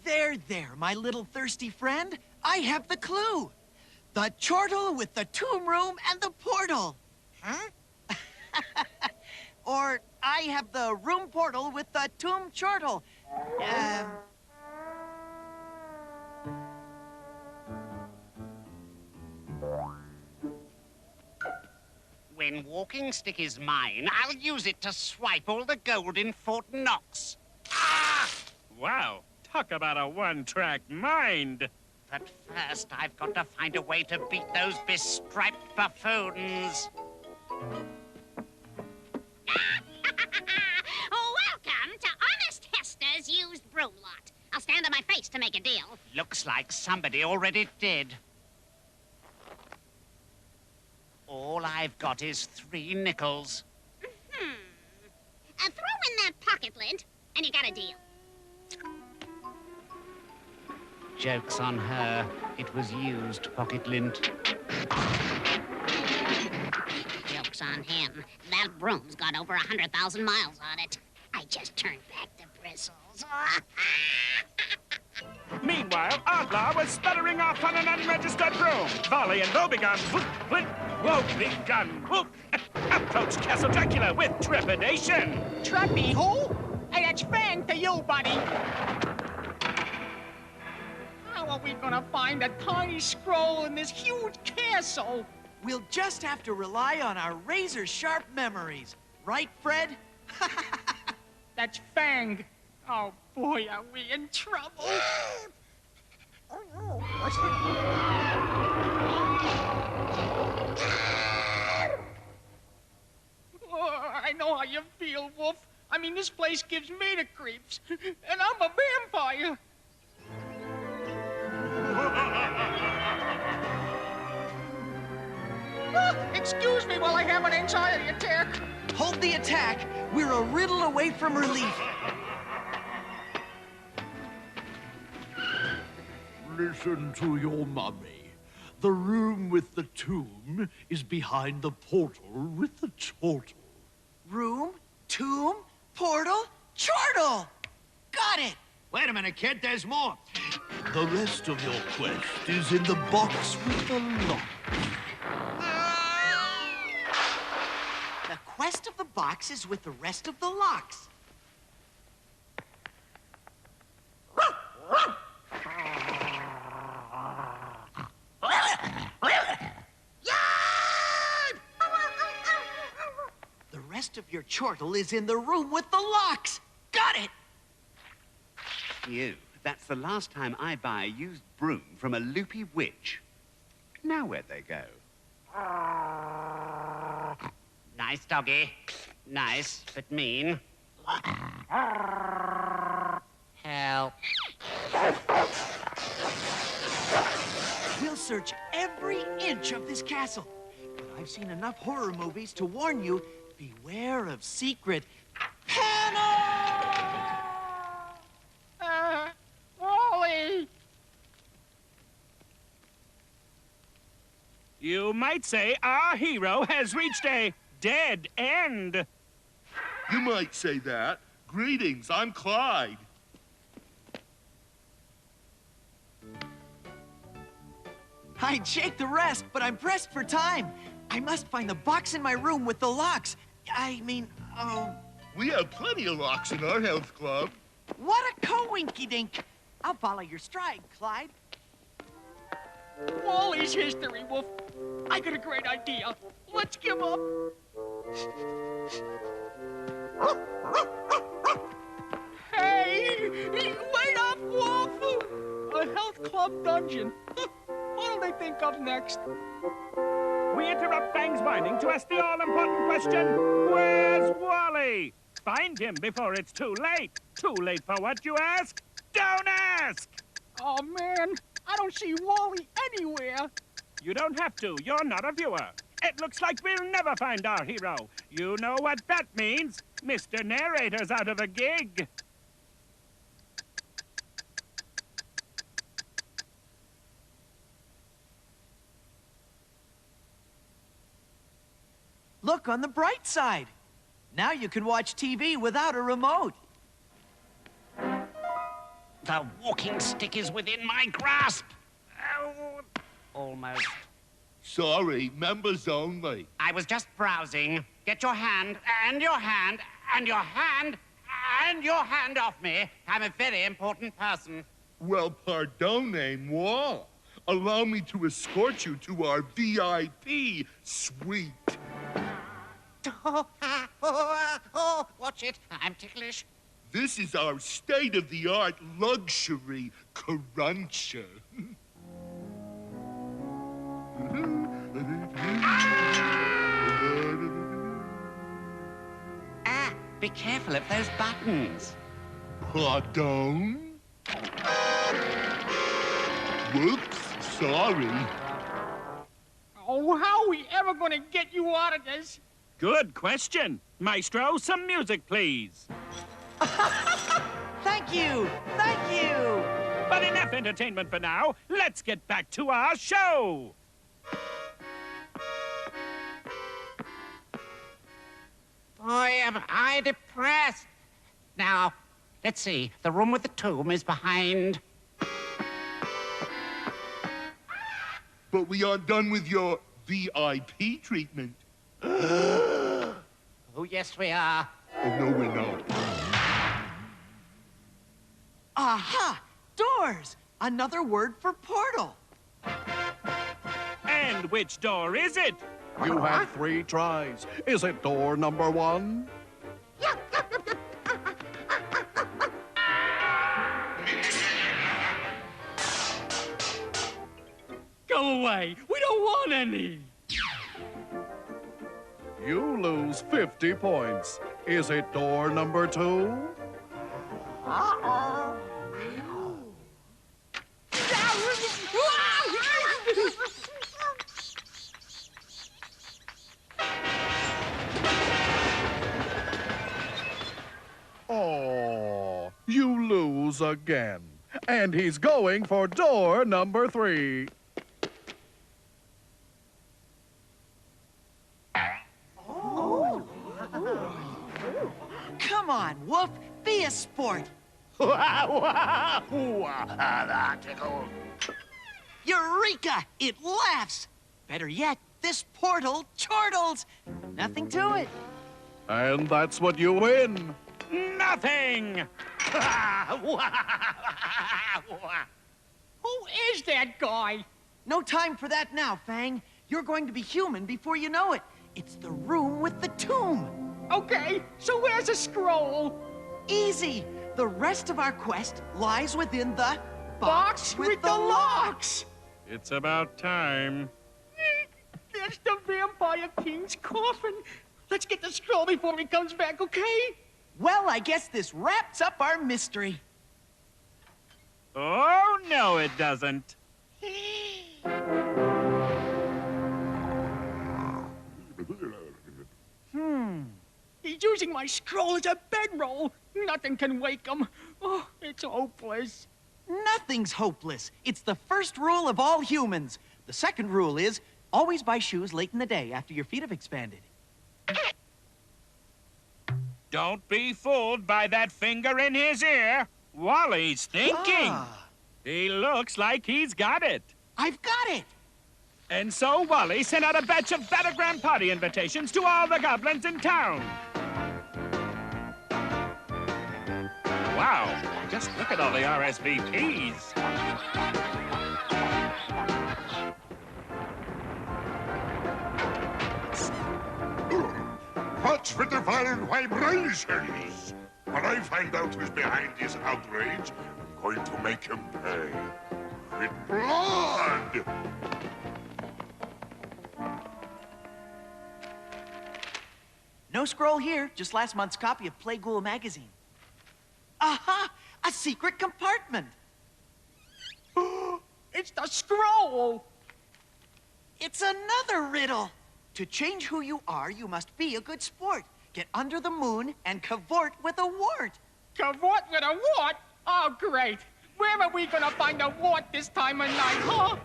There, my little thirsty friend. I have the clue. The chortle with the tomb room and the portal.
Huh?
Or I have the room portal with the tomb chortle.
When walking stick is mine, I'll use it to swipe all the gold in Fort Knox. Ah!
Wow, talk about a one-track mind.
But first, I've got to find a way to beat those bestriped buffoons.
Welcome to Honest Hester's used broom lot. I'll stand on my face to make a deal.
Looks like somebody already did. All I've got is 3 nickels.
Throw in that pocket lint, and you got a deal.
Joke's on her. It was used pocket lint.
Joke's on him. That broom's got over 100,000 miles on it. I just turned back the bristles.
Meanwhile, Outlaw was sputtering off on an unregistered broom. Volley and Woebegone, whoop, flint, Woebegone, whoop. Approached Castle Dracula with trepidation.
Treppy who? Hey, that's Fang to you, buddy. How are we gonna find a tiny scroll in this huge castle?
We'll just have to rely on our razor-sharp memories. Right, Fred?
That's Fang. Oh, boy, are we in trouble. I know how you feel, Wolf. I mean, this place gives me the creeps, and I'm a vampire. Excuse me while I have an anxiety attack.
Hold the attack. We're a riddle away from relief.
Listen to your mummy. The room with the tomb is behind the portal with the chortle.
Room, tomb, portal, chortle. Got it.
Wait a minute, kid. There's more.
The rest of your quest is in the box with the lock.
The quest of the box is with the rest of the locks. The rest of your chortle is in the room with the locks. Got it!
You. That's the last time I buy a used broom from a loopy witch. Now where'd they go? Nice doggy. Nice, but mean. Help.
We'll search every inch of this castle. But I've seen enough horror movies to warn you, beware of secret
Wally!
You might say our hero has reached a dead end.
You might say that. Greetings, I'm Clyde.
I'd shake the rest, but I'm pressed for time. I must find the box in my room with the locks.
We have plenty of locks in our health club.
What a coinkydink. I'll follow your stride, Clyde.
Wally's history, Wolf. I got a great idea. Let's give up. Hey, wait up, Wolf. A health club dungeon. What'll they think of next?
We interrupt Fang's mining to ask the all-important question, where's Wally? Find him before it's too late. Too late for what, you ask? Don't ask!
Oh, man, I don't see Wally anywhere.
You don't have to. You're not a viewer. It looks like we'll never find our hero. You know what that means. Mr. Narrator's out of a gig.
Look on the bright side. Now you can watch TV without a remote.
The walking stick is within my grasp.
Almost.
Sorry, members only.
I was just browsing. Get your hand, and your hand, and your hand, and your hand off me. I'm a very important person.
Well, pardonnez-moi. Allow me to escort you to our VIP suite.
Watch it. I'm ticklish.
This is our state-of-the-art luxury cruncher.
Be careful of those buttons.
Pardon? Whoops, sorry.
Oh, how are we ever gonna get you out of this?
Good question. Maestro, some music, please.
Thank you! Thank you!
But enough entertainment for now. Let's get back to our show.
Boy, am I depressed. Now, let's see. The room with the tomb is behind.
But we aren't done with your VIP treatment.
Oh, yes, we are.
Oh, no, we're not.
Aha! Doors! Another word for portal.
And which door is it?
You had 3 tries. Is it door number 1?
Go away. We don't want any.
You lose 50 points. Is it door number 2? Oh, you lose again. And he's going for door number 3.
Come on, Woof. Be a sport.
That tickled.
Eureka! It laughs. Better yet, this portal chortles. Nothing to it.
And that's what you win.
Nothing!
Who is that guy?
No time for that now, Fang. You're going to be human before you know it. It's the room with the tomb.
Okay, so where's the scroll?
Easy. The rest of our quest lies within the
box with the locks.
It's about time.
There's the Vampire King's coffin. Let's get the scroll before he comes back, okay?
Well, I guess this wraps up our mystery.
Oh, no, it doesn't.
He's using my scroll as a bedroll. Nothing can wake him. Oh, it's hopeless.
Nothing's hopeless. It's the first rule of all humans. The second rule is always buy shoes late in the day after your feet have expanded.
Don't be fooled by that finger in his ear. Wally's thinking. He looks like he's got it.
I've got it.
And so Wally sent out a batch of battleground party invitations to all the goblins in town. Wow, just look at all the RSVPs.
What's with the violent vibrations? When I find out who's behind this outrage, I'm going to make him pay. With blood!
No scroll here, just last month's copy of Playghoul magazine. Aha! A secret compartment!
It's the scroll!
It's another riddle! To change who you are, you must be a good sport. Get under the moon and cavort with a wart.
Cavort with a wart? Oh, great. Where are we gonna find a wart this time of night, huh?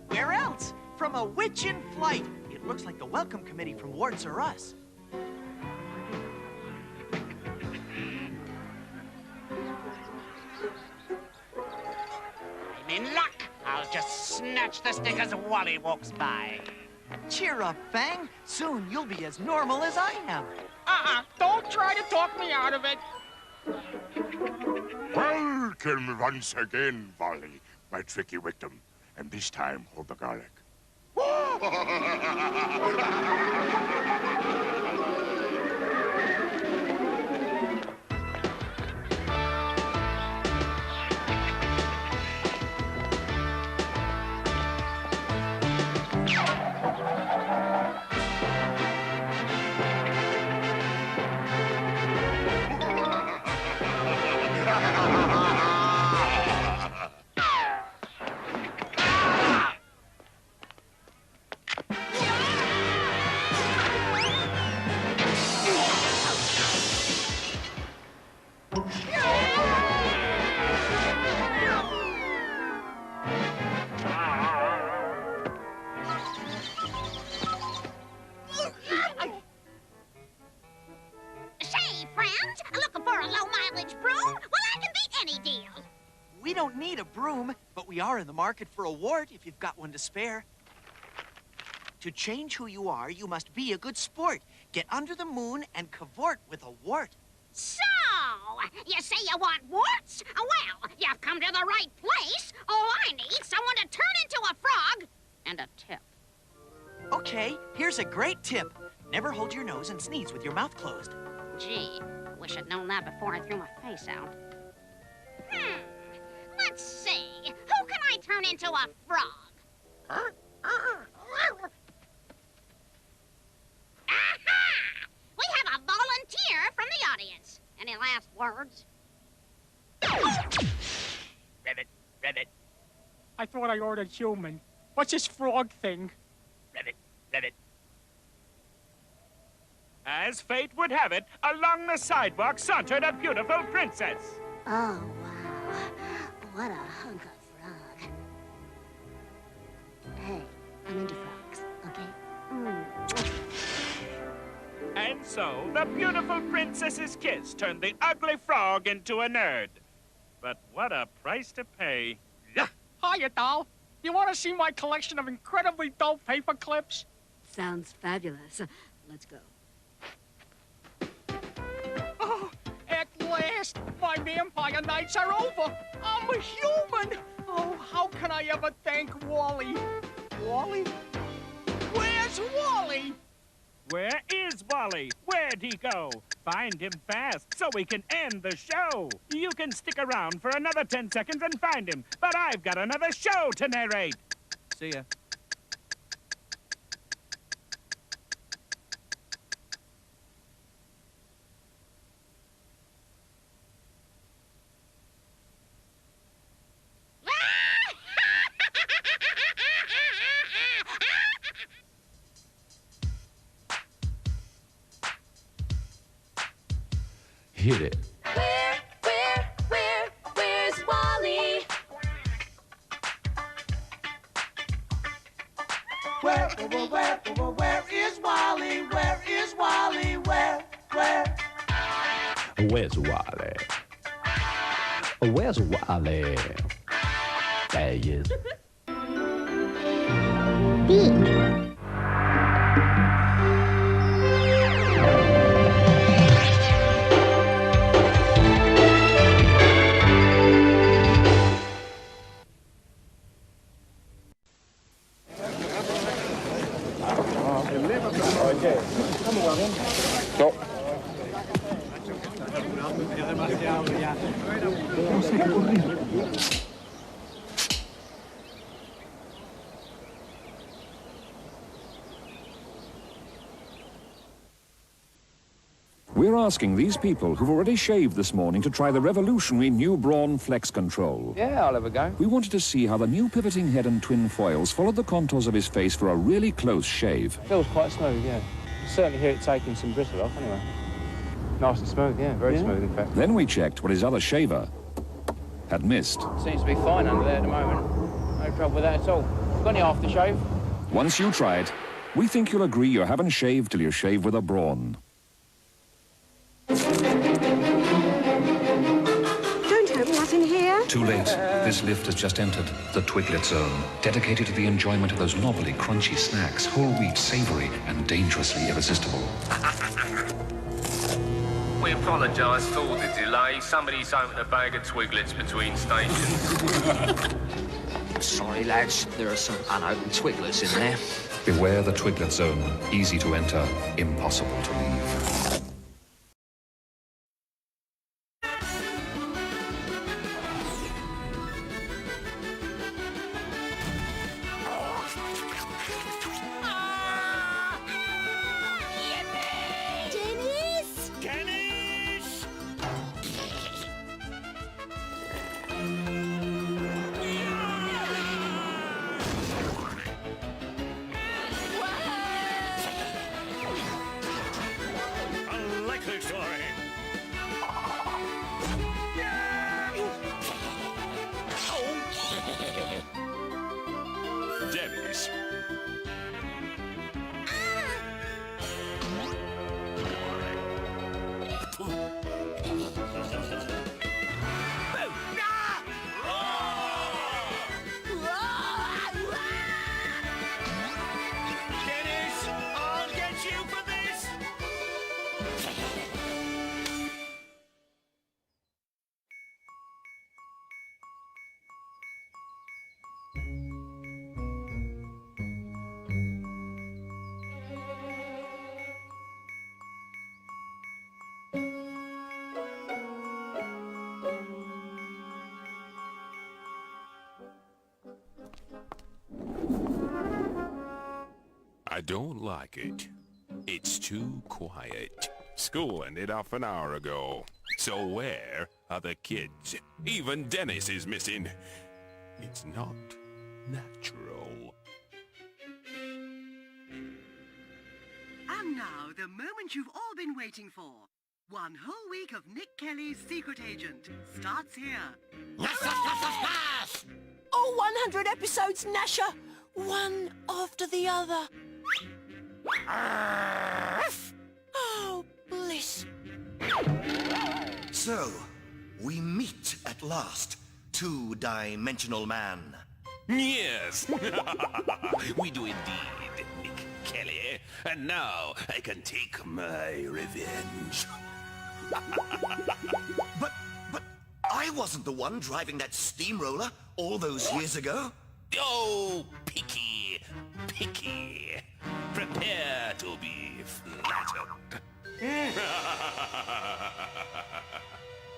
Where else? From a witch in flight. It looks like the welcome committee from Warts R Us.
snatch the stick as Wally walks by.
Cheer up, Fang. Soon you'll be as normal as I am.
Don't try to talk me out of it.
Welcome once again, Wally, my tricky victim. And this time, hold the garlic.
Say, friends, looking for a low-mileage broom? Well, I can beat any deal.
We don't need a broom, but we are in the market for a wart if you've got one to spare. To change who you are, you must be a good sport. Get under the moon and cavort with a wart.
So, you say you want warts? Well, you've come to the right place. All I need is someone to turn into a frog and a tip.
Okay, here's a great tip. Never hold your nose and sneeze with your mouth closed.
Gee, wish I'd known that before I threw my face out. Let's see. Who can I turn into a frog? Aha! We have a volunteer from the audience. Any last words?
Ribbit, ribbit. I thought I ordered human. What's this frog thing?
Ribbit, ribbit. As fate would have it, along the sidewalk sauntered a beautiful princess.
Oh, wow. What a hunk of frog. Hey, I'm into frogs, okay?
And so, the beautiful princess's kiss turned the ugly frog into a nerd. But what a price to pay.
Hiya, doll. You want to see my collection of incredibly dope paper clips?
Sounds fabulous. Let's go.
Oh, at last, my vampire nights are over. I'm a human. Oh, how can I ever thank Wally? Wally? Where's Wally?
Where is Wally? Where'd he go? Find him fast so we can end the show. You can stick around for another 10 seconds and find him, but I've got another show to narrate. See ya.
Hit it.
Where's Wally? Where is Wally? Where is Wally? Where?
Where's Wally? Where's Wally? There he is.
We're asking these people who've already shaved this morning to try the revolutionary new Brawn Flex Control.
Yeah, I'll have a go.
We wanted to see how the new pivoting head and twin foils followed the contours of his face for a really close shave.
Feels quite smooth, yeah. Certainly hear it taking some bristle off, anyway. Nice and smooth, yeah, very smooth, in fact.
Then we checked what his other shaver had missed.
Seems to be fine under there at the moment. No trouble with that at all. Got any aftershave?
Once you try it, we think you'll agree you haven't shaved till you shave with a Brawn.
Don't open that in here.
Too late. This lift has just entered the Twiglet Zone, dedicated to the enjoyment of those novelly crunchy snacks, whole wheat, savory, and dangerously irresistible.
We apologise for the delay. Somebody's opened a bag of Twiglets between stations.
Sorry, lads. There are some unopened Twiglets in there.
Beware the Twiglet Zone. Easy to enter, impossible to leave.
I don't like it. It's too quiet. School ended half an hour ago. So where are the kids? Even Dennis is missing. It's not natural.
And now, the moment you've all been waiting for. 1 whole week of Nick Kelly's Secret Agent starts here.
All 100 episodes, Nasher. One after the other. Oh, bliss.
So, we meet at last, two-dimensional man.
Yes! We do indeed, Nick Kelly. And now I can take my revenge.
But I wasn't the one driving that steamroller all those years ago.
Oh, picky. Prepare to be flattered.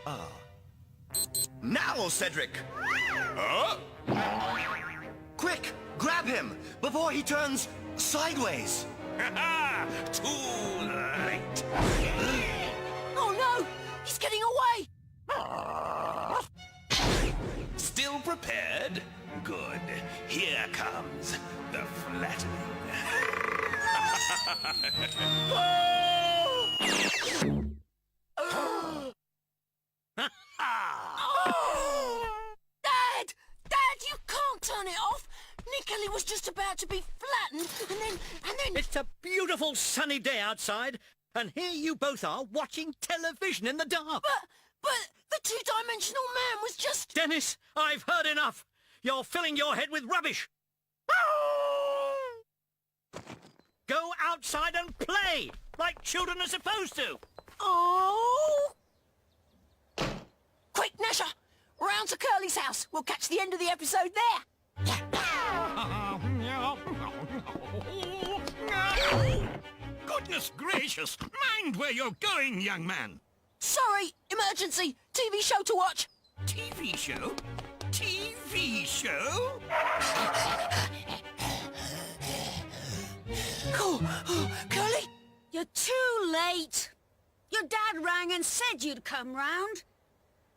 Ah. Now, Cedric!
Huh?
Quick, grab him before he turns sideways.
Too late.
Oh no! He's getting away!
Still prepared? Good. Here comes the flattening.
Dad! Dad, you can't turn it off! Nick Kelly was just about to be flattened, and then...
It's a beautiful sunny day outside, and here you both are watching television in the dark.
But the two-dimensional man was just...
Dennis, I've heard enough. You're filling your head with rubbish. Go outside and play, like children are supposed to.
Oh! Quick, Nasher! Round to Curly's house. We'll catch the end of the episode there.
Goodness gracious! Mind where you're going, young man.
Sorry, emergency. TV show to watch.
TV show? TV show?
Oh, Curly?
You're too late. Your dad rang and said you'd come round.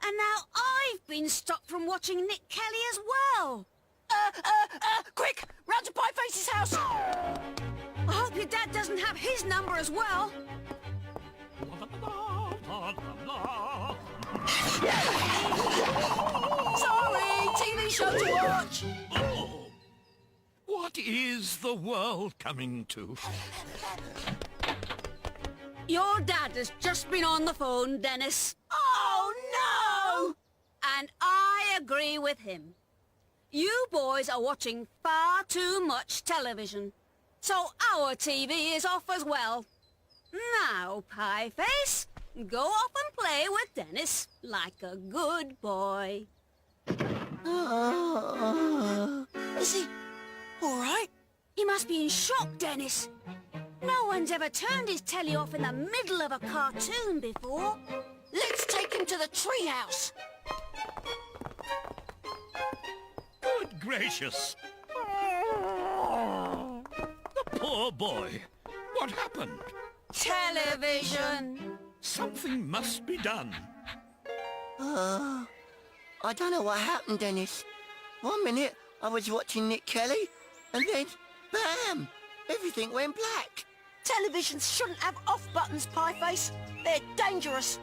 And now I've been stopped from watching Nick Kelly as well.
Quick! Round to Pieface's house!
I hope your dad doesn't have his number as well.
Sorry, TV show to watch.
Oh, what is the world coming to?
Your dad has just been on the phone, Dennis.
Oh, no!
And I agree with him. You boys are watching far too much television, so our TV is off as well. Now, Pieface, go off and play with Dennis like a good boy.
Is he all right?
He must be in shock, Dennis. No one's ever turned his telly off in the middle of a cartoon before.
Let's take him to the treehouse.
Good gracious. The poor boy. What happened?
Television.
Something must be done.
I don't know what happened, Dennis. One minute I was watching Nick Kelly, and then, bam! Everything went black.
Televisions shouldn't have off buttons, Pieface. They're dangerous.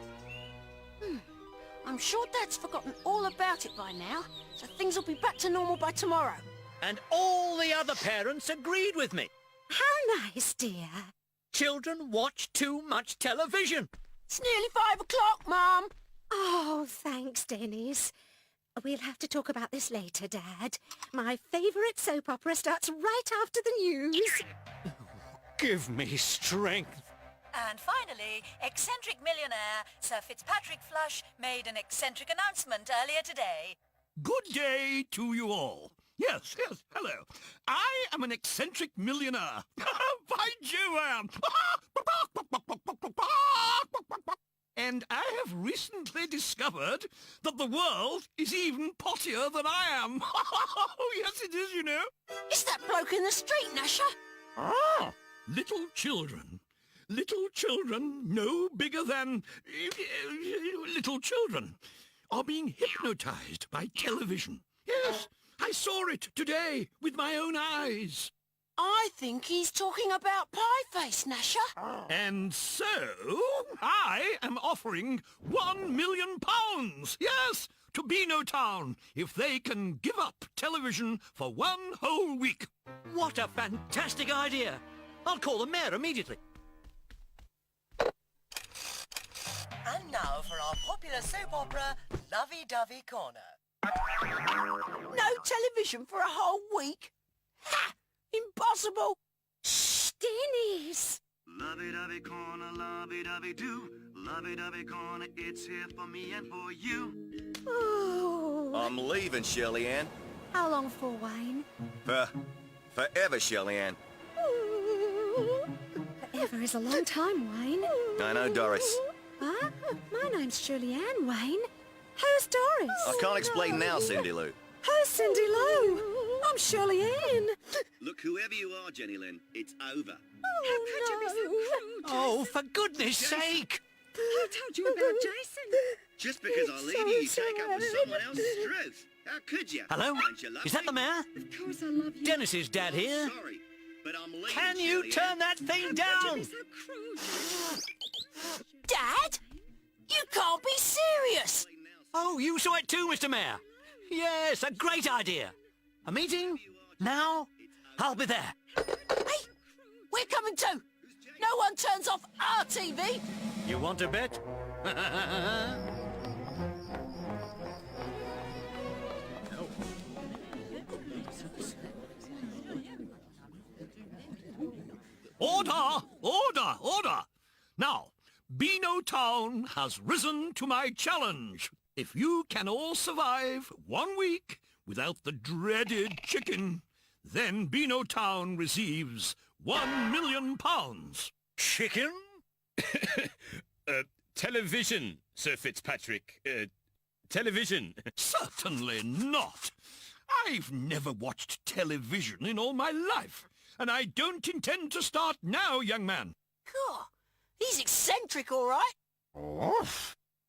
I'm sure Dad's forgotten all about it by now, so things will be back to normal by tomorrow.
And all the other parents agreed with me.
How nice, dear.
Children watch too much television.
It's nearly 5 o'clock, Mum.
Oh, thanks, Dennis. We'll have to talk about this later, Dad. My favourite soap opera starts right after the news.
Give me strength.
And finally, eccentric millionaire Sir Fitzpatrick Flush made an eccentric announcement earlier today.
Good day to you all. Yes, hello. I am an eccentric millionaire. By Jove, I am. And I have recently discovered that the world is even pottier than I am. Oh, yes, it is, you know.
Is that bloke in the street, Nasher?
Ah, little children. Little children, no bigger than little children, are being hypnotized by television. Yes, I saw it today with my own eyes.
I think he's talking about Pieface, Nasher.
And so, I am offering £1 million, yes, to Beano Town, if they can give up television for 1 whole week. What a fantastic idea. I'll call the mayor immediately.
And now for our popular soap opera, Lovey-Dovey Corner.
No television for a whole week? Ha! Impossible!
Shh, Dennis!
Lovey-dovey corner, lovey-dovey-do. Lovey-dovey corner, it's here for me and for you.
Oh.
I'm leaving, Shirley Ann.
How long for, Wayne?
Forever, Shirley Ann.
Forever is a long time, Wayne.
I know, Doris.
Huh? My name's Shirley Ann, Wayne. Who's Doris?
I can't explain now, Cindy Lou.
Who's Cindy Lou? I'm Shirley Ann.
Look, whoever you are, Jenny Lynn, it's over.
How could you be so cruel?
Oh, for goodness sake!
Who told you about Jason?
Just because I leave you take up for someone else's truth. How could you?
Hello? Is that the mayor?
Of course I love you.
Dennis's dad here.
Sorry, but I'm leaving.
Can you
Shirley
turn that thing down?
So cruel.
Dad? You can't be serious!
Oh, you saw it too, Mr. Mayor. Yes, a great idea. A meeting? Now? I'll be there.
Hey, we're coming too. No one turns off our TV.
You want to bet? Order! Order! Order! Now, Beano Town has risen to my challenge. If you can all survive 1 week without the dreaded chicken, then Beano Town receives £1 million. Chicken?
Television, Sir Fitzpatrick. Television.
Certainly not. I've never watched television in all my life, and I don't intend to start now, young man.
God, he's eccentric, all right.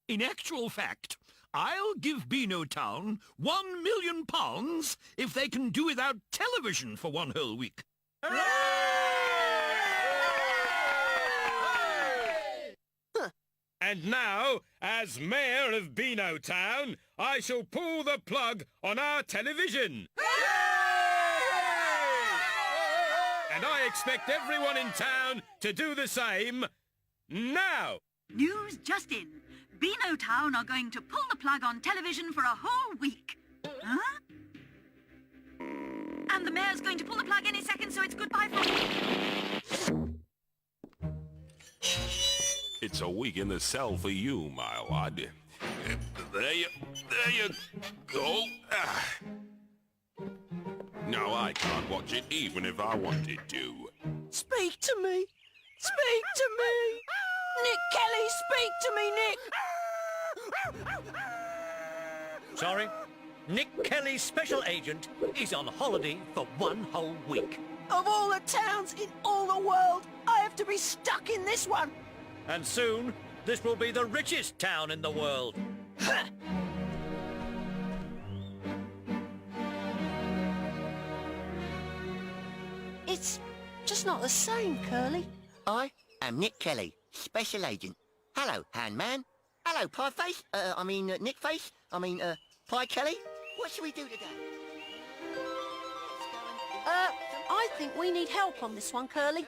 In actual fact, I'll give Beano Town £1 million if they can do without television for 1 whole week.
And now, as Mayor of Beano Town, I shall pull the plug on our television. And I expect everyone in town to do the same now.
News just in. Beano Town are going to pull the plug on television for a whole week. Huh? And the mayor's going to pull the plug any second, so it's goodbye for...
It's a week in the cell for you, my lad. There you go. No, I can't watch it even if I wanted to.
Speak to me! Speak to me! Nick Kelly, speak to me, Nick!
Sorry? Nick Kelly's special agent is on holiday for 1 whole week.
Of all the towns in all the world, I have to be stuck in this one.
And soon, this will be the richest town in the world.
It's just not the same, Curly.
I am Nick Kelly, special agent. Hello, Handman. Hello, Pieface. Nick Face. Pie Kelly. What should we do today?
I think we need help on this one, Curly.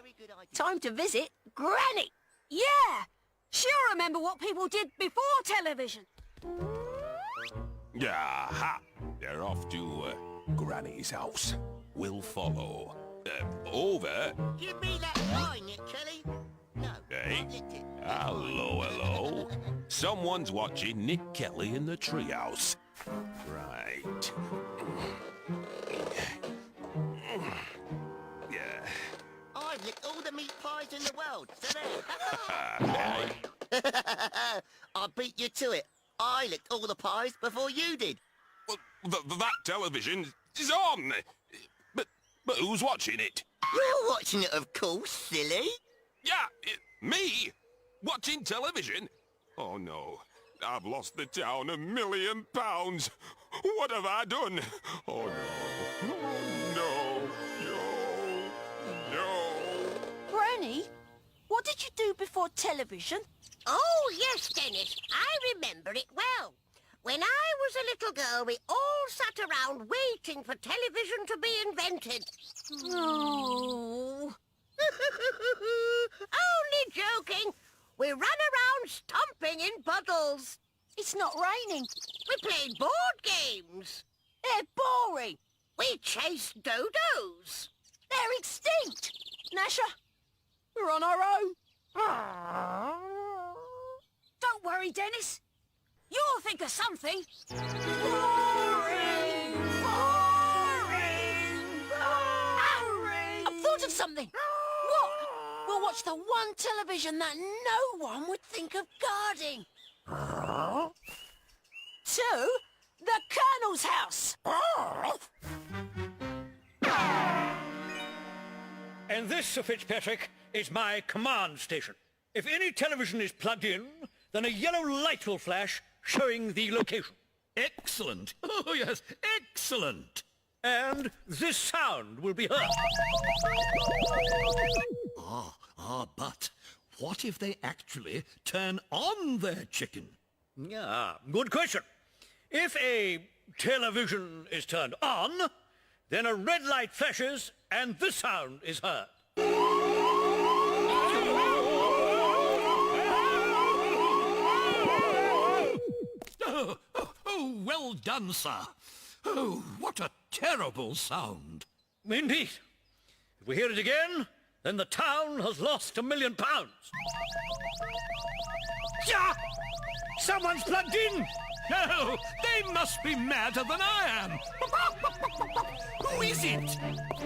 Time to visit Granny.
Yeah! She'll remember what people did before television.
Aha! They're off to Granny's house. We'll follow. Over.
Give me that pie, Nick Kelly. No.
Hey. Hello. Someone's watching Nick Kelly in the treehouse. Right. Yeah.
I've licked all the meat pies in the world, so there. I beat you to it. I licked all the pies before you did.
Well, that television is on. But who's watching it?
You're watching it, of course, silly.
Yeah, me? Watching television? Oh, no. I've lost the town £1 million. What have I done? Oh, no. Oh, no.
Granny, what did you do before television?
Oh, yes, Dennis. I remember it well. When I was a little girl, we all sat around waiting for television to be invented.
Oh.
Only joking. We ran around stomping in puddles.
It's not raining.
We played board games.
They're boring.
We chased dodos.
They're extinct. Nasha, we're on our own.
Don't worry, Dennis. You'll think of something.
I've thought of something. What? We'll watch the one television that no one would think of guarding. To the Colonel's house.
And this, Sir Fitzpatrick, is my command station. If any television is plugged in, then a yellow light will flash showing the location. Excellent. Oh, yes, excellent. And this sound will be heard. But what if they actually turn on their chicken? Yeah, good question. If a television is turned on, then a red light flashes and this sound is heard. Oh, well done, sir. Oh, what a terrible sound. Indeed. If we hear it again, then the town has lost £1 million. Yeah! Someone's plugged in! No, they must be madder than I am. Who is it?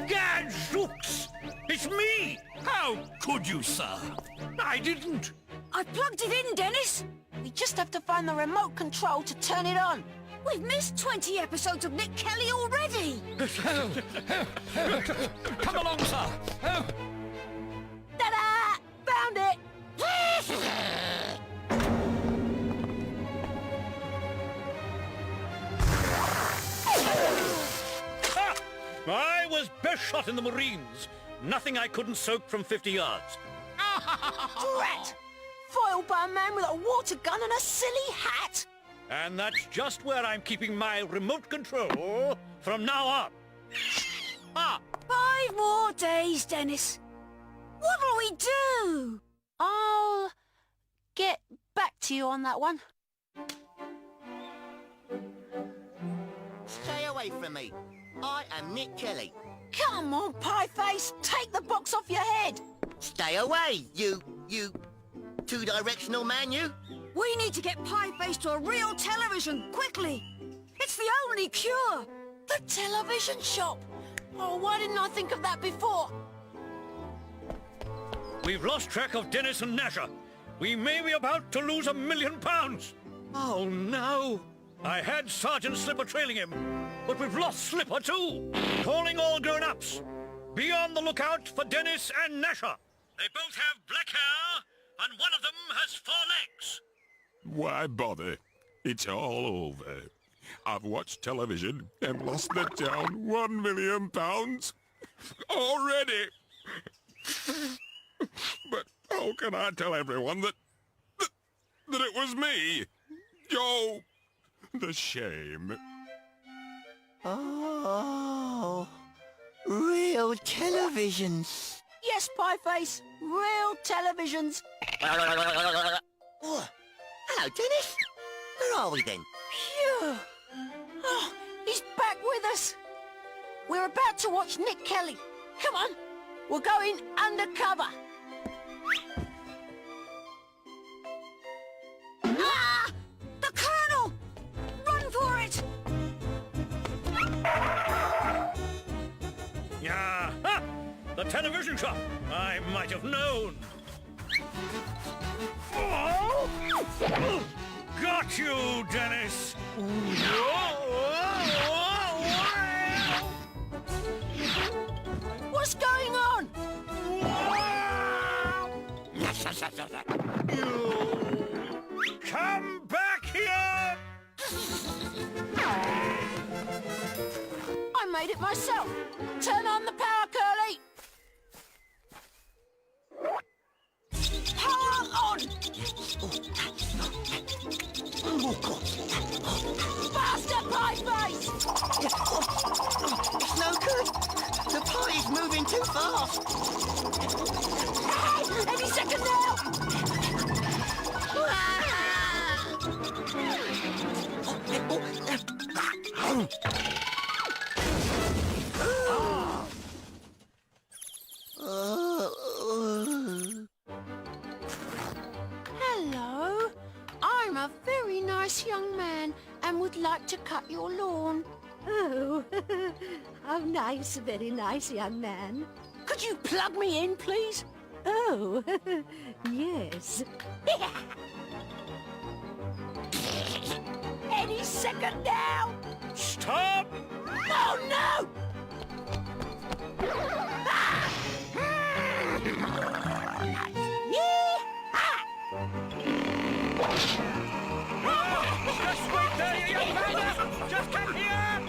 Gadzooks! It's me! How could you, sir? I didn't.
I plugged it in, Dennis.
We just have to find the remote control to turn it on.
We've missed 20 episodes of Nick Kelly already.
Come along, sir.
Ta-da! Found it!
I was best shot in the Marines. Nothing I couldn't soak from 50 yards.
Drat! Foiled by a man with a water gun and a silly hat.
And that's just where I'm keeping my remote control from now on.
5 more days, Dennis. What'll we do?
I'll get back to you on that one.
away from me. I am Nick Kelly.
Come on, Pieface, take the box off your head.
Stay away, you two-directional man, you.
We need to get Pieface to a real television, quickly. It's the only cure.
The television shop. Oh, why didn't I think of that before?
We've lost track of Dennis and Nasher. We may be about to lose £1 million. Oh, no. I had Sergeant Slipper trailing him, but we've lost Slipper too. Calling all grown-ups. Be on the lookout for Dennis and Nasher. They both have black hair, and one of them has 4 legs.
Why bother? It's all over. I've watched television and lost the town £1 million already. But how can I tell everyone that it was me? Oh, the shame.
Oh, real televisions.
Yes, Pieface, real televisions.
Oh, hello, Dennis. Where are we then?
Phew. Oh, he's back with us. We're about to watch Nick Kelly. Come on, we're going undercover.
Ah! The Colonel! Run for it!
Yeah, ha! The television shop. I might have known. Oh! Got you, Dennis.
What's going on?
Come back here!
I made it myself. Turn on the power, Curly. Power on! Faster, Pieface!
It's no good. The party's moving too fast.
Hey, any second now! Hello, I'm a very nice young man and would like to cut your lawn.
Oh, how nice, very nice, young man.
Could you plug me in, please?
Oh, yes.
Any second now!
Stop!
Oh, no! Ah! Yee-haw!
Just wait there, you young man! Just come here!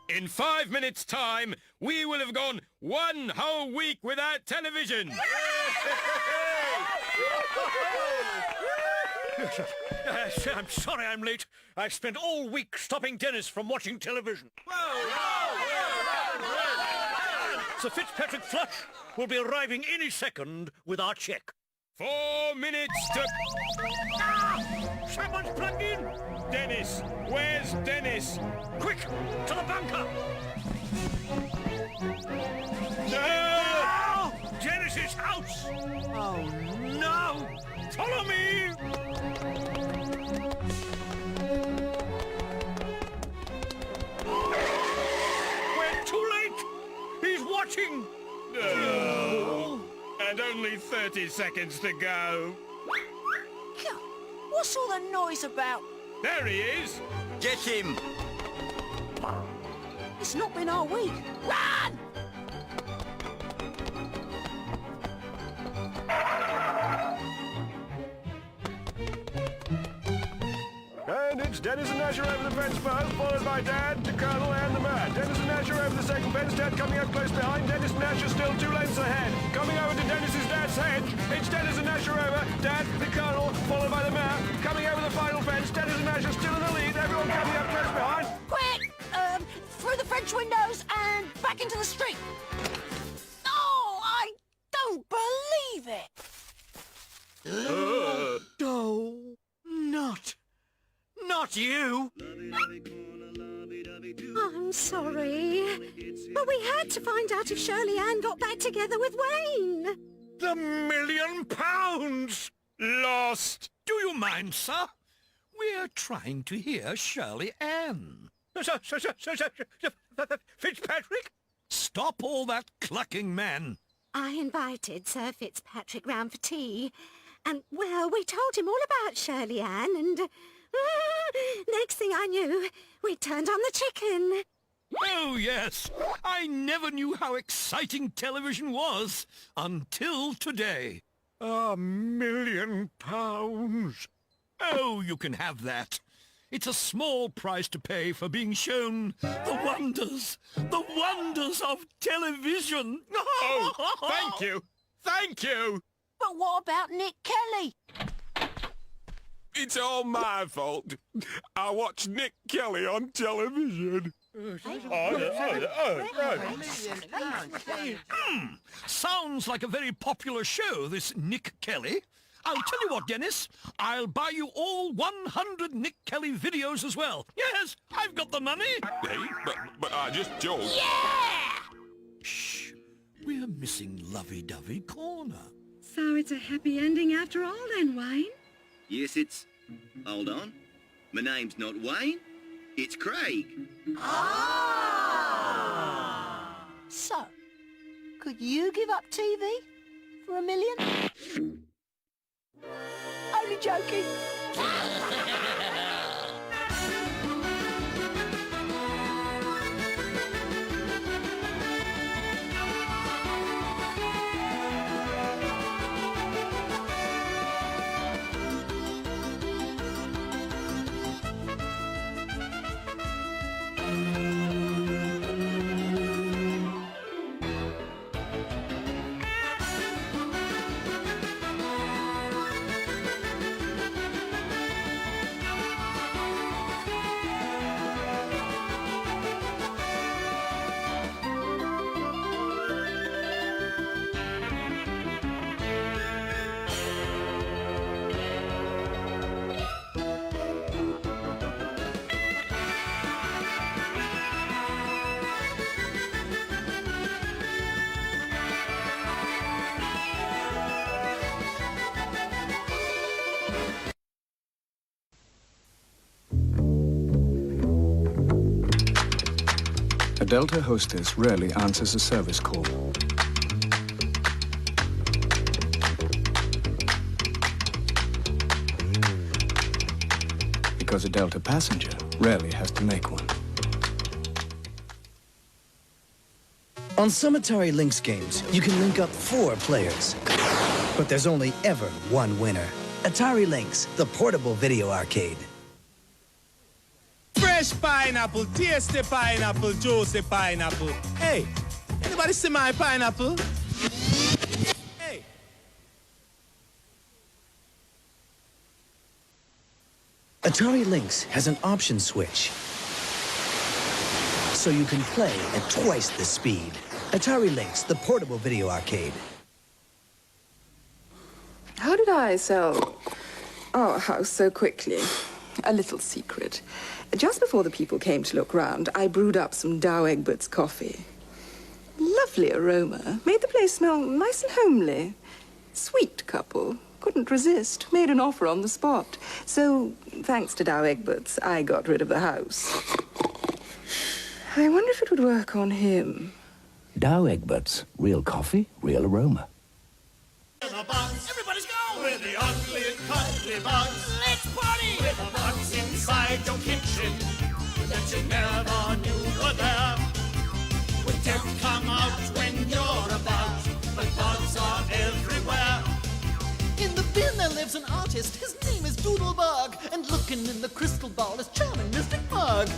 In 5 minutes' time, we will have gone 1 whole week without television.
I'm sorry I'm late. I spent all week stopping Dennis from watching television. Sir Fitzpatrick Flush will be arriving any second with our cheque.
4 minutes to...
Someone's plugged in!
Dennis! Where's Dennis?
Quick! To the bunker!
No!
Dennis's house! Oh, no! Follow me! We're too late! He's watching!
No. And only 30 seconds to go.
What's all the noise about?
There he is!
Get him!
It's not been our week. Run!
And it's Dennis and Nasher over the fence post, followed by Dad, the Colonel, and the man. Dennis and Nasher over the second fence, Dad coming up close behind. Dennis and Nasher still 2 lengths ahead. Coming over to Dennis's dad's hedge. It's Dennis and Nasher over, Dad, the Colonel, followed by the man. Coming over the final fence, Dennis and Nasher still in the lead. Everyone coming up close behind.
Quick! French windows and back into the street. Oh, I don't believe it.
Oh, not you.
I'm sorry, but we had to find out if Shirley Ann got back together with Wayne.
The £1,000,000 lost. Do you mind, sir? We're trying to hear Shirley Ann. Fitzpatrick? Stop all that clucking, man.
I invited Sir Fitzpatrick round for tea, and, well, we told him all about Shirley Ann, and next thing I knew, we turned on the chicken.
Oh, yes. I never knew how exciting television was until today. £1,000,000. Oh, you can have that. It's a small price to pay for being shown the wonders of television.
Oh, thank you. Thank you.
But what about Nick Kelly?
It's all my fault. I watched Nick Kelly on television.
Sounds like a very popular show, this Nick Kelly. I'll tell you what, Dennis. I'll buy you all 100 Nick Kelly videos as well. Yes, I've got the money.
Hey, but I just joked.
Yeah! Shh. We're missing Lovey-Dovey Corner.
So it's a happy ending after all then, Wayne?
Yes, it's... Hold on. My name's not Wayne. It's Craig.
Ah! So, could you give up TV for $1 million? Only joking.
A Delta hostess rarely answers a service call. Because a Delta passenger rarely has to make one.
On some Atari Lynx games, you can link up 4 players. But there's only ever one winner. Atari Lynx, the portable video arcade.
Fresh pineapple, tasty pineapple, juicy pineapple. Hey, anybody see my pineapple? Hey.
Atari Lynx has an option switch, so you can play at twice the speed. Atari Lynx, the portable video arcade.
How did I sell our house so quickly? A little secret. Just before the people came to look round, I brewed up some Dow Egbert's coffee. Lovely aroma. Made the place smell nice and homely. Sweet couple. Couldn't resist. Made an offer on the spot. So, thanks to Dow Egbert's, I got rid of the house. I wonder if it would work on him.
Dow Egbert's. Real coffee, real aroma.
Everybody's go with the ugly and cuddly bugs. Let's party with the bugs inside your kitchen that you never knew were there. With death come out when you're about, but bugs are everywhere.
In the bin there lives an artist. His name is Doodlebug, and looking in the crystal ball is charming Mystic Mug.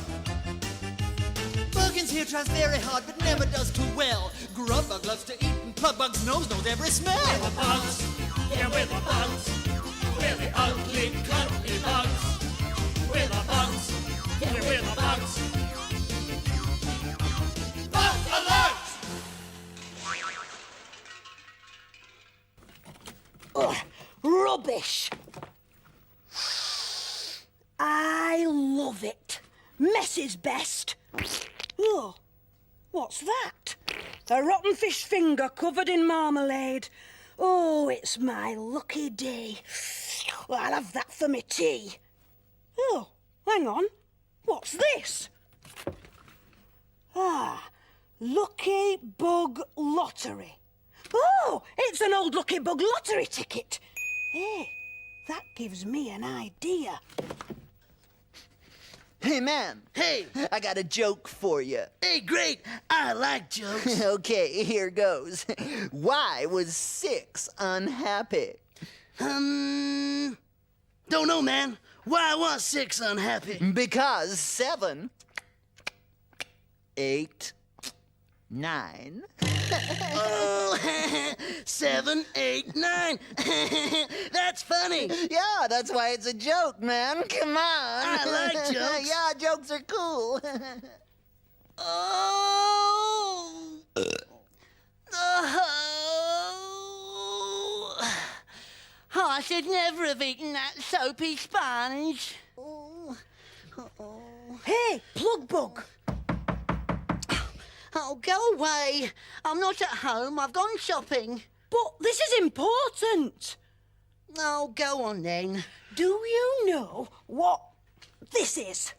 Buggins here tries very hard, but never does too well. Grubbug loves to eat, and Plugbug's nose knows every smell.
We're the bugs, yeah, we're the bugs. We're the ugly, cuddly bugs. We're the bugs, yeah, we're the bugs.
Ugh, rubbish. I love it. Mess is best. Oh, what's that? A rotten fish finger covered in marmalade. Oh, it's my lucky day. I'll have that for my tea. Oh, hang on. What's this? Ah, Lucky Bug Lottery. Oh, it's an old Lucky Bug Lottery ticket. Hey, that gives me an idea.
Hey, man.
Hey.
I got a joke for you.
Hey, great. I like jokes.
Okay, here goes. Why was 6 unhappy?
Don't know, man. Why was 6 unhappy?
Because 7, 8, 9.
Oh, 7, 8, 9. That's funny.
Yeah, that's why it's a joke, man. Come on.
I like jokes.
Yeah, jokes are cool.
Oh. Oh, I should never have eaten that soapy sponge. Hey, Plug Bug. Oh, go away. I'm not at home. I've gone shopping. But this is important. Oh, go on then. Do you know what this is?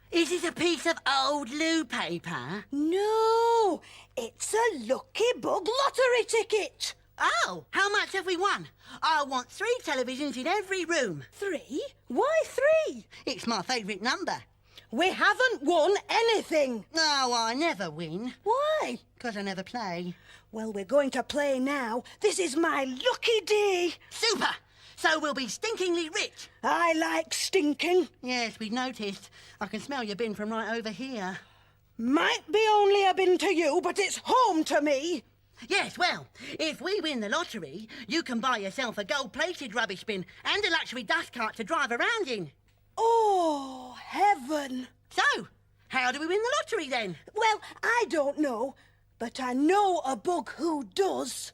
Is it a piece of old loo paper? No, it's a Lucky Bug Lottery ticket. Oh, how much have we won? I want 3 televisions in every room. 3? Why 3? It's my favourite number. We haven't won anything. No, I never win. Why? Because I never play. Well, we're going to play now. This is my lucky day. Super! So we'll be stinkingly rich. I like stinking. Yes, we've noticed. I can smell your bin from right over here. Might be only a bin to you, but it's home to me. Yes, well, if we win the lottery, you can buy yourself a gold-plated rubbish bin and a luxury dust cart to drive around in. Oh, heaven. So, how do we win the lottery then? Well, I don't know, but I know a bug who does.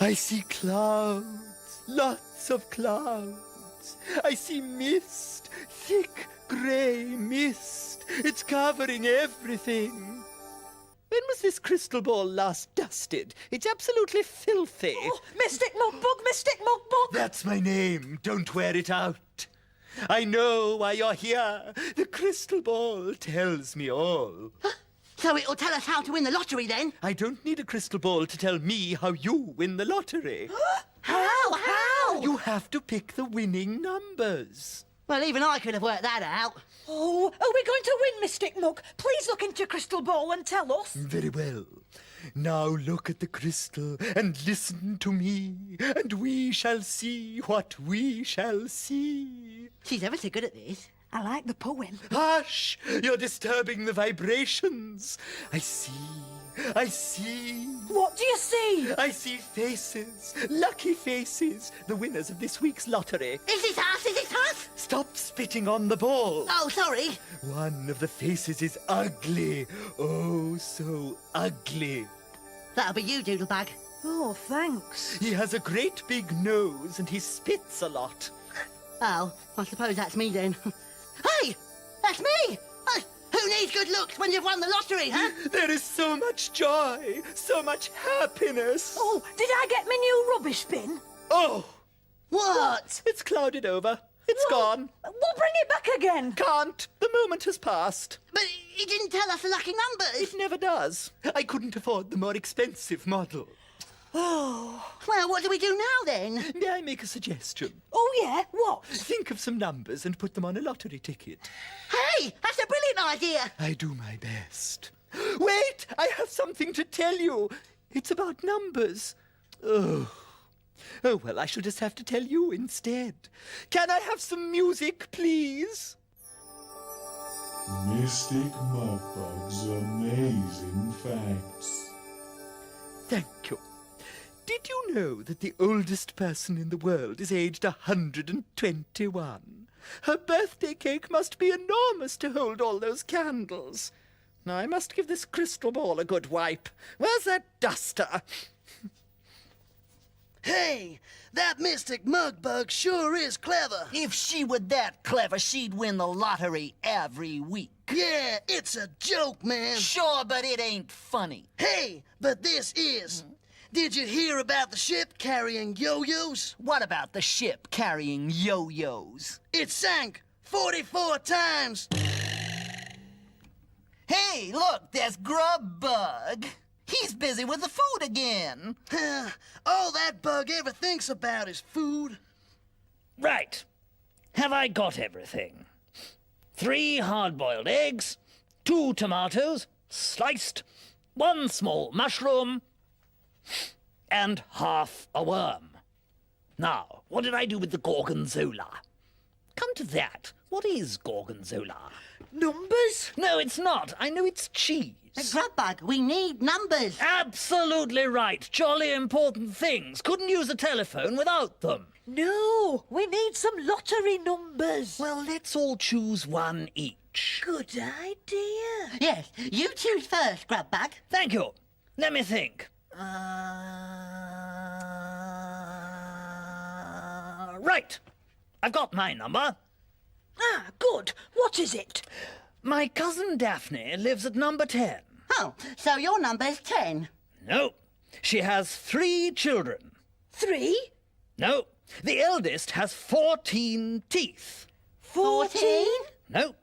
I see clouds, lots of clouds. I see mist, thick grey mist. It's covering everything. When was this crystal ball last dusted? It's absolutely filthy.
Oh, Mystic Mug Bug, Mystic Mug Bug.
That's my name. Don't wear it out. I know why you're here. The crystal ball tells me all.
So it'll tell us how to win the lottery then?
I don't need a crystal ball to tell me how you win the lottery.
How?
You have to pick the winning numbers.
Well, even I could have worked that out. Oh, are we going to win, Mystic Mug? Please look into your crystal ball and tell us.
Very well. Now look at the crystal and listen to me, and we shall see what we shall see.
She's ever so good at this. I like the poem.
Hush! You're disturbing the vibrations. I see.
What do you see?
I see faces, lucky faces, the winners of this week's lottery.
Is it us? Is it us?
Stop spitting on the ball.
Oh, sorry.
One of the faces is ugly. Oh, so ugly.
That'll be you, Doodlebug. Oh, thanks.
He has a great big nose and he spits a lot.
Oh, I suppose that's me then. Hey! That's me! Who needs good looks when you've won the lottery, huh?
There is so much joy, so much happiness.
Oh, did I get my new rubbish bin?
Oh!
What?
It's clouded over. It's gone.
We'll bring it back again.
Can't. The moment has passed.
But it didn't tell us the lucky numbers.
It never does. I couldn't afford the more expensive model.
Oh. Well, what do we do now, then?
May I make a suggestion?
Oh, yeah? What?
Think of some numbers and put them on a lottery ticket.
Hey, that's a brilliant idea.
I do my best. Wait! I have something to tell you. It's about numbers. Oh, well, I shall just have to tell you instead. Can I have some music, please?
Mystic Mudbug's amazing facts.
Thank you. Did you know that the oldest person in the world is aged 121? Her birthday cake must be enormous to hold all those candles. Now, I must give this crystal ball a good wipe. Where's that duster?
Hey, that Mystic Mugbug sure is clever.
If she were that clever, she'd win the lottery every week.
Yeah, it's a joke, man.
Sure, but it ain't funny.
Hey, but this is. Did you hear about the ship carrying yo-yos?
What about the ship carrying yo-yos?
It sank 44 times.
Hey, look, there's Grub Bug. He's busy with the food again.
All that bug ever thinks about is food.
Right. Have I got everything? 3 hard-boiled eggs, 2 tomatoes, sliced, 1 small mushroom, and half a worm. Now, what did I do with the gorgonzola? Come to that, what is gorgonzola?
Numbers?
No, it's not. I know it's cheese.
Grubbag, we need numbers.
Absolutely right. Jolly important things. Couldn't use a telephone without them.
No, we need some lottery numbers.
Well, let's all choose 1 each.
Good idea.
Yes, you choose first, Grubbag.
Thank you. Let me think. Right. I've got my number.
Ah, good. What is it?
My cousin Daphne lives at number 10.
Oh, so your number's 10.
No. She has 3 children.
3?
No. The eldest has 14 teeth.
14?
No.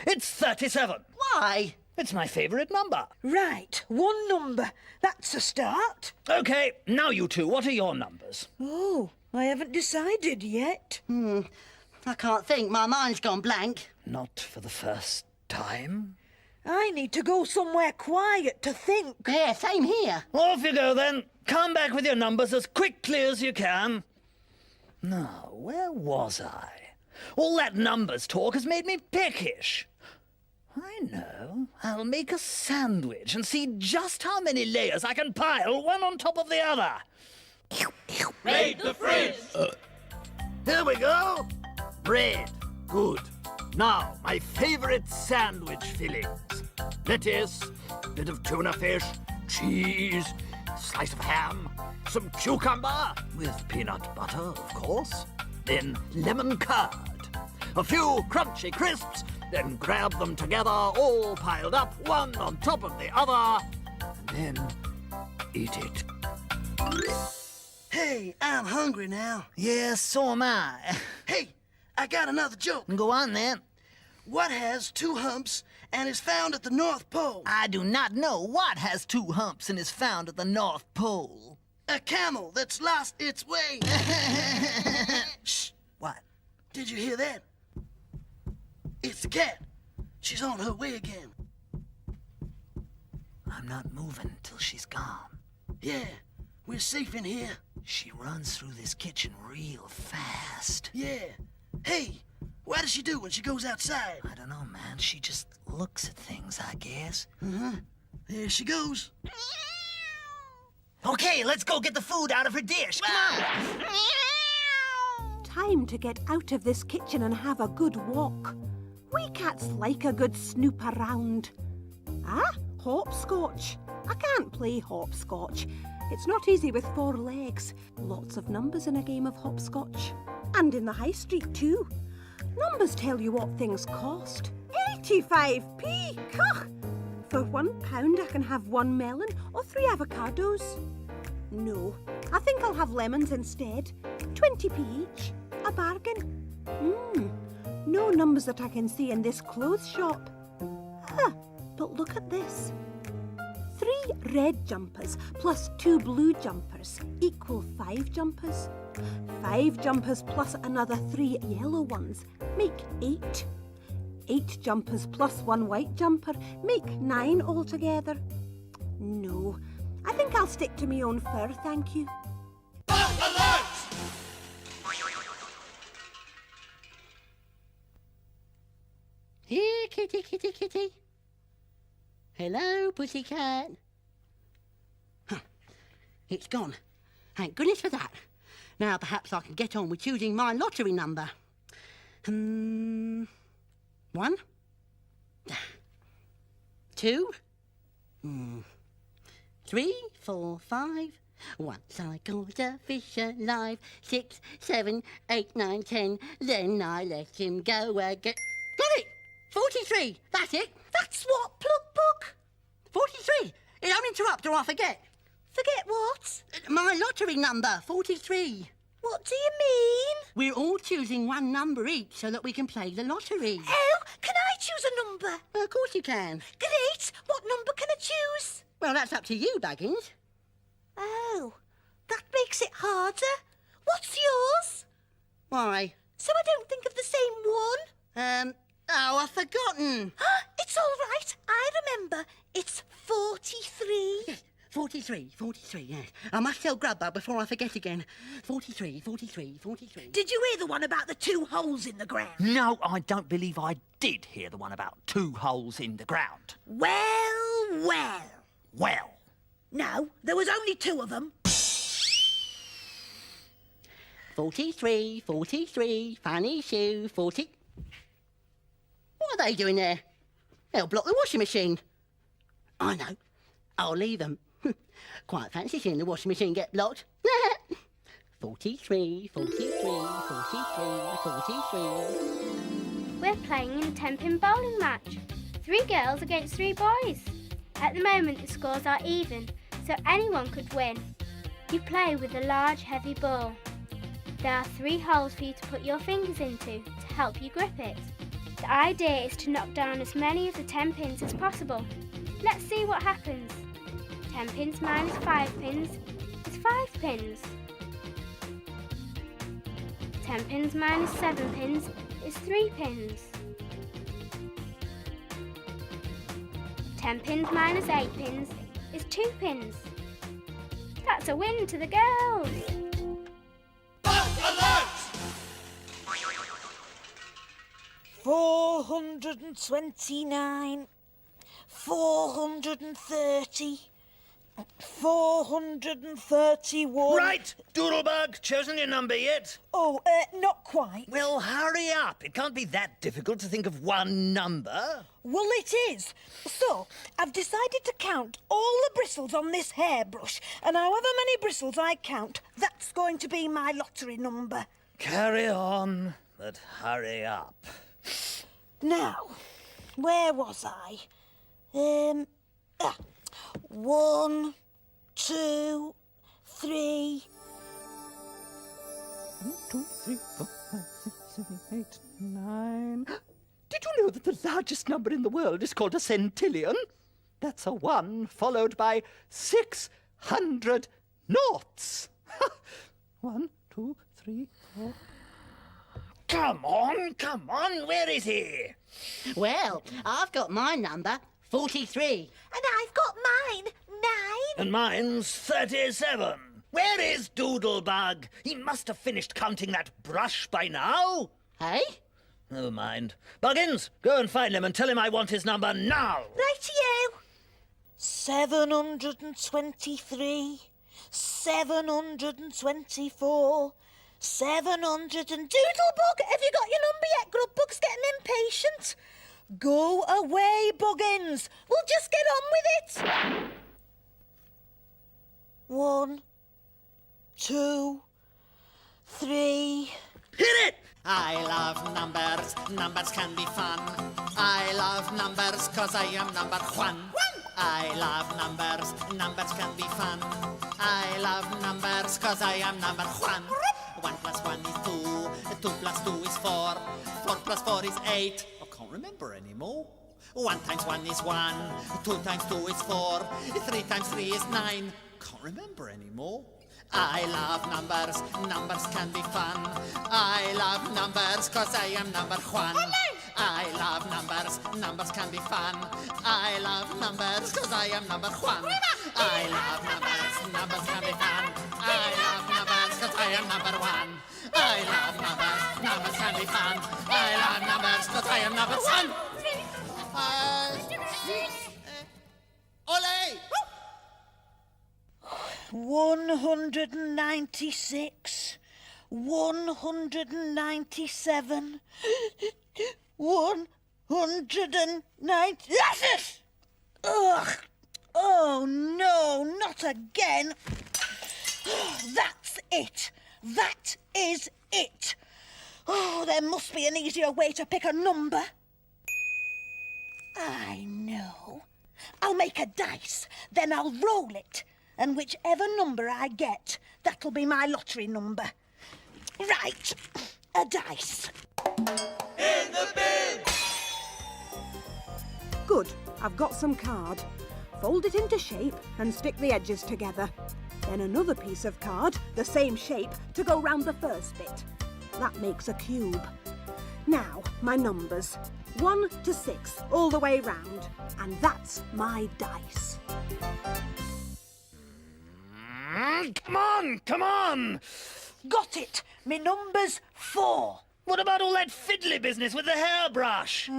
It's 37.
Why?
It's my favourite number.
Right, 1 number. That's a start.
OK, now you two, what are your numbers?
Oh, I haven't decided yet.
I can't think. My mind's gone blank.
Not for the first time?
I need to go somewhere quiet to think.
Yeah, same here.
Off you go, then. Come back with your numbers as quickly as you can. Now, where was I? All that numbers talk has made me peckish. I know. I'll make a sandwich and see just how many layers I can pile one on top of the other.
Raid the fridge!
Here we go. Bread. Good. Now, my favourite sandwich fillings. Lettuce, bit of tuna fish, cheese, slice of ham, some cucumber, with peanut butter, of course, then lemon curd, a few crunchy crisps, then grab them together, all piled up, one on top of the other, and then eat it.
Hey, I'm hungry now.
Yes, so am I.
Hey, I got another joke.
Go on, then.
What has 2 humps and is found at the North Pole?
I do not know what has 2 humps and is found at the North Pole.
A camel that's lost its way.
Shh. What?
Did you hear that? It's the cat. She's on her way again.
I'm not moving till she's gone.
Yeah, we're safe in here.
She runs through this kitchen real fast.
Yeah. Hey, what does she do when she goes outside?
I don't know, man. She just looks at things, I guess.
There she goes.
Okay, let's go get the food out of her dish. Come on.
Time to get out of this kitchen and have a good walk. We cats like a good snoop around. Ah, hopscotch. I can't play hopscotch. It's not easy with 4 legs. Lots of numbers in a game of hopscotch. And in the high street too. Numbers tell you what things cost. 85p! Cuh! For £1 I can have 1 melon or 3 avocados. No, I think I'll have lemons instead. 20p each. A bargain. No numbers that I can see in this clothes shop. But look at this. 3 red jumpers plus 2 blue jumpers equal 5 jumpers. 5 jumpers plus another 3 yellow ones make 8. 8 jumpers plus 1 white jumper make 9 altogether. No, I think I'll stick to my own fur, thank you.
Here, kitty, kitty, kitty. Hello, pussycat. It's gone. Thank goodness for that. Now perhaps I can get on with choosing my lottery number. 1, 2, 3, 4, 5, Once I caught a fish alive, 6, 7, 8, 9, 10. Then I let him go again. Got it! 43, that's it.
That's what, Plug Bug?
43. Don't interrupt or I forget.
Forget what?
My lottery number, 43.
What do you mean?
We're all choosing one number each so that we can play the lottery.
Oh, can I choose a number?
Well, of course you can.
Great. What number can I choose?
Well, that's up to you, Baggins.
Oh, that makes it harder. What's yours?
Why?
So I don't think of the same one.
Oh, I've forgotten.
It's all right. I remember. It's 43.
Yes, 43, yes. I must tell Grubbug before I forget again. 43.
Did you hear the one about the 2 holes in the ground?
No, I don't believe I did hear the one about 2 holes in the ground.
Well.
Well.
No, there was only 2 of them.
43, funny shoe, 40... What are they doing there? They'll block the washing machine. I know. I'll leave them. Quite fancy seeing the washing machine get blocked. 43.
We're playing in a 10-pin bowling match. 3 girls against 3 boys. At the moment the scores are even, so anyone could win. You play with a large heavy ball. There are 3 holes for you to put your fingers into to help you grip it. The idea is to knock down as many of the 10 pins as possible. Let's see what happens. 10 pins minus 5 pins is 5 pins. 10 pins minus 7 pins is 3 pins. 10 pins minus 8 pins is 2 pins. That's a win to the girls.
Alert!
429, 430, 431.
Right, Doodlebug, chosen your number yet?
Oh, not quite.
Well, hurry up. It can't be that difficult to think of one number.
Well, it is. So, I've decided to count all the bristles on this hairbrush, and however many bristles I count, that's going to be my lottery number.
Carry on, but hurry up.
Now, where was I? 1, 2, 3.
1, 2, 3, 4, 5, 6, 7, 8, 9. Did you know that the largest number in the world is called a centillion? That's a 1 followed by 600 noughts. 1, 2, 3, 4.
Come on, where is he?
Well, I've got my number, 43.
And I've got mine, 9.
And mine's 37. Where is Doodlebug? He must have finished counting that brush by now.
Hey?
Never mind. Buggins, go and find him and tell him I want his number now.
Rightio. 723, 724, 700 and... Doodlebug, have you got your number yet? Grubbug's getting impatient. Go away, Buggins. We'll just get on with it. 1, 2, 3...
Hit it!
I love numbers, numbers can be fun. I love numbers cause I am number 1. I love numbers, numbers can be fun. I love numbers cause I am number 1. 1 plus 1 is 2, 2 plus 2 is 4, 4 plus 4 is 8. I can't remember anymore. 1 times 1 is 1, 2 times 2 is 4, 3 times 3 is 9. Can't remember anymore. I love numbers, numbers can be fun. I love numbers cause I am number 1. I love numbers, numbers can be fun. I love numbers cause I am number 1. I love numbers, numbers can be fun. I love numbers cause I am number 1. I love numbers, numbers can be fun. I love numbers cause I am number 1. Ole!
196, 197, 190... That's it! Ugh! Oh, no, not again. That's it. That is it. Oh, there must be an easier way to pick a number. I know. I'll make a dice, then I'll roll it, and whichever number I get, that'll be my lottery number. Right, a dice.
In the bin!
Good, I've got some card. Fold it into shape and stick the edges together. Then another piece of card, the same shape, to go round the first bit. That makes a cube. Now, my numbers. 1 to 6, all the way round. And that's my dice.
Come on, come on!
Got it. Me number's 4.
What about all that fiddly business with the hairbrush?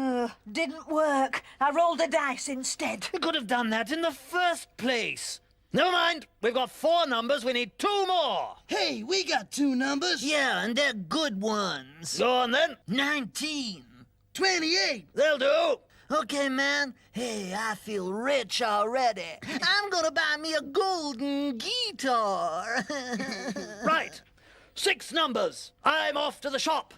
Didn't work. I rolled a dice instead.
You could have done that in the first place. Never mind. We've got 4 numbers. We need 2 more.
Hey, we got 2 numbers.
Yeah, and they're good ones.
Go on then.
19.
28.
They'll do.
Okay, man. Hey, I feel rich already. I'm gonna buy me a golden guitar.
Right. 6 numbers. I'm off to the shop.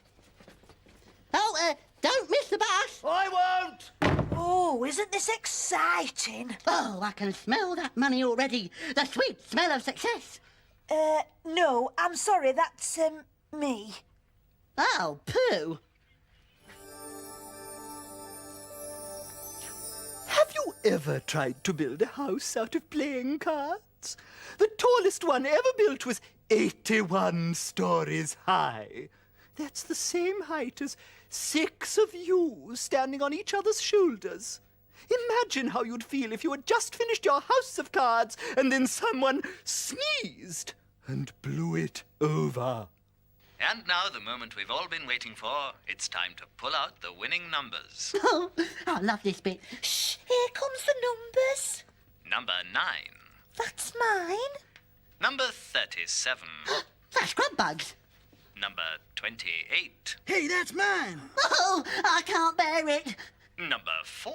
Oh, don't miss the bus.
I won't.
Oh, isn't this exciting?
Oh, I can smell that money already. The sweet smell of success.
No, I'm sorry, that's, me.
Oh, pooh.
Have you ever tried to build a house out of playing cards? The tallest one ever built was 81 stories high. That's the same height as 6 of you standing on each other's shoulders. Imagine how you'd feel if you had just finished your house of cards and then someone sneezed and blew it over.
And now the moment we've all been waiting for. It's time to pull out the winning numbers.
Oh, I love this bit.
Shh, here comes the numbers.
Number 9.
That's mine.
Number 37.
That's Grubbugs.
Number 28.
Hey, that's mine.
Oh, I can't bear it.
Number 4.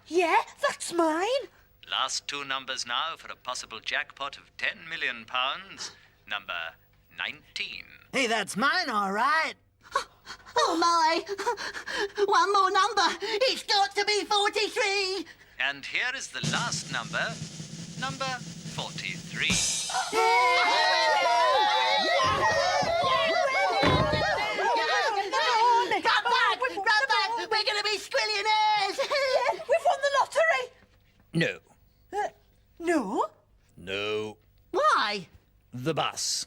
Yeah, that's mine.
Last 2 numbers now for a possible jackpot of £10 million. Number 19.
Hey, that's mine, all right.
Oh, my. One more number. It's got to be 43.
And here is the last number. Number 43.
We're going to be squillionaires.
We've won the lottery.
No.
No?
No.
Why?
The bus.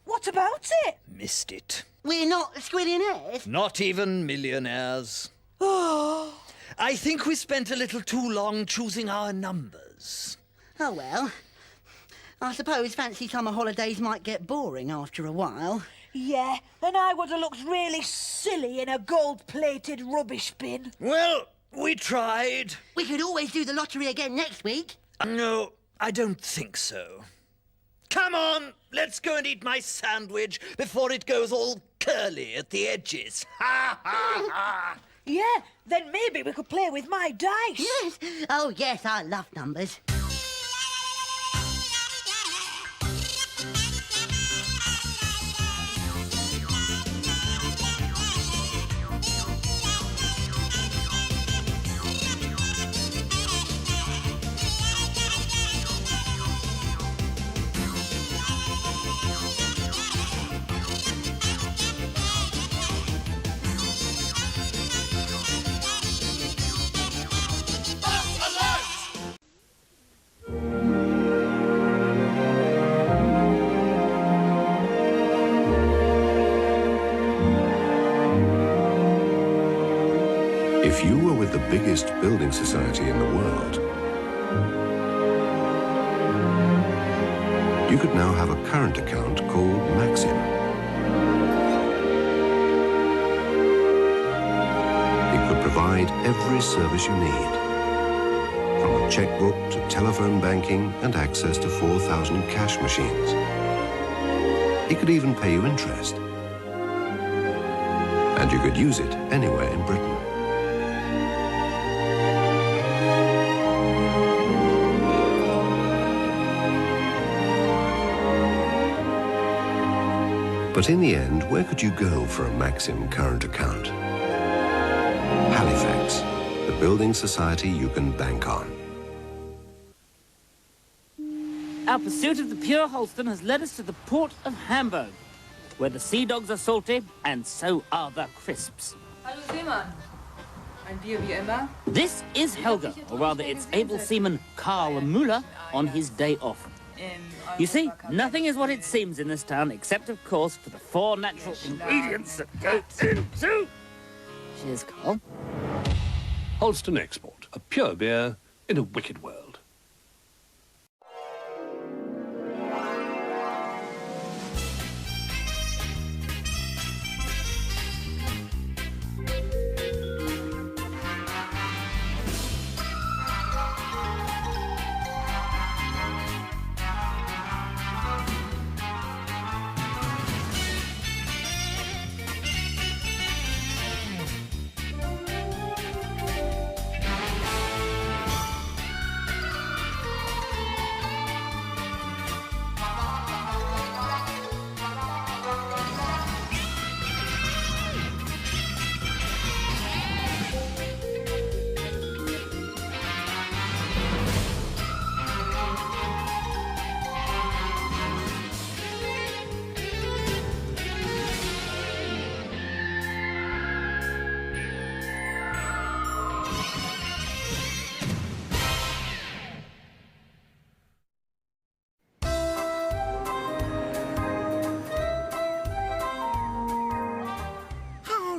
What about it?
Missed it.
We're not squillionaires.
Not even millionaires.
Oh.
I think we spent a little too long choosing our numbers.
Oh, well. I suppose fancy summer holidays might get boring after a while.
Yeah, and I would have looked really silly in a gold-plated rubbish bin.
Well, we tried.
We could always do the lottery again next week.
No, I don't think so. Come on, let's go and eat my sandwich before it goes all curly at the edges. Ha, ha, ha.
Yeah, then maybe we could play with my dice.
Yes. Oh, yes, I love numbers.
If you were with the biggest building society in the world, you could now have a current account called Maxim. It could provide every service you need, from a checkbook to telephone banking and access to 4,000 cash machines. It could even pay you interest. And you could use it anywhere in Britain. But in the end, where could you go for a Maxim current account? Halifax, the building society you can bank on.
Our pursuit of the pure Holstein has led us to the port of Hamburg, where the sea dogs are salty, and so are the crisps.
Hallo Seemann. Ein Bier wie immer?
This is Helga, or rather its able seaman Karl Müller, on his day off. You see, nothing is what it seems in this town, except, of course, for the 4 natural ingredients that go into... Cheers, Carl.
Holstein Export, a pure beer in a wicked world.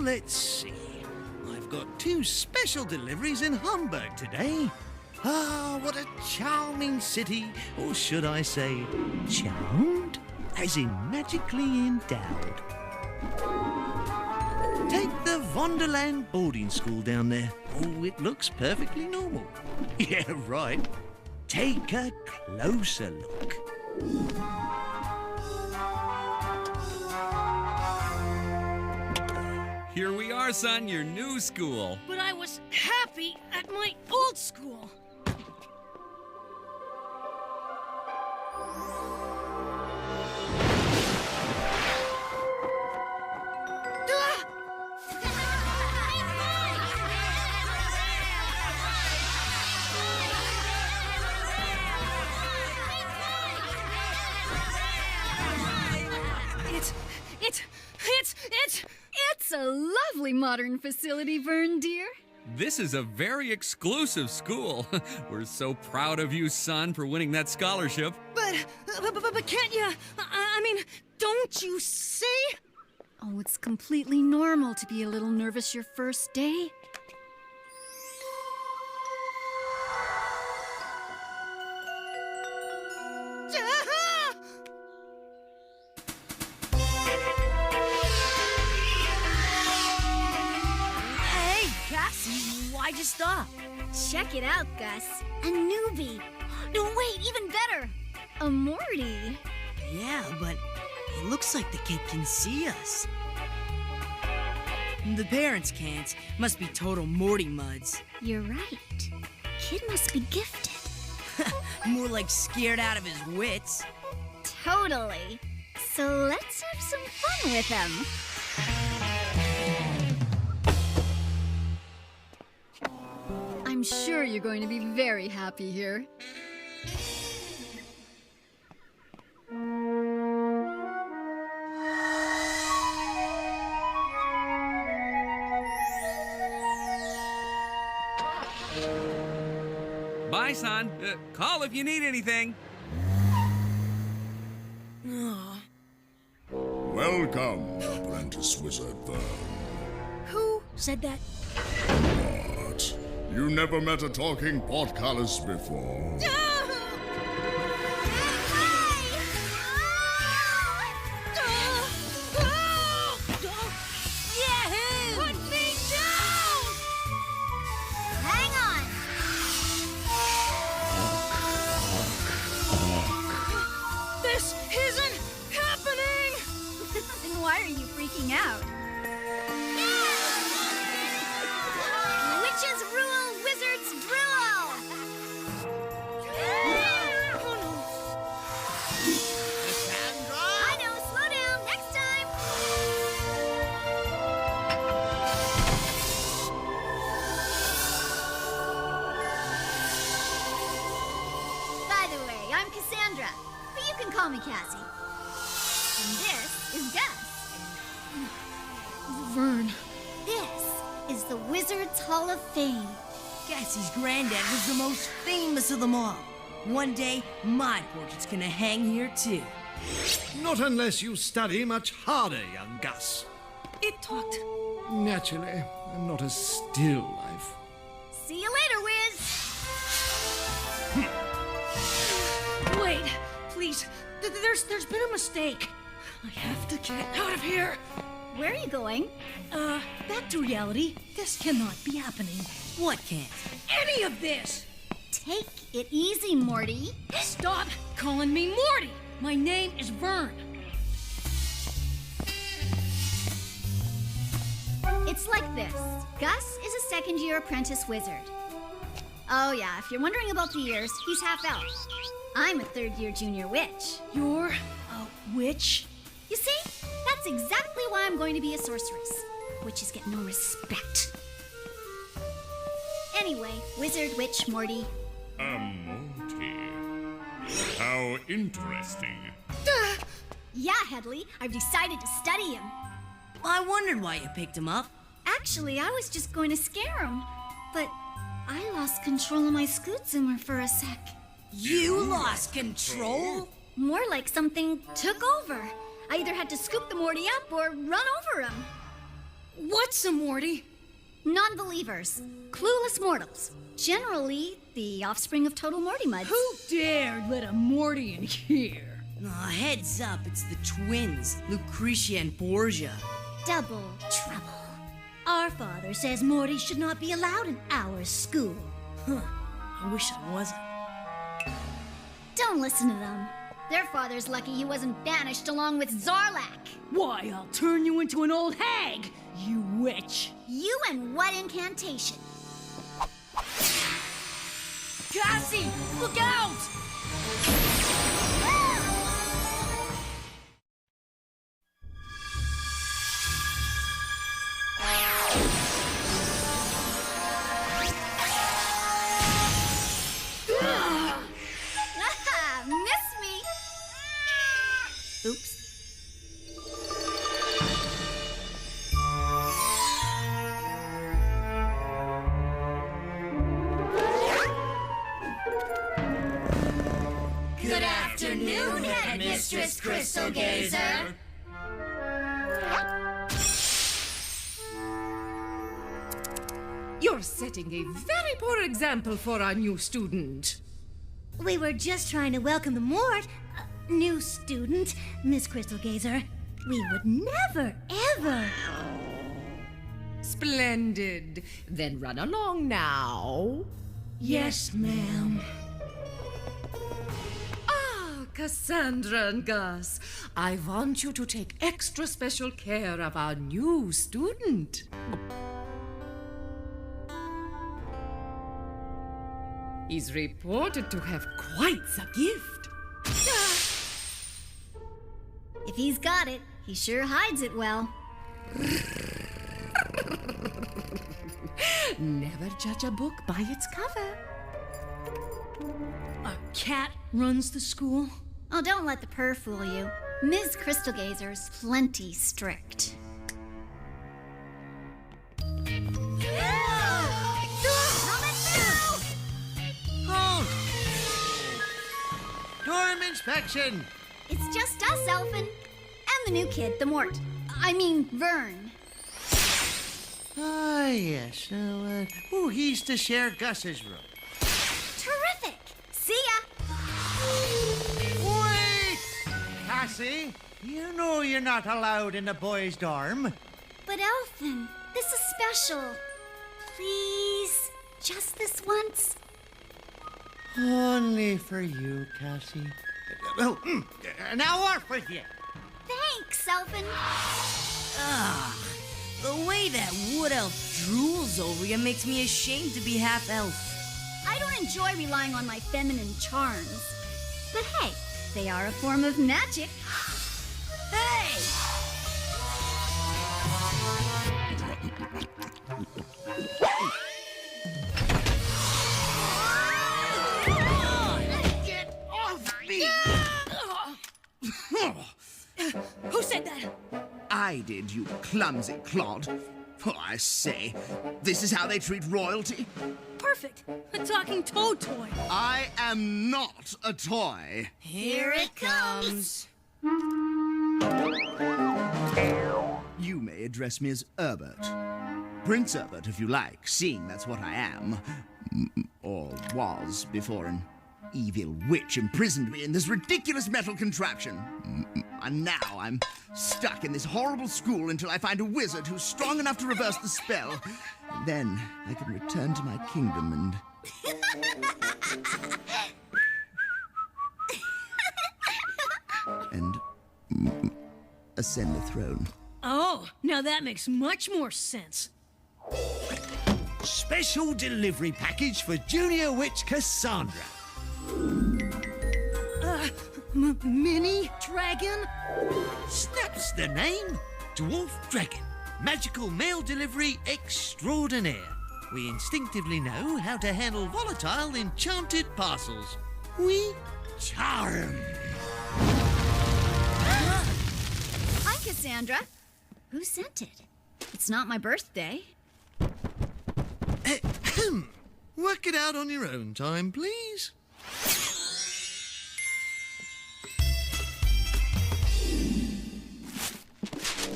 Let's see. I've got 2 special deliveries in Hamburg today. Ah, what a charming city, or should I say, charmed, as in magically endowed. Take the Wonderland boarding school down there. Oh, it looks perfectly normal. Yeah, right. Take a closer look.
Here we are, son, your new school.
But I was happy at my old school.
It's a lovely modern facility, Vern, dear.
This is a very exclusive school. We're so proud of you, son, for winning that scholarship.
But can't you? I mean, don't you see?
Oh, it's completely normal to be a little nervous your first day.
Why'd you stop?
Check it out, Gus. A newbie. No, wait, even better. A Morty.
Yeah, but it looks like the kid can see us. The parents can't. Must be total Morty muds.
You're right. Kid must be gifted.
More like scared out of his wits.
Totally. So let's have some fun with him.
I'm sure you're going to be very happy here.
Bye, son. Call if you need anything.
Welcome, apprentice wizard Vern.
Who said that?
What? You never met a talking portcullis before?
Put me down!
Hang on.
This isn't happening!
Then why are you freaking out?
Witches rule, wizards drool! I know, slow down, next time!
is Gus. Vern. This is the Wizards Hall of Fame.
Gassie's granddad was the most famous of them all. One day, my portrait's gonna hang here too.
Not unless you study much harder, young Gus.
It talked.
Naturally, I'm not a still life.
See you later, Wiz. Wait, please. There's been a mistake. I have to get out of here.
Where are you going?
Back to reality. This cannot be happening.
What can't?
Any of this!
Take it easy, Morty.
Stop calling me Morty! My name is Vern.
It's like this. Gus is a second-year apprentice wizard. Oh yeah, if you're wondering about the years, he's half elf. I'm a third-year junior witch.
You're a witch?
You see? That's exactly why I'm going to be a sorceress. Witches get no respect. Anyway, wizard, witch, Morty.
Morty. How interesting.
Yeah, Headley, I've decided to study him.
I wondered why you picked him up.
Actually, I was just going to scare him. But I lost control of my Scootzoomer for a sec.
You lost control?
More like something took over. I either had to scoop the Morty up or run over him.
What's a Morty?
Non-believers. Clueless mortals. Generally, the offspring of total Morty muds.
Who dared let a Morty in here?
Heads up, it's the twins, Lucretia and Borgia.
Double trouble.
Our father says Morty should not be allowed in our school.
Huh. I wish I wasn't.
Don't listen to them. Their father's lucky he wasn't banished along with Zarlak.
Why, I'll turn you into an old hag, you witch.
You and what incantation?
Cassie, look out!
Oops.
Good afternoon, Headmistress Crystal Gazer.
You're setting a very poor example for our new student.
We were just trying to welcome the Mort. New student, Miss Crystal Gazer. We would never, ever.
Splendid. Then run along now.
Yes, ma'am.
Ah, Cassandra and Gus, I want you to take extra special care of our new student. He's reported to have quite a gift.
If he's got it, he sure hides it well.
Never judge a book by its cover.
A cat runs the school?
Oh, don't let the purr fool you. Ms. Crystal Gazer's plenty strict.
Dorm inspection!
It's just us, Elfin. And the new kid, the Mort. I mean, Vern.
Ah, yes. Now, he's to share Gus's room.
Terrific! See ya!
Wait! Cassie, you know you're not allowed in the boys' dorm.
But Elfin, this is special. Please, just this once.
Only for you, Cassie. Well, now off with you.
Thanks, Elfin.
The way that wood elf drools over you makes me ashamed to be half elf.
I don't enjoy relying on my feminine charms. But hey, they are a form of magic.
Hey!
Get off me!
Who said that?
I did, you clumsy clod. Oh, I say, this is how they treat royalty?
Perfect. A talking toad toy.
I am not a toy.
Here it comes.
You may address me as Herbert. Prince Herbert, if you like, seeing that's what I am. Or was, before an evil witch imprisoned me in this ridiculous metal contraption. And now I'm stuck in this horrible school until I find a wizard who's strong enough to reverse the spell. And then I can return to my kingdom and ascend the throne.
Oh, now that makes much more sense.
Special delivery package for Junior Witch Cassandra.
Mini dragon?
Snap's the name. Dwarf dragon. Magical mail delivery extraordinaire. We instinctively know how to handle volatile enchanted parcels. We charm.
Hi, Cassandra. Who sent it? It's not my birthday.
Work it out on your own time, please.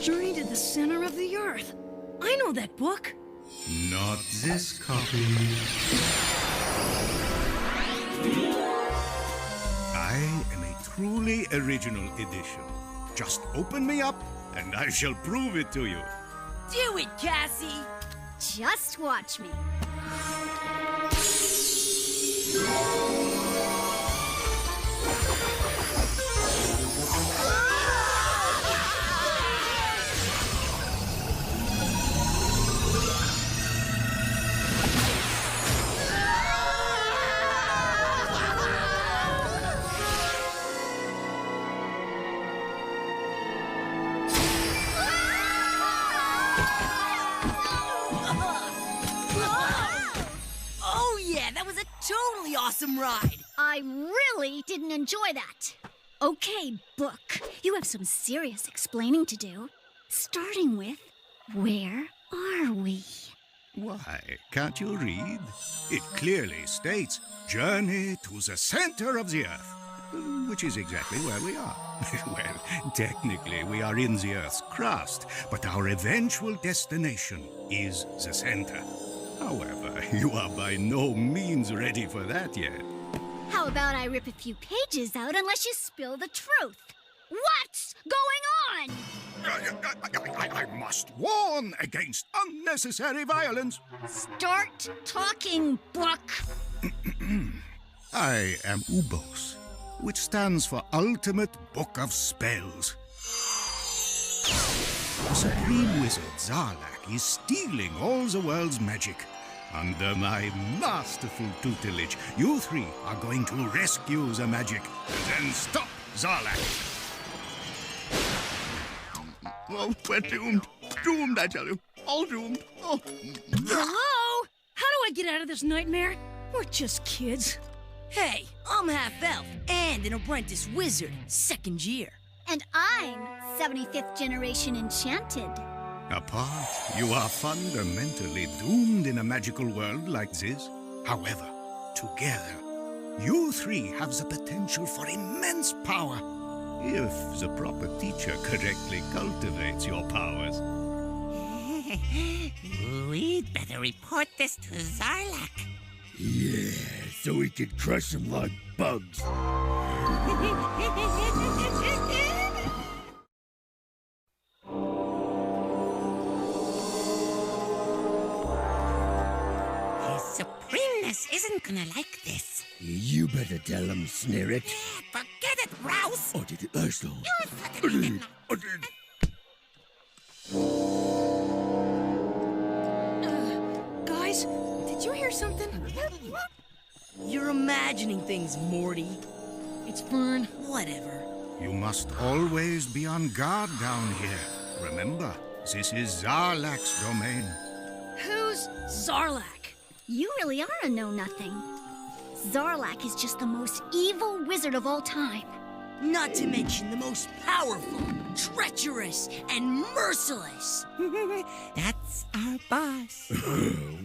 Journey to the center of the earth. I know that book.
Not this copy. I am a truly original edition. Just open me up, and I shall prove it to you.
Do it, Cassie.
Just watch me.
Totally awesome ride.
I really didn't enjoy that. Okay, book. You have some serious explaining to do. Starting with, where are we?
Why, can't you read? It clearly states, journey to the center of the earth, which is exactly where we are. Well, technically we are in the earth's crust, but our eventual destination is the center. However, you are by no means ready for that yet.
How about I rip a few pages out unless you spill the truth? What's going on?
I must warn against unnecessary violence.
Start talking, book.
I am U.B.O.S, which stands for Ultimate Book of Spells. The Supreme Wizard Zarlak is stealing all the world's magic. Under my masterful tutelage, you three are going to rescue the magic and then stop Zarlak.
Oh, we're doomed. Doomed, I tell you. All doomed. Oh.
Hello? How do I get out of this nightmare? We're just kids.
Hey, I'm half-elf and an apprentice wizard, 2nd year.
And I'm 75th generation enchanted.
Apart, you are fundamentally doomed in a magical world like this. However, together, you three have the potential for immense power, if the proper teacher correctly cultivates your powers.
We'd better report this to Zarlak.
Yeah, so we can crush them like bugs.
Supremeness isn't gonna like this.
You better tell him, Sneerit.
Forget it, Rouse.
Oh, did it, Ursula?
Guys, did you hear something?
You're imagining things, Morty.
It's Fern.
Whatever.
You must always be on guard down here. Remember, this is Zarlak's domain.
Who's Zarlak?
You really are a know-nothing. Zarlak is just the most evil wizard of all time.
Not to mention the most powerful, treacherous, and merciless.
That's our boss.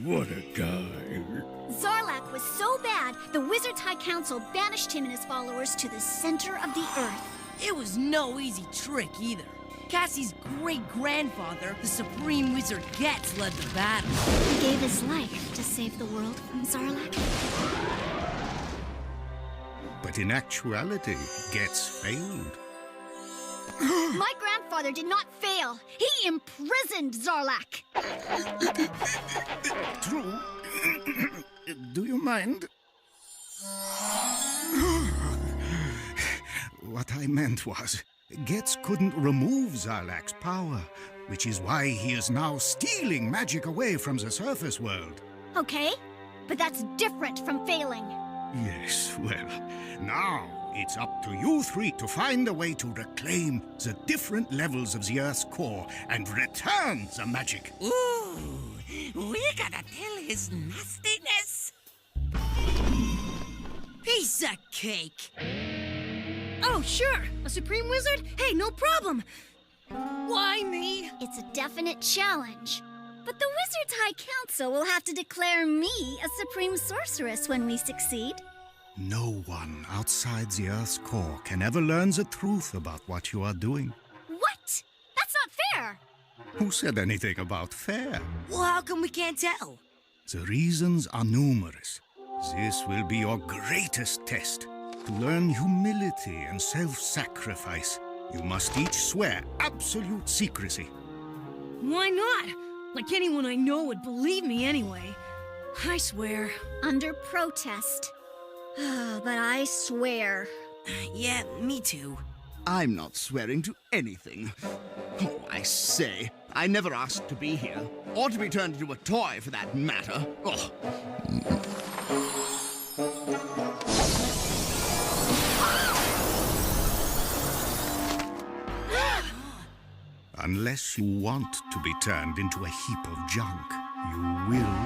What a guy.
Zarlak was so bad, the Wizards High Council banished him and his followers to the center of the Earth.
It was no easy trick either. Cassie's great-grandfather, the Supreme Wizard Getz, led the battle.
He gave his life to save the world from Zarlak.
But in actuality, Getz failed.
My grandfather did not fail. He imprisoned Zarlak.
True. Do you mind? What I meant was, Getz couldn't remove Zarlak's power, which is why he is now stealing magic away from the surface world.
Okay, but that's different from failing.
Yes, well, now it's up to you three to find a way to reclaim the different levels of the Earth's core and return the magic.
Ooh, we gotta tell his nastiness.
Piece of cake. Oh, sure. A Supreme Wizard? Hey, no problem. Why me?
It's a definite challenge. But the Wizards High Council will have to declare me a Supreme Sorceress when we succeed.
No one outside the Earth's core can ever learn the truth about what you are doing.
What? That's not fair!
Who said anything about fair?
Well, how come we can't tell?
The reasons are numerous. This will be your greatest test. To learn humility and self-sacrifice, you must each swear absolute secrecy.
Why not? Like anyone I know would believe me anyway. I swear.
Under protest. But I swear.
Yeah, me too.
I'm not swearing to anything. Oh, I say, I never asked to be here, or to be turned into a toy for that matter. Oh.
Unless you want to be turned into a heap of junk, you will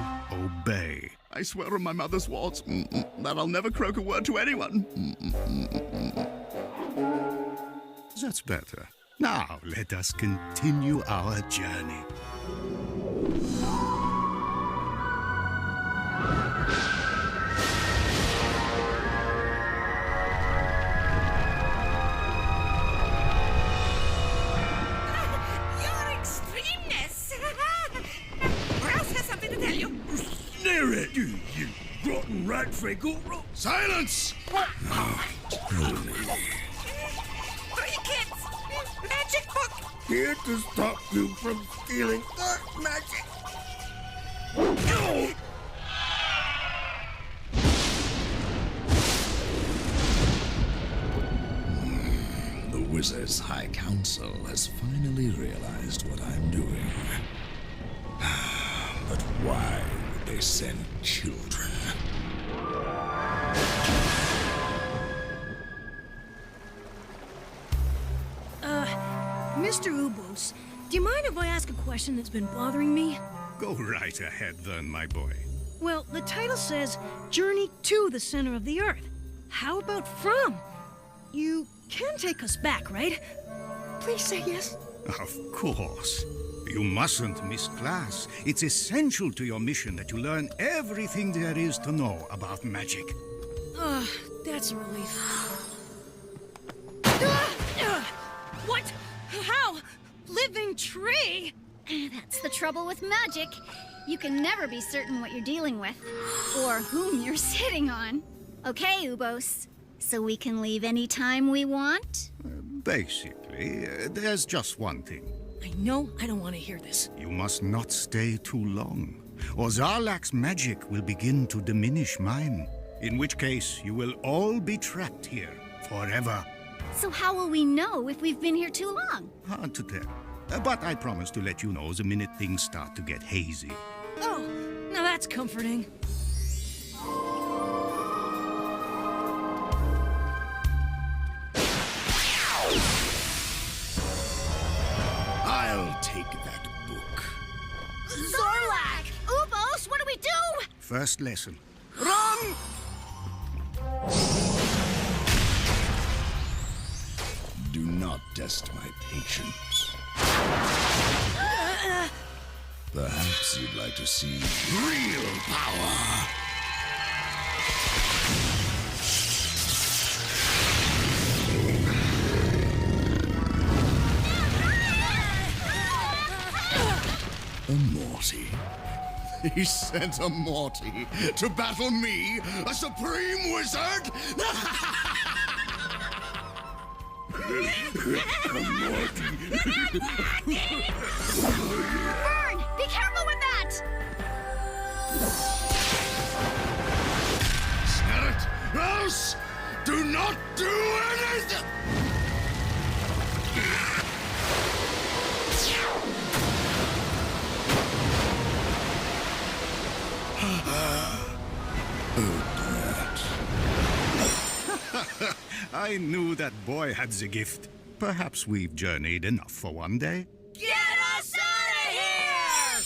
obey.
I swear on my mother's words that I'll never croak a word to anyone.
That's better. Now let us continue our journey.
Your extremeness. Rouse has something to tell you.
Sneer it, you rotten rat freckle.
Silence!
Three kids. Magic book.
Here to stop you from stealing dark magic. No!
The Wizards High Council has finally realized what I'm doing. But why would they send children?
Mr. U.B.O.S, do you mind if I ask a question that's been bothering me?
Go right ahead then, my boy.
Well, the title says Journey to the Center of the Earth. How about from? You can take us back, right? Please say yes.
Of course. You mustn't miss class. It's essential to your mission that you learn everything there is to know about magic.
That's a relief. What? How? Living tree?
That's the trouble with magic. You can never be certain what you're dealing with, or whom you're sitting on. Okay, U.B.O.S, so we can leave any time we want?
Basically, there's just one thing.
I know I don't want to hear this.
You must not stay too long, or Zarlak's magic will begin to diminish mine, in which case you will all be trapped here forever.
So how will we know if we've been here too long?
Hard to tell, but I promise to let you know the minute things start to get hazy.
Oh, now that's comforting.
I'll take that book.
Zarlak! U.B.O.S, what do we do?
First lesson.
Run!
not test my patience. Perhaps you'd like to see real power. A Morty. He sent a Morty to battle me, a supreme wizard?
Burn! Be careful with that!
Spirit, else do not do anything!
I knew that boy had the gift. Perhaps we've journeyed enough for one day.
Get us out of here!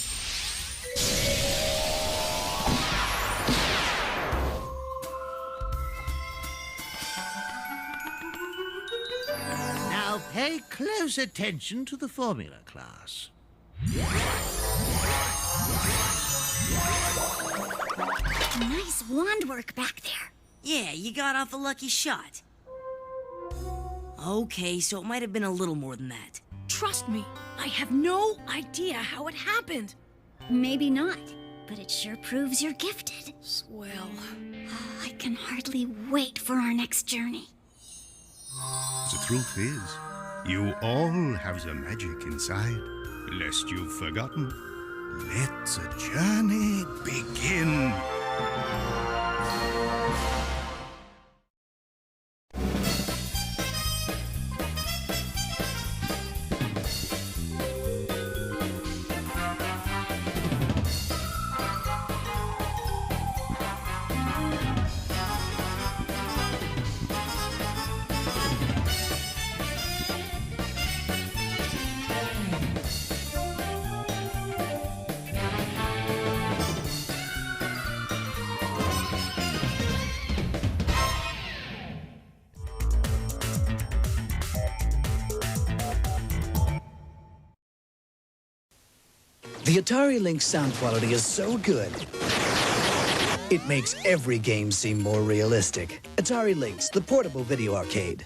Now pay close attention to the formula, class.
Nice wand work back there.
Yeah, you got off a lucky shot. Okay, so it might have been a little more than that.
Trust me, I have no idea how it happened.
Maybe not, but it sure proves you're gifted.
Swell.
I can hardly wait for our next journey.
The truth is, you all have the magic inside, lest you've forgotten. Let the journey begin.
The Atari Lynx sound quality is so good, it makes every game seem more realistic. Atari Lynx, the portable video arcade.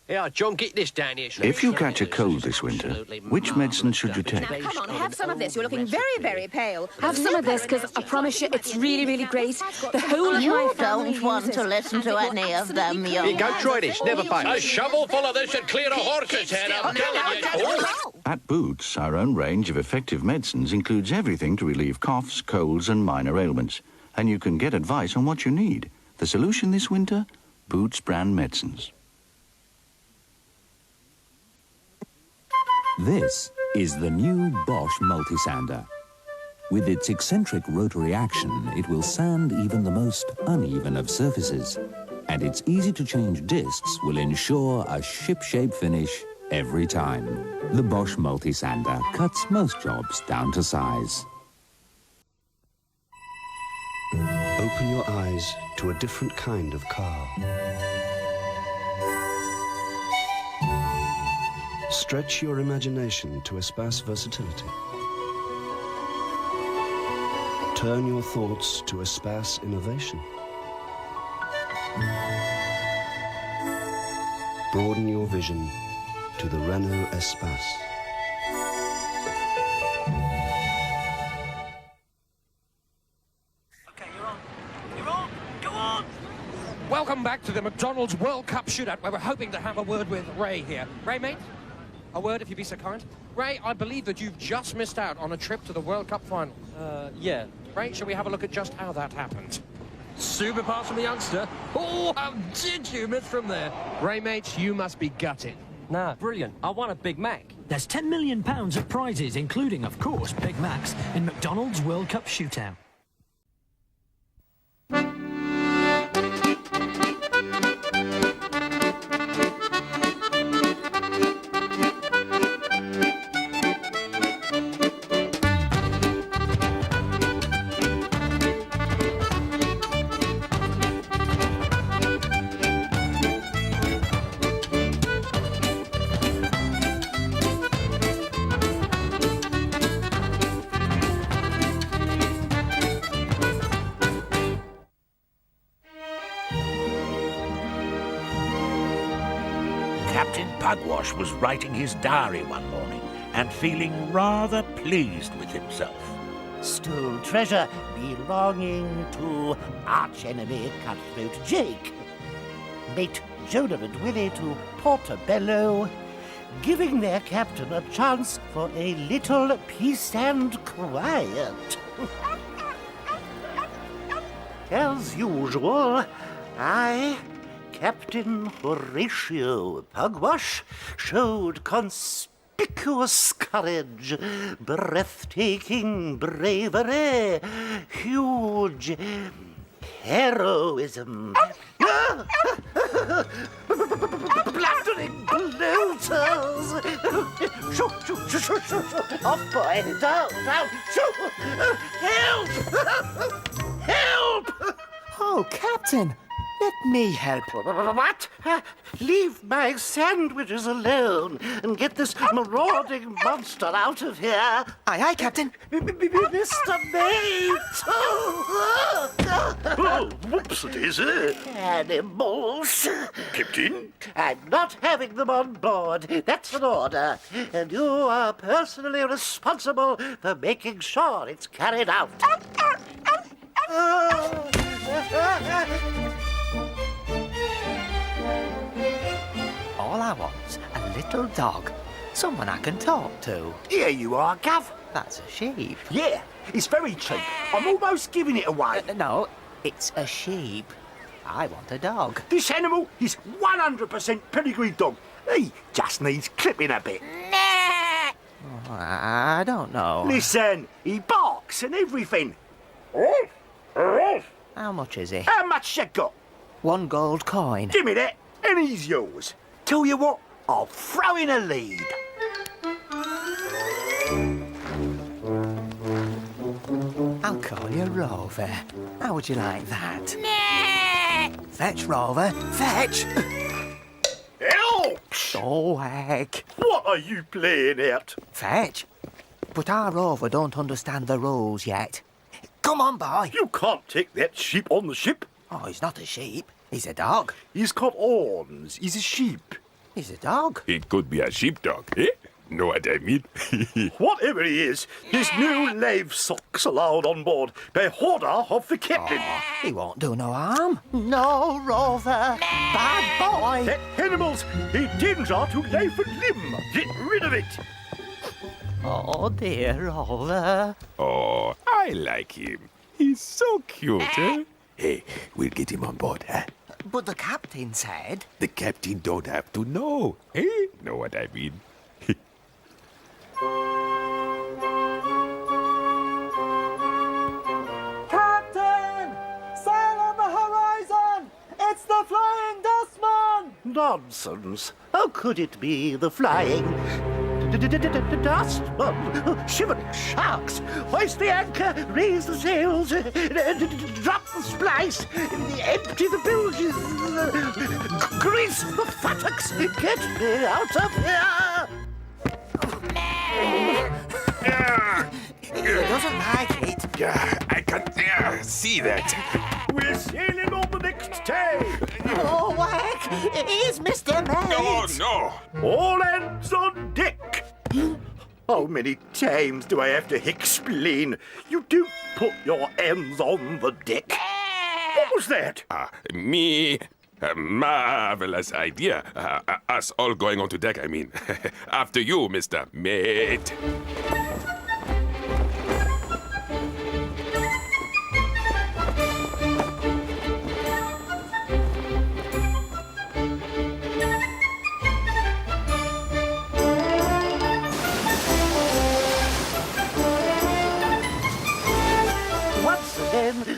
Yeah, John, get this down here.
If you catch a cold this winter, which medicine should you take?
Now, come on, have some of this. You're looking very, very pale. Have some of this, because I promise you it's really, really great. The whole of my family
don't want to listen to any of them, young
Here, go try this, never fail. A shovel full of this would clear a horse's head, I'm telling you.
At Boots, our own range of effective medicines includes everything to relieve coughs, colds and minor ailments. And you can get advice on what you need. The solution this winter? Boots brand medicines.
This is the new Bosch multisander. With its eccentric rotary action, it will sand even the most uneven of surfaces. And its easy-to-change discs will ensure a ship-shape finish every time. The Bosch multisander cuts most jobs down to size.
Open your eyes to a different kind of car. Stretch your imagination to espace versatility. Turn your thoughts to espace innovation. Broaden your vision to the Renault Espace.
Welcome back to the McDonald's World Cup shootout, where we're hoping to have a word with Ray here. Ray, mate? A word, if you'd be so kind. Ray, I believe that you've just missed out on a trip to the World Cup final. Yeah. Ray, shall we have a look at just how that happened? Super pass from the youngster. Oh, how did you miss from there? Ray, mate, you must be gutted.
Nah, brilliant. I won a Big Mac. There's £10 million of prizes, including, of course, Big Macs, in McDonald's World Cup shootout.
Pugwash was writing his diary one morning and feeling rather pleased with himself.
Stole treasure belonging to arch-enemy Cutthroat Jake. Mate Jonah and Willie to Portobello, giving their captain a chance for a little peace and quiet. As usual, I, Captain Horatio Pugwash, showed conspicuous courage, breathtaking bravery, huge heroism. Blundering bloaters! Shoot, shoot, shoot, shoot, shoot! Off, boy! Down, down! Shoot! Help! Help!
Oh, Captain! Let me help.
What? Leave my sandwiches alone and get this marauding monster out of here.
Aye, aye, Captain.
Mr. Mate!
Oh, whoops, it is.
Animals.
Captain?
I'm not having them on board. That's an order. And you are personally responsible for making sure it's carried out.
All I want's a little dog. Someone I can talk to.
Here you are, Gav.
That's a sheep.
Yeah, it's very cheap. I'm almost giving it away.
No, it's a sheep. I want a dog.
This animal is 100% pedigree dog. He just needs clipping a bit.
Oh, I don't know.
Listen, he barks and everything.
How much is he?
How much you got?
1 gold coin.
Give me that, and he's yours. Tell you what, I'll throw in a lead.
I'll call you Rover. How would you like that? Fetch, Rover. Fetch!
Help!
Oh, heck.
What are you playing at?
Fetch. But our Rover don't understand the rules yet. Come on, boy.
You can't take that sheep on the ship.
Oh, he's not a sheep. He's a dog.
He's got horns. He's a sheep.
He's a dog.
It could be a sheepdog, eh? Know what I mean?
Whatever he is, there's no live socks allowed on board by order of the captain.
Oh, he won't do no harm. No, Rover. Bad boy.
That animal's a danger to life and limb. Get rid of it.
Oh, dear Rover.
Oh, I like him. He's so cute, eh? Hey, we'll get him on board, huh?
But the captain said...
The captain don't have to know, eh? Know what I mean?
Captain! Sail on the horizon! It's the Flying Dustman!
Nonsense. How could it be the flying Dustman? Shivering sharks! Hoist the anchor, raise the sails, drop the splice, empty the bilges, grease the futtocks, get me out of here!
He doesn't like it.
Yeah, I can see that.
We're sailing on the next tide.
Oh, whack! He's Mr. Mate.
Oh, no.
All hands on deck. How many times do I have to explain? You don't put your hands on the deck. What was that?
Me. A marvelous idea. Us all going onto deck, I mean. After you, Mr. Mate.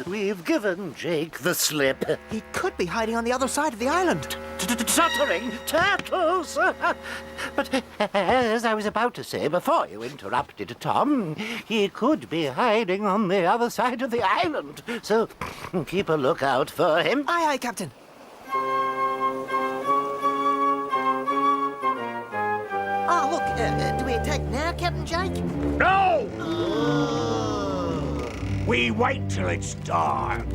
We've given Jake the slip.
He could be hiding on the other side of the island.
Tottering turtles! But as I was about to say before you interrupted, Tom, he could be hiding on the other side of the island. So keep a lookout for him.
Aye, aye, Captain. Oh, look, do we attack now, Captain Jake?
No!
We wait till it's dark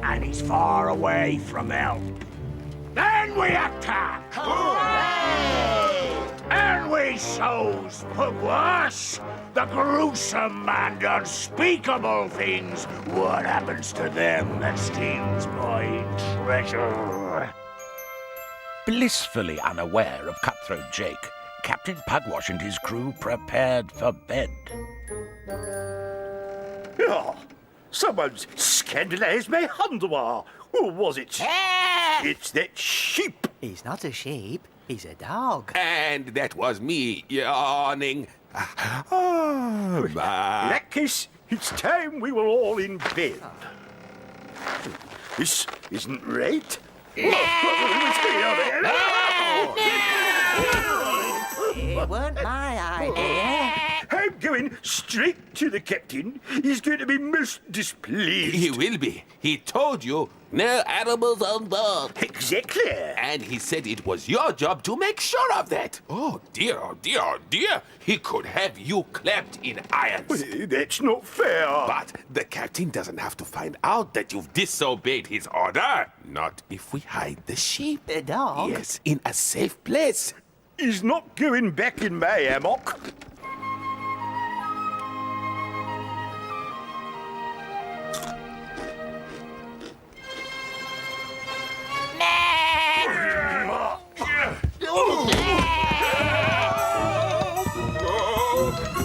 and he's far away from help. Then we attack!
Hooray!
my souls, Pugwash! The gruesome and unspeakable things. What happens to them that steals my treasure?
Blissfully unaware of Cutthroat Jake, Captain Pugwash and his crew prepared for bed.
Oh, someone's scandalized my handlebar. Who was it? It's that sheep.
He's not a sheep. He's a dog.
And that was me yawning.
In that case, it's time we were all in bed. This isn't right.
It weren't my idea.
I'm going straight to the captain. He's going to be most displeased.
He will be. He told you no animals on board.
Exactly.
And he said it was your job to make sure of that. Oh dear, oh dear, oh dear. He could have you clapped in irons.
That's not fair.
But the captain doesn't have to find out that you've disobeyed his order. Not if we hide the sheep.
The dog?
Yes, in a safe place.
He's not going back in my hammock.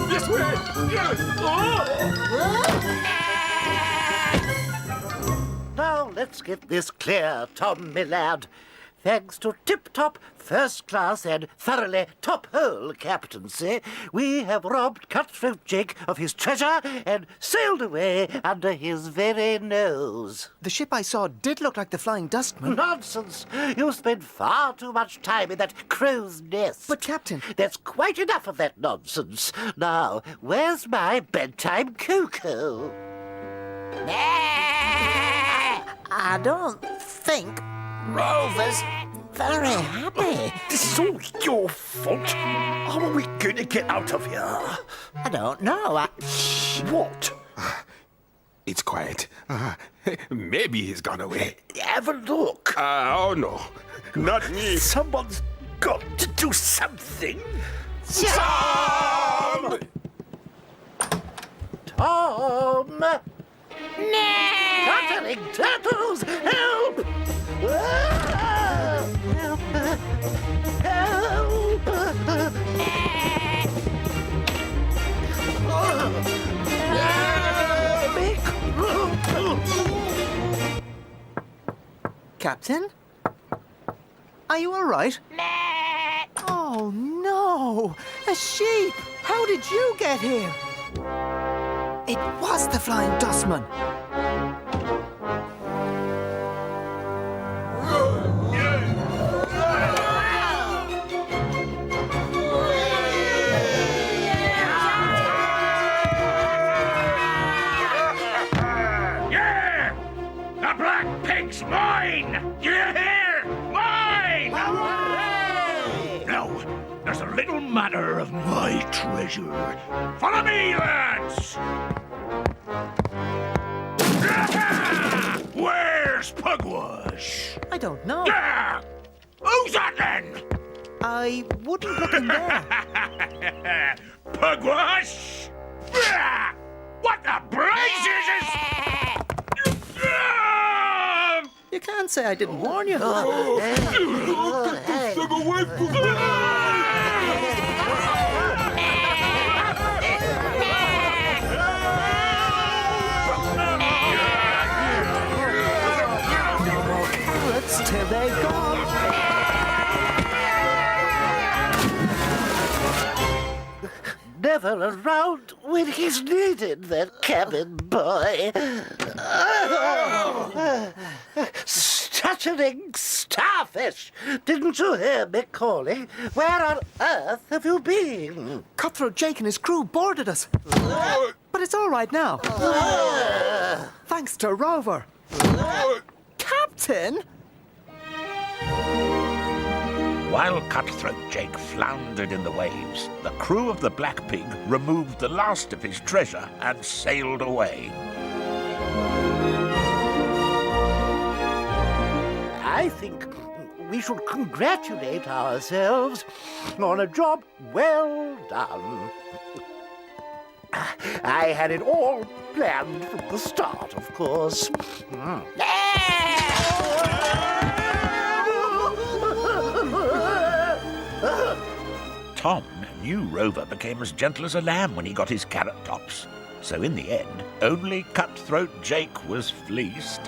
This way!
Now let's get this clear, Tom, my lad. Thanks to tip-top, first-class and thoroughly top-hole captaincy, we have robbed Cutthroat Jake of his treasure and sailed away under his very nose.
The ship I saw did look like the Flying Dustman.
Nonsense! You spend far too much time in that crow's nest.
But, Captain...
There's quite enough of that nonsense. Now, where's my bedtime cuckoo?
I don't think Rover's very happy.
This is all your fault. How are we going to get out of here?
I don't know.
What?
It's quiet. Maybe he's gone away.
Have a look.
Oh no, not me.
Someone's got to do something.
Tom!
Tom! Stuttering turtles, help! Help!
Captain? Are you all right? Oh, no! A sheep! How did you get here? It was the Flying Dustman.
Yeah! The black pig's mine! Do you hear? Mine! Now, there's a little matter of my treasure. Follow me, lads! Where's Pugwash?
I don't know.
Yeah! Who's that then?
I wouldn't look in there.
Pugwash? What the blazes is...
You can't say I didn't warn you. Till they're gone.
Never around when he's needed, that cabin boy. Stuttering starfish! Didn't you hear me calling? Where on earth have you been?
Cutthroat Jake and his crew boarded us. But it's all right now. Thanks to Rover. Captain?
While Cutthroat Jake floundered in the waves, the crew of the Black Pig removed the last of his treasure and sailed away.
I think
we should congratulate ourselves on a job well done. I had it all planned from the start, of course.
Tom knew Rover became as gentle as a lamb when he got his carrot tops. So in the end, only Cutthroat Jake was fleeced.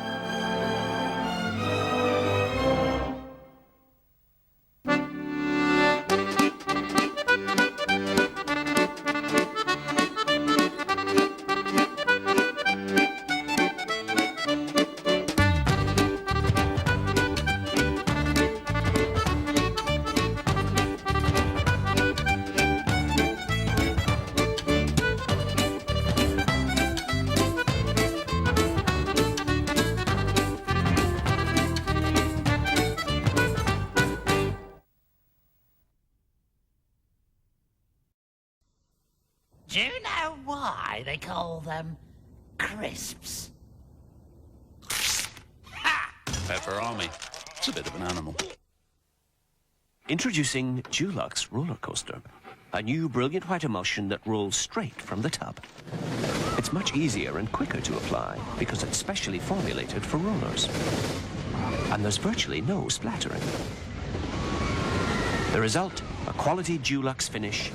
Do you know why they call them crisps?
For Army. It's a bit of an animal.
Introducing Dulux Roller Coaster, a new brilliant white emulsion that rolls straight from the tub. It's much easier and quicker to apply because it's specially formulated for rollers. And there's virtually no splattering. The result, a quality Dulux finish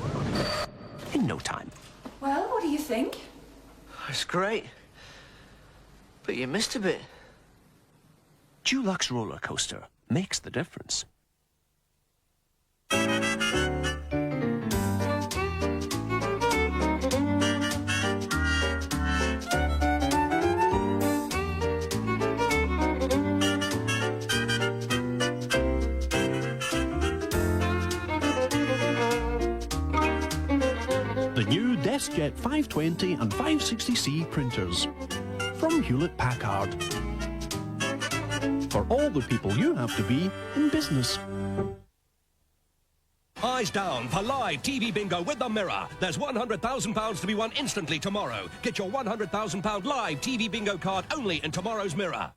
in no time.
Well, what do you think?
It's great. But you missed a bit. Dulux Roller Coaster makes the difference.
The new DeskJet 520 and 560C printers from Hewlett-Packard. For all the people you have to be in business.
Eyes down for live TV bingo with the Mirror. There's £100,000 to be won instantly tomorrow. Get your £100,000 live TV bingo card only in tomorrow's Mirror.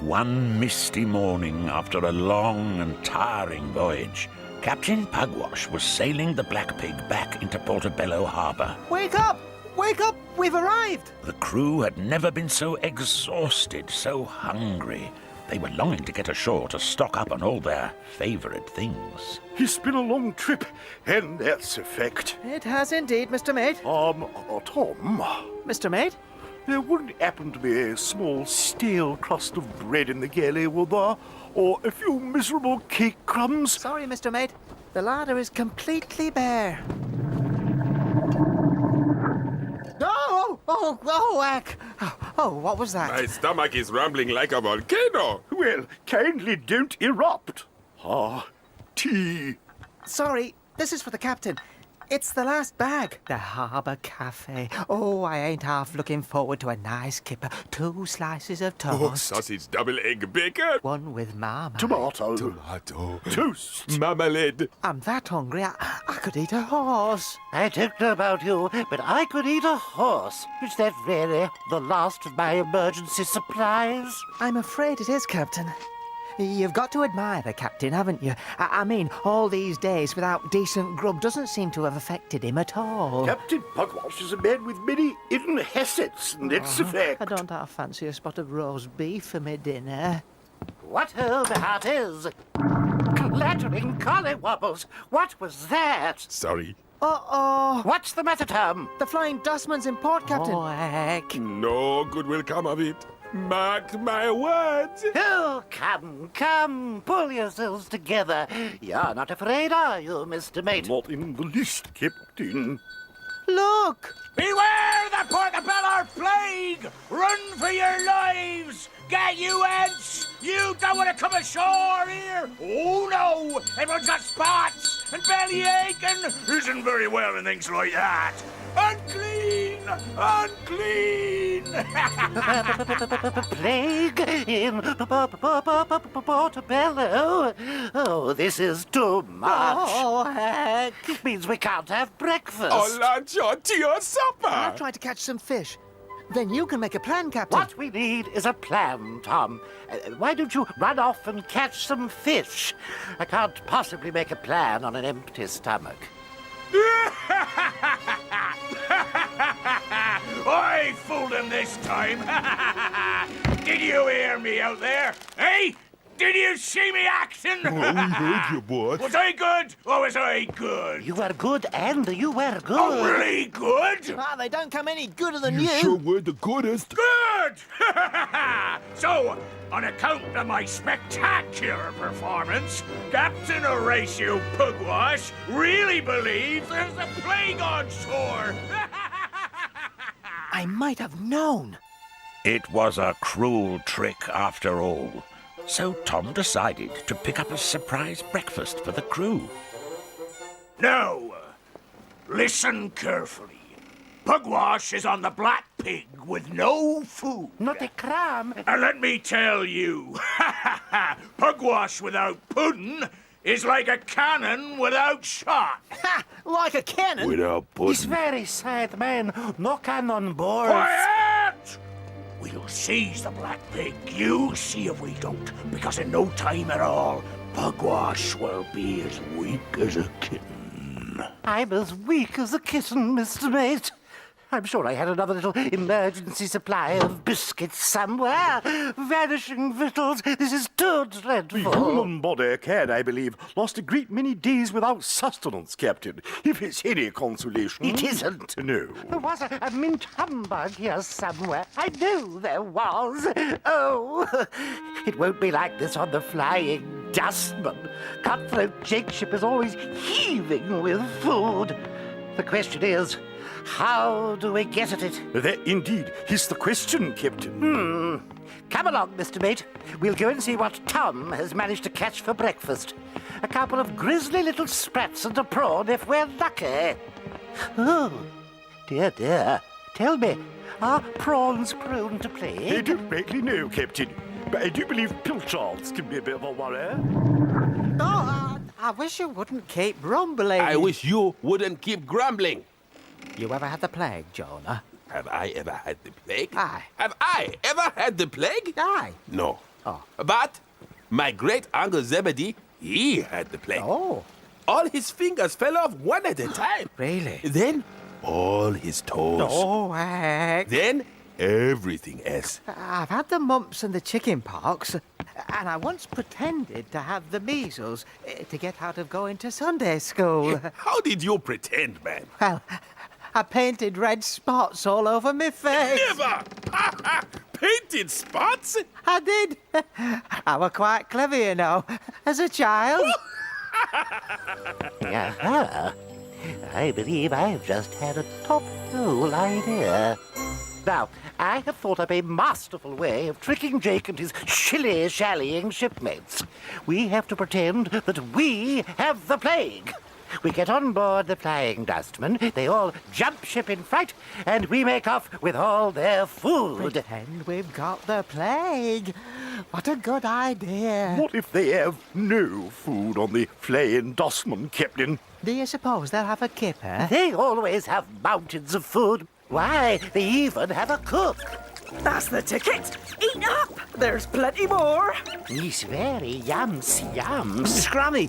One misty morning after a long and tiring voyage, Captain Pugwash was sailing the Black Pig back into Portobello Harbour.
Wake up! Wake up! We've arrived!
The crew had never been so exhausted, so hungry. They were longing to get ashore to stock up on all their favourite things.
It's been a long trip, and that's a fact.
It has indeed, Mr. Mate.
Tom.
Mr. Mate?
There wouldn't happen to be a small stale crust of bread in the galley, would there? Or a few miserable cake crumbs?
Sorry, Mr. Mate. The larder is completely bare. Oh, what was that?
My stomach is rumbling like a volcano.
Well, kindly don't erupt. Tea.
Sorry, this is for the captain. It's the last bag. The Harbour Cafe. Oh, I ain't half looking forward to a nice kipper. 2 slices of toast.
Oh, sausage, double egg, bacon.
One with marmite.
Tomato. Toast.
Marmalade.
I'm that hungry, I could eat a horse.
I don't know about you, but I could eat a horse. Is that really the last of my emergency supplies?
I'm afraid it is, Captain. You've got to admire the captain, haven't you? I mean, all these days without decent grub doesn't seem to have affected him at all.
Captain Pugwash is a man with many hidden assets, and that's a fact.
I don't half fancy a spot of roast beef for my dinner.
What my heart is? Clattering collywobbles. What was that?
Sorry.
Uh-oh.
What's the matter, Tom?
The Flying Dustman's in port, Captain.
Oh, heck.
No good will come of it. Mark my words.
Oh, come, pull yourselves together. You're not afraid, are you, Mr. Mate?
Not in the least, Captain.
Look!
Beware the portobello plague! Run for your lives! Get you ants! You don't want to come ashore here! Oh no! Everyone's got spots and belly aching! Isn't very well in things like that! Unclean! Unclean!
Plague in Portobello? Oh, this is too much.
Oh, heck.
It means we can't have breakfast.
Oh, Lord, John, to your supper!
I'll try to catch some fish. Then you can make a plan, Captain.
What we need is a plan, Tom. Why don't you run off and catch some fish? I can't possibly make a plan on an empty stomach.
I fooled him this time. Did you hear me out there? Hey? Did you see me acting?
Oh, we heard you, boss.
Was I good or was I good?
You were good and you were good.
Oh, really good?
Ah, they don't come any gooder than
You
you.
sure were the goodest.
Good! So, on account of my spectacular performance, Captain Horatio Pugwash really believes there's a plague on shore.
I might have known.
It was a cruel trick after all. So Tom decided to pick up a surprise breakfast for the crew.
Now, listen carefully. Pugwash is on the Black Pig with no food.
Not a crumb.
And let me tell you, Pugwash without pudding is like a cannon without shot.
Ha! Like a cannon?
Without
He's
pudding.
very sad, man. No cannon balls.
Quiet! We'll seize the Black Pig. You see if we don't, because in no time at all, Pugwash will be as weak as a kitten.
I'm as weak as a kitten, Mr. Mate. I'm sure I had another little emergency supply of biscuits somewhere. Vanishing victuals. This is too dreadful.
The human body can, I believe, lost a great many days without sustenance, Captain. If it's any consolation.
It isn't.
No.
There was a mint humbug here somewhere. I knew there was. Oh, it won't be like this on the Flying Dustman. Cutthroat Jakeship is always heaving with food. The question is, how do we get at it?
That indeed is the question, Captain.
Come along, Mr. Mate. We'll go and see what Tom has managed to catch for breakfast. A couple of grisly little sprats and a prawn if we're lucky. Oh, dear, dear. Tell me, are prawns prone to
I
plague?
don't rightly know, Captain, but I do believe pilchards can be a bit of a worry.
Oh, I wish you wouldn't keep rumbling.
I wish you wouldn't keep grumbling.
You ever had the plague, Jonah?
Have I ever had the plague?
Aye.
Have I ever had the plague?
Aye.
No.
Oh.
But my great uncle Zebedee, he had the plague.
Oh.
All his fingers fell off one at a time.
Really?
Then all his toes.
Oh, heck.
Then everything else.
I've had the mumps and the chicken pox, and I once pretended to have the measles to get out of going to Sunday school.
How did you pretend, man?
Well, I painted red spots all over my face.
Never! Painted spots?
I did. I was quite clever, you know, as a child.
Aha. I believe I've just had a top-hole idea. Now, I have thought up a masterful way of tricking Jake and his shilly-shallying shipmates. We have to pretend that we have the plague. We get on board the Flying Dustman, they all jump ship in fright, and we make off with all their food.
Pretend we've got the plague. What a good idea.
What if they have no food on the Flying Dustman, Captain?
Do you suppose they'll have a kipper?
They always have mountains of food. Why, they even have a cook.
That's the ticket. Eat up. There's plenty more.
He's very yums.
Scrummy,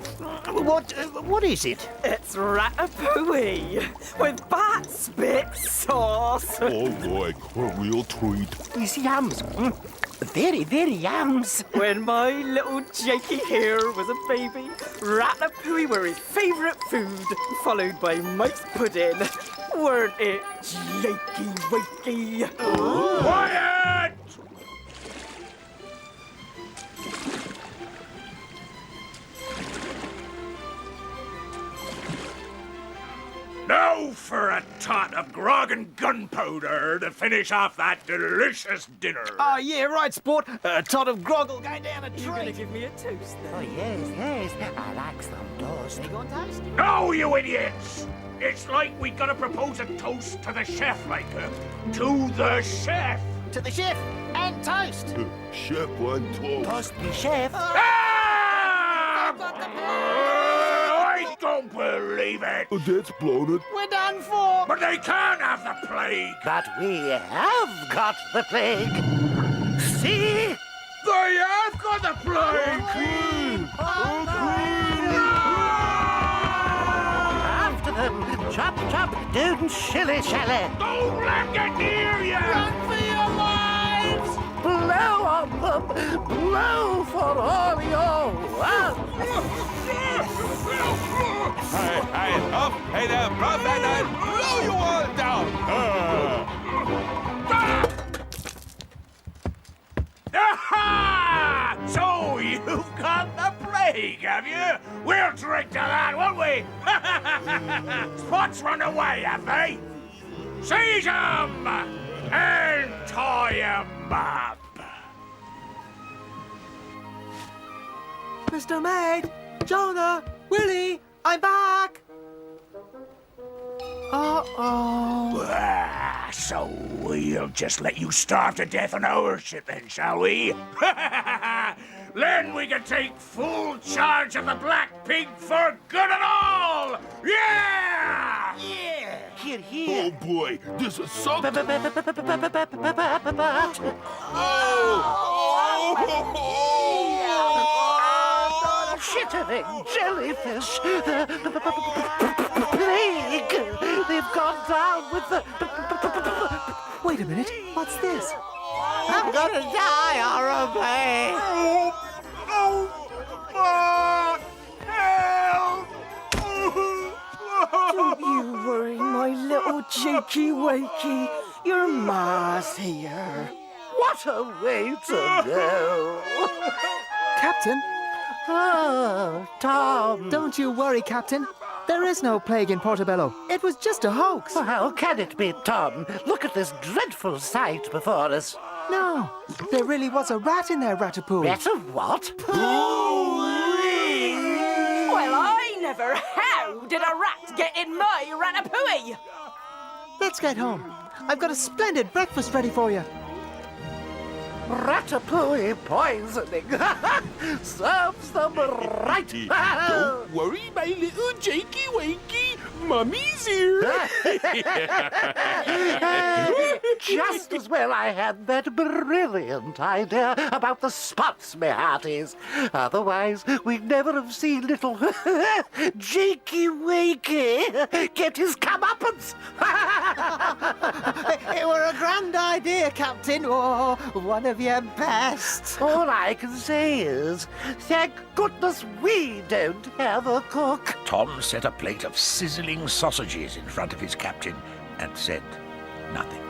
what is it?
It's ratatouille with bat spit sauce.
Oh, boy, a real treat.
He's yums. Very, very yums.
When my little Jakey here was a baby, ratatouille were his favourite food, followed by mice pudding. Weren't it, Jakey Wakey?
Quiet! Now for a tot of grog and gunpowder to finish off that delicious dinner.
Oh, yeah, right, sport. A tot of grog will go down a treat.
You're gonna give me a toast, then?
Oh, yes. I like some toast.
They going toast?
No, you idiots! It's like we gotta propose a toast to the chef, like, to the chef.
To the chef and toast.
Chef on toast.
Toast me, chef.
I don't believe it.
That's blown it.
We're done for.
But they can't have the plague.
But we have got the plague. See?
They have got the plague.
After them. Chop, chop, don't shilly-shally.
Don't let get near you.
Run for your lives.
Blow on them. Blow for all your wealth.
Hey, up! Hey there, brother, and blow you all down!
Aha! So you've got the plague, have you? We'll drink to that, won't we? Spots run away, have they? Seize 'em and tie 'em up.
Mr. Maid, Jonah, Willie, I'm back. Uh-oh.
So we'll just let you starve to death on our ship then, shall we? Then we can take full charge of the Black Pig for good and all! Yeah!
Here.
Oh boy, this is something.
Chittering jellyfish. The plague. They've gone down with the...
Wait a minute. What's this?
I'm gonna die horribly.
Don't you worry, my little cheeky wakey. Your ma's here.
What a way to go.
Captain?
Oh, Tom.
Don't you worry, Captain. There is no plague in Portobello. It was just a hoax.
Well, how can it be, Tom? Look at this dreadful sight before us.
No, there really was a rat in there, Ratatouille.
Rat of what?
Well, I never. How did a rat get in my ratatouille?
Let's get home. I've got a splendid breakfast ready for you.
Ratatouille poisoning. Serves them right.
Don't worry, my little Jakey Wakey. Mummy's here.
Just as well I had that brilliant idea about the spots, me hearties. Otherwise, we'd never have seen little Jakey Wakey get his comeuppance.
It were a grand idea, Captain. Oh, one of your best.
All I can say is, thank goodness we don't have a cook.
Tom set a plate of sizzling sausages in front of his captain and said nothing.